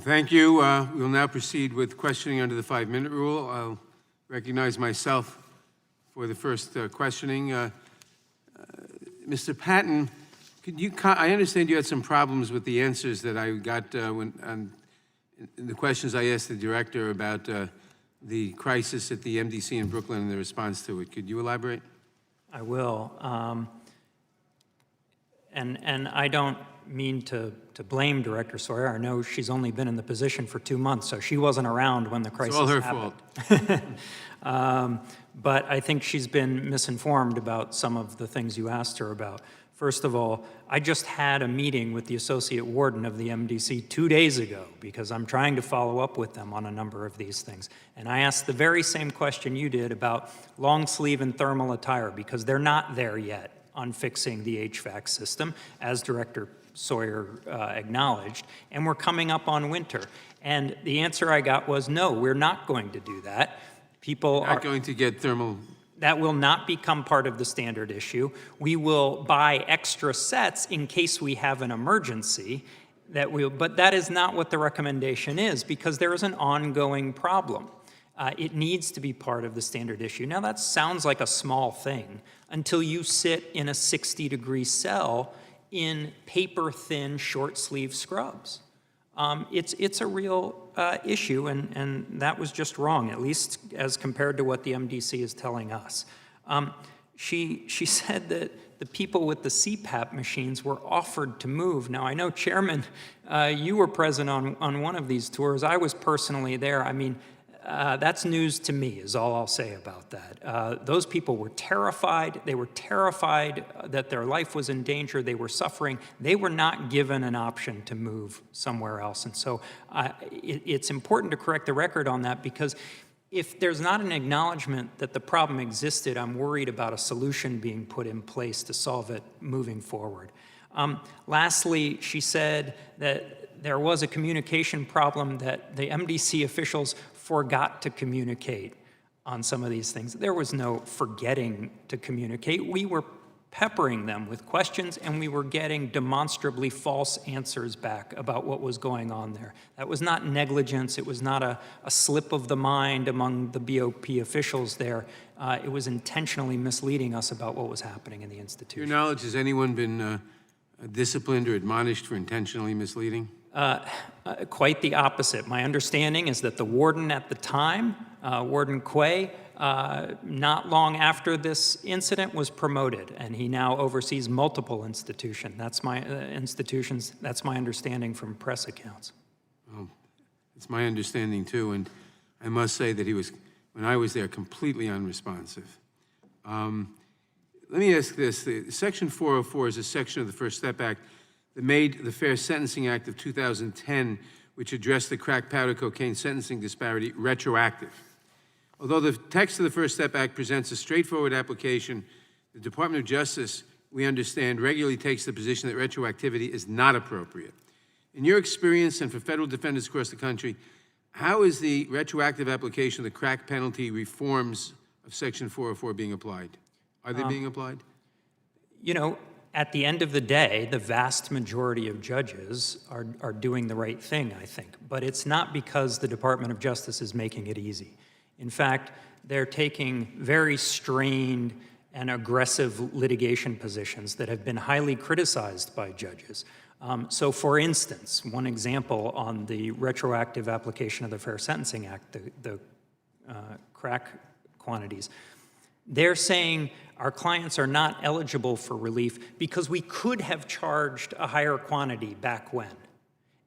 Thank you. We'll now proceed with questioning under the 5-minute rule. I'll recognize myself for the first questioning. Mr. Patton, I understand you had some problems with the answers that I got in the questions I asked the director about the crisis at the MDC in Brooklyn and the response to it. Could you elaborate? I will. And I don't mean to blame Director Sawyer. I know she's only been in the position for 2 months, so she wasn't around when the crisis happened. It's all her fault. But I think she's been misinformed about some of the things you asked her about. First of all, I just had a meeting with the Associate Warden of the MDC 2 days ago because I'm trying to follow up with them on a number of these things. And I asked the very same question you did about long sleeve and thermal attire because they're not there yet on fixing the HVAC system, as Director Sawyer acknowledged, and we're coming up on winter. And the answer I got was, no, we're not going to do that. People are not going to get thermal. That will not become part of the standard issue. We will buy extra sets in case we have an emergency, but that is not what the recommendation is because there is an ongoing problem. It needs to be part of the standard issue. Now that sounds like a small thing until you sit in a 60-degree cell in paper-thin short-sleeve scrubs. It's a real issue, and that was just wrong, at least as compared to what the MDC is telling us. She said that the people with the CPAP machines were offered to move. Now, I know, Chairman, you were present on one of these tours. I was personally there. I mean, that's news to me, is all I'll say about that. Those people were terrified. They were terrified that their life was in danger. They were suffering. They were not given an option to move somewhere else. And so it's important to correct the record on that, because if there's not an acknowledgement that the problem existed, I'm worried about a solution being put in place to solve it moving forward. Lastly, she said that there was a communication problem, that the MDC officials forgot to communicate on some of these things. There was no forgetting to communicate. We were peppering them with questions, and we were getting demonstrably false answers back about what was going on there. That was not negligence. It was not a slip of the mind among the BOP officials there. It was intentionally misleading us about what was happening in the institution. To your knowledge, has anyone been disciplined or admonished for intentionally misleading? Quite the opposite. My understanding is that the warden at the time, Warden Quay, not long after this incident was promoted, and he now oversees multiple institutions. That's my That's my understanding from press accounts. Well, it's my understanding too, and I must say that he was, when I was there, completely unresponsive. Let me ask this: Section 404 is a section of the First Step Act that made the Fair Sentencing Act of 2010, which addressed the crack powder cocaine sentencing disparity, retroactive. Although the text of the First Step Act presents a straightforward application, the Department of Justice, we understand, regularly takes the position that retroactivity is not appropriate. In your experience, and for federal defendants across the country, how is the retroactive application of the crack penalty reforms of Section 404 being applied? Are they being applied? You know, at the end of the day, the vast majority of judges are doing the right thing, I think. But it's not because the Department of Justice is making it easy. In fact, they're taking very strained and aggressive litigation positions that have been highly criticized by judges. So for instance, one example on the retroactive application of the Fair Sentencing Act, the crack quantities, they're saying our clients are not eligible for relief because we could have charged a higher quantity back when.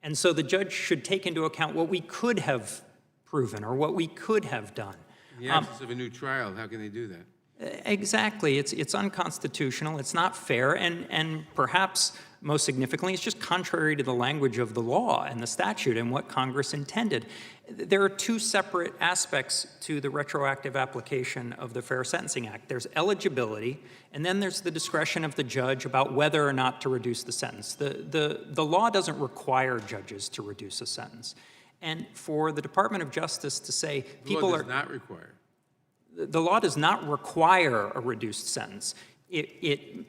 And so the judge should take into account what we could have proven or what we could have done. In the absence of a new trial, how can they do that? Exactly. It's unconstitutional. It's not fair. And perhaps most significantly, it's just contrary to the language of the law and the statute and what Congress intended. There are two separate aspects to the retroactive application of the Fair Sentencing Act. There's eligibility, and then there's the discretion of the judge about whether or not to reduce the sentence. The law doesn't require judges to reduce a sentence. And for the Department of Justice to say people are... The law does not require. The law does not require a reduced sentence. It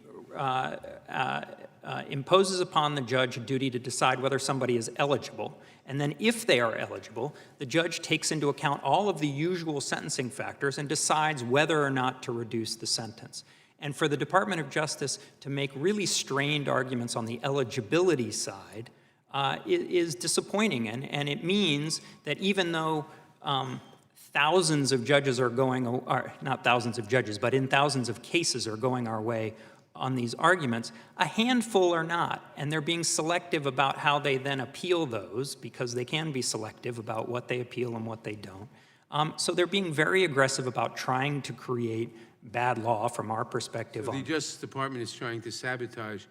imposes upon the judge a duty to decide whether somebody is eligible. And then if they are eligible, the judge takes into account all of the usual sentencing factors and decides whether or not to reduce the sentence. And for the Department of Justice to make really strained arguments on the eligibility side is disappointing. And it means that even though thousands of judges are going, or not thousands of judges, but in thousands of cases are going our way on these arguments, a handful are not, and they're being selective about how they then appeal those, because they can be selective about what they appeal and what they don't. So they're being very aggressive about trying to create bad law from our perspective. So the Justice Department is trying to sabotage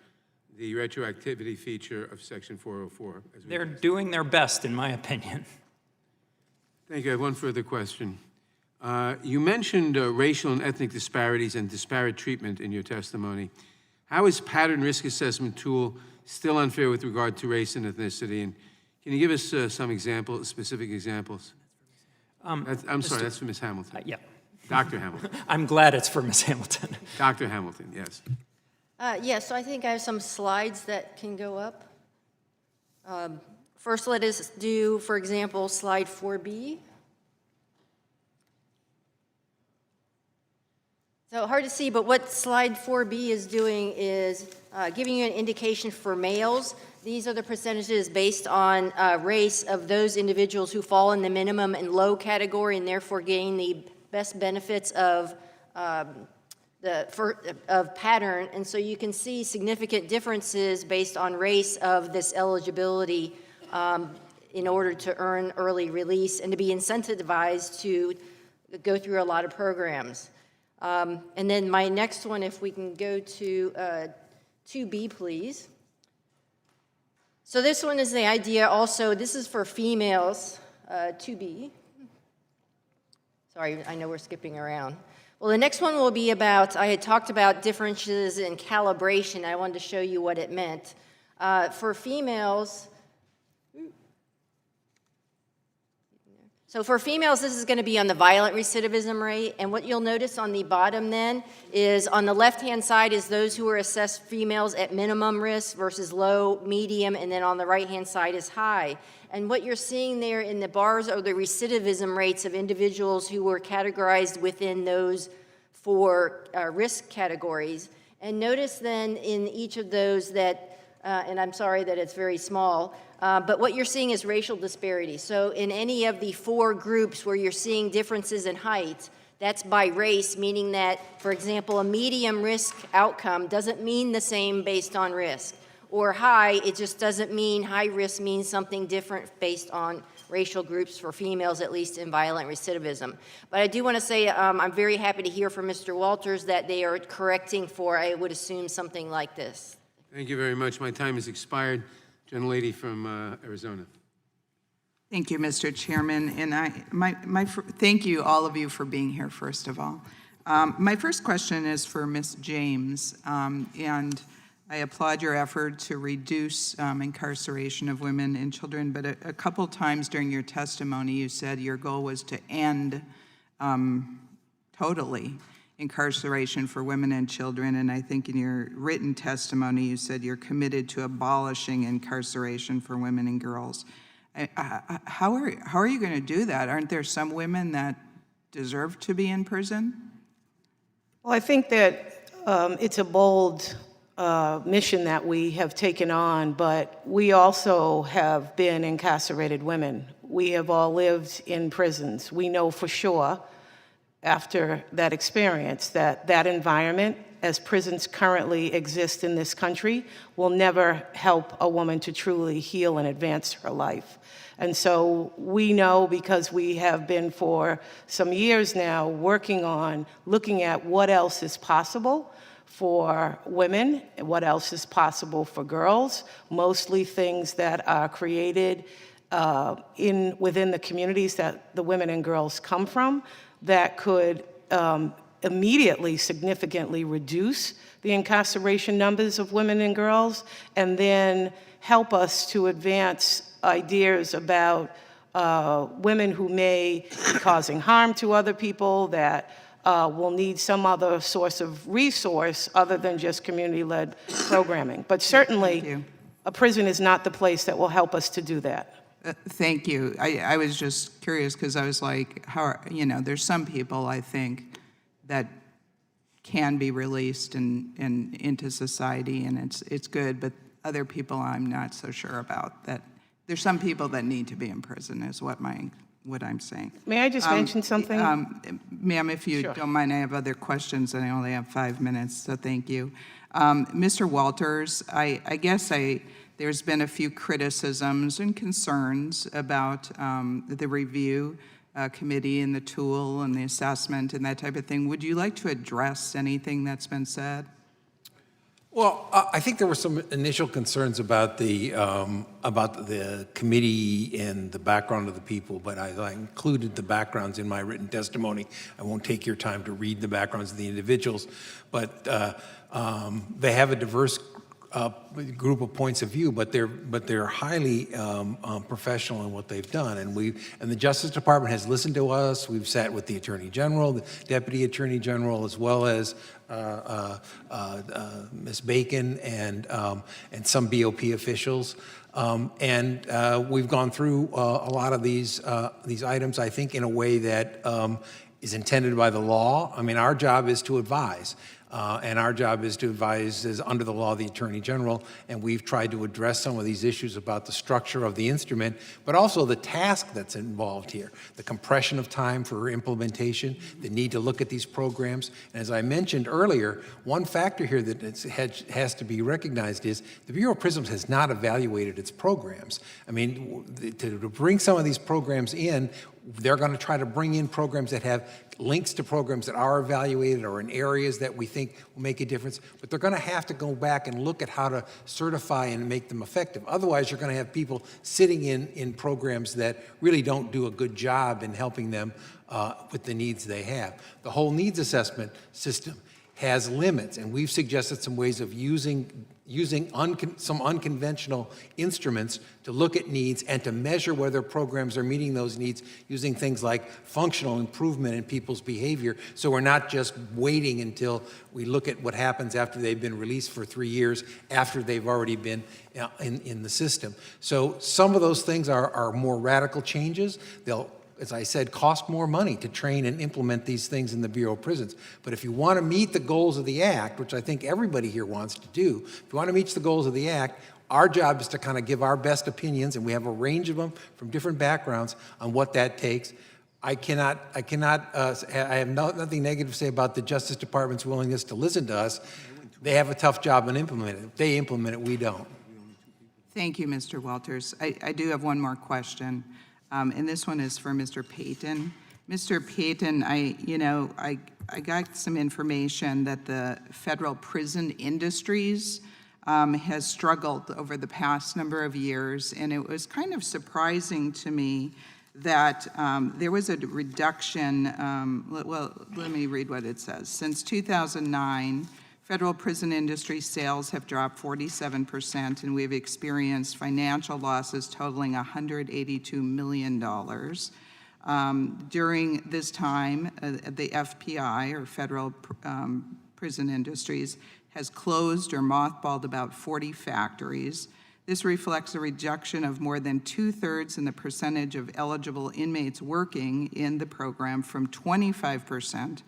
the retroactivity feature of Section 404. They're doing their best, in my opinion. Thank you. I have one further question. You mentioned racial and ethnic disparities and disparate treatment in your testimony. How is pattern risk assessment tool still unfair with regard to race and ethnicity? And can you give us some examples, specific examples? I'm sorry, that's for Ms. Hamilton. Yeah. Dr. Hamilton. I'm glad it's for Ms. Hamilton. Dr. Hamilton, yes. Yes, so I think I have some slides that can go up. First, let us do, for example, slide 4B. So hard to see, but what slide 4B is doing is giving you an indication for males These are the percentages based on race of those individuals who fall in the minimum and low category and therefore gain the best benefits of pattern. And so you can see significant differences based on race of this eligibility in order to earn early release and to be incentivized to go through a lot of programs. And then my next one, if we can go to 2B, please. So this one is the idea also, this is for females, 2B. Sorry, I know we're skipping around. Well, the next one will be about, I had talked about differences in calibration. I wanted to show you what it meant. For females, so for females, this is going to be on the violent recidivism rate. And what you'll notice on the bottom then is on the left-hand side is those who are assessed females at minimum risk versus low, medium, and then on the right-hand side is high. And what you're seeing there in the bars are the recidivism rates of individuals who were categorized within those four risk categories. And notice then in each of those that, and I'm sorry that it's very small, but what you're seeing is racial disparity. So in any of the four groups where you're seeing differences in height, that's by race, meaning that, for example, a medium risk outcome doesn't mean the same based on risk. Or high, it just doesn't mean high risk means something different based on racial groups for females, at least in violent recidivism. But I do want to say I'm very happy to hear from Mr. Walters that they are correcting for, I would assume, something like this. Thank you very much. My time has expired. Gentlelady from Arizona. Thank you, Mr. Chairman, and thank you, all of you, for being here, first of all. My first question is for Ms. James, and I applaud your effort to reduce incarceration of women and children, but a couple times during your testimony, you said your goal was to end totally incarceration for women and children, and I think in your written testimony, you said you're committed to abolishing incarceration for women and girls. How are you going to do that? Aren't there some women that deserve to be in prison? Well, I think that it's a bold mission that we have taken on, but we also have been incarcerated women. We have all lived in prisons. We know for sure, after that experience, that that environment, as prisons currently exist in this country, will never help a woman to truly heal and advance her life. And so we know, because we have been for some years now working on looking at what else is possible for women, what else is possible for girls, mostly things that are created within the communities that the women and girls come from, that could immediately significantly reduce the incarceration numbers of women and girls, and then help us to advance ideas about women who may be causing harm to other people, that will need some other source of resource other than just community-led programming. But certainly, a prison is not the place that will help us to do that. Thank you. I was just curious because I was like, there's some people, I think, that can be released and into society, and it's good, but other people I'm not so sure about. That there's some people that need to be in prison is what I'm saying. May I just mention something? Ma'am, if you don't mind, I have other questions, and I only have 5 minutes, so thank you. Mr. Walters, I guess there's been a few criticisms and concerns about the review committee and the tool and the assessment and that type of thing. Would you like to address anything that's been said? Well, I think there were some initial concerns about the committee and the background of the people, but I included the backgrounds in my written testimony. I won't take your time to read the backgrounds of the individuals, but they have a diverse group of points of view, but they're highly professional in what they've done, and the Justice Department has listened to us. We've sat with the Attorney General, the Deputy Attorney General, as well as Ms. Bacon and some BOP officials, and we've gone through a lot of these items, I think, in a way that is intended by the law. I mean, our job is to advise. And our job is to advise as under the law the Attorney General, and we've tried to address some of these issues about the structure of the instrument, but also the task that's involved here, the compression of time for implementation, the need to look at these programs. And as I mentioned earlier, one factor here that has to be recognized is the Bureau of Prisons has not evaluated its programs. I mean, to bring some of these programs in, they're going to try to bring in programs that have links to programs that are evaluated or in areas that we think will make a difference, but they're going to have to go back and look at how to certify and make them effective. Otherwise, you're going to have people sitting in programs that really don't do a good job in helping them with the needs they have. The whole needs assessment system has limits, and we've suggested some ways of using some unconventional instruments to look at needs and to measure whether programs are meeting those needs using things like functional improvement in people's behavior, so we're not just waiting until we look at what happens after they've been released for 3 years, after they've already been in the system. So some of those things are more radical changes. They'll, as I said, cost more money to train and implement these things in the Bureau of Prisons. But if you want to meet the goals of the Act, which I think everybody here wants to do, if you want to meet the goals of the Act, our job is to kind of give our best opinions, and we have a range of them from different backgrounds on what that takes. I have nothing negative to say about the Justice Department's willingness to listen to us. They have a tough job in implementing it. If they implement it, we don't. Thank you, Mr. Walters. I do have one more question. And this one is for Mr. Payton. Mr. Payton, I got some information that the federal prison industries has struggled over the past number of years, and it was kind of surprising to me that there was a reduction. Well, let me read what it says. Since 2009, federal prison industry sales have dropped 47%, and we've experienced financial losses totaling $182 million. During this time, the FPI, or Federal Prison Industries, has closed or mothballed about 40 factories. This reflects a reduction of more than 2/3 in the percentage of eligible inmates working in the program from 25%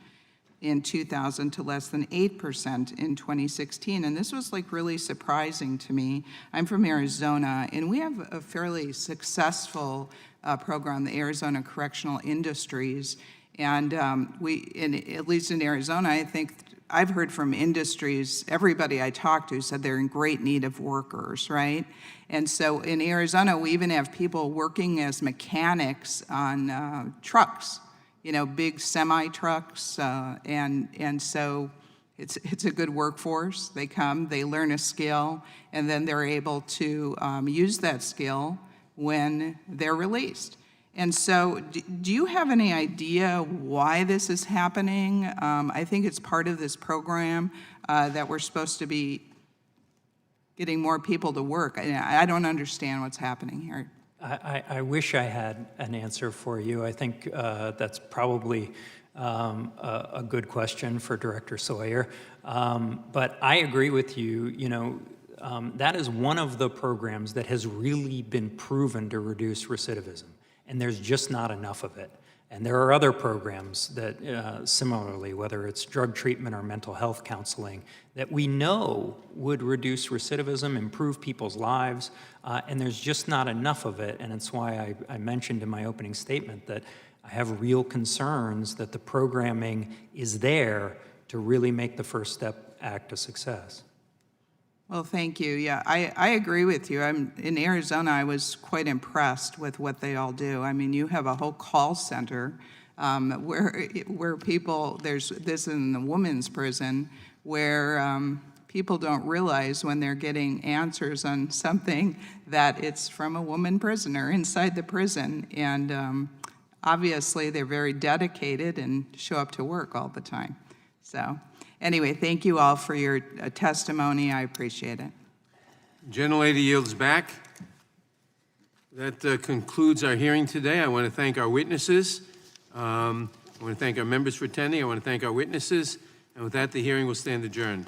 in 2000 to less than 8% in 2016. And this was like really surprising to me. I'm from Arizona, and we have a fairly successful program, the Arizona Correctional Industries. And at least in Arizona, I think I've heard from industries, everybody I talked to said they're in great need of workers, right? And so in Arizona, we even have people working as mechanics on trucks, big semi-trucks, and so it's a good workforce. They come, they learn a skill, and then they're able to use that skill when they're released. And so do you have any idea why this is happening? I think it's part of this program that we're supposed to be getting more people to work. I don't understand what's happening here. I wish I had an answer for you. I think that's probably a good question for Director Sawyer. But I agree with you. That is one of the programs that has really been proven to reduce recidivism, and there's just not enough of it. And there are other programs that similarly, whether it's drug treatment or mental health counseling, that we know would reduce recidivism, improve people's lives, and there's just not enough of it. And it's why I mentioned in my opening statement that I have real concerns that the programming is there to really make the First Step Act a success. Well, thank you. Yeah, I agree with you. In Arizona, I was quite impressed with what they all do. I mean, you have a whole call center where people, there's this in the women's prison, where people don't realize when they're getting answers on something that it's from a woman prisoner inside the prison. And obviously, they're very dedicated and show up to work all the time. So anyway, thank you all for your testimony. I appreciate it. Gentlelady yields back. That concludes our hearing today. I want to thank our witnesses. I want to thank our members for attending. I want to thank our witnesses. And with that, the hearing will stand adjourned.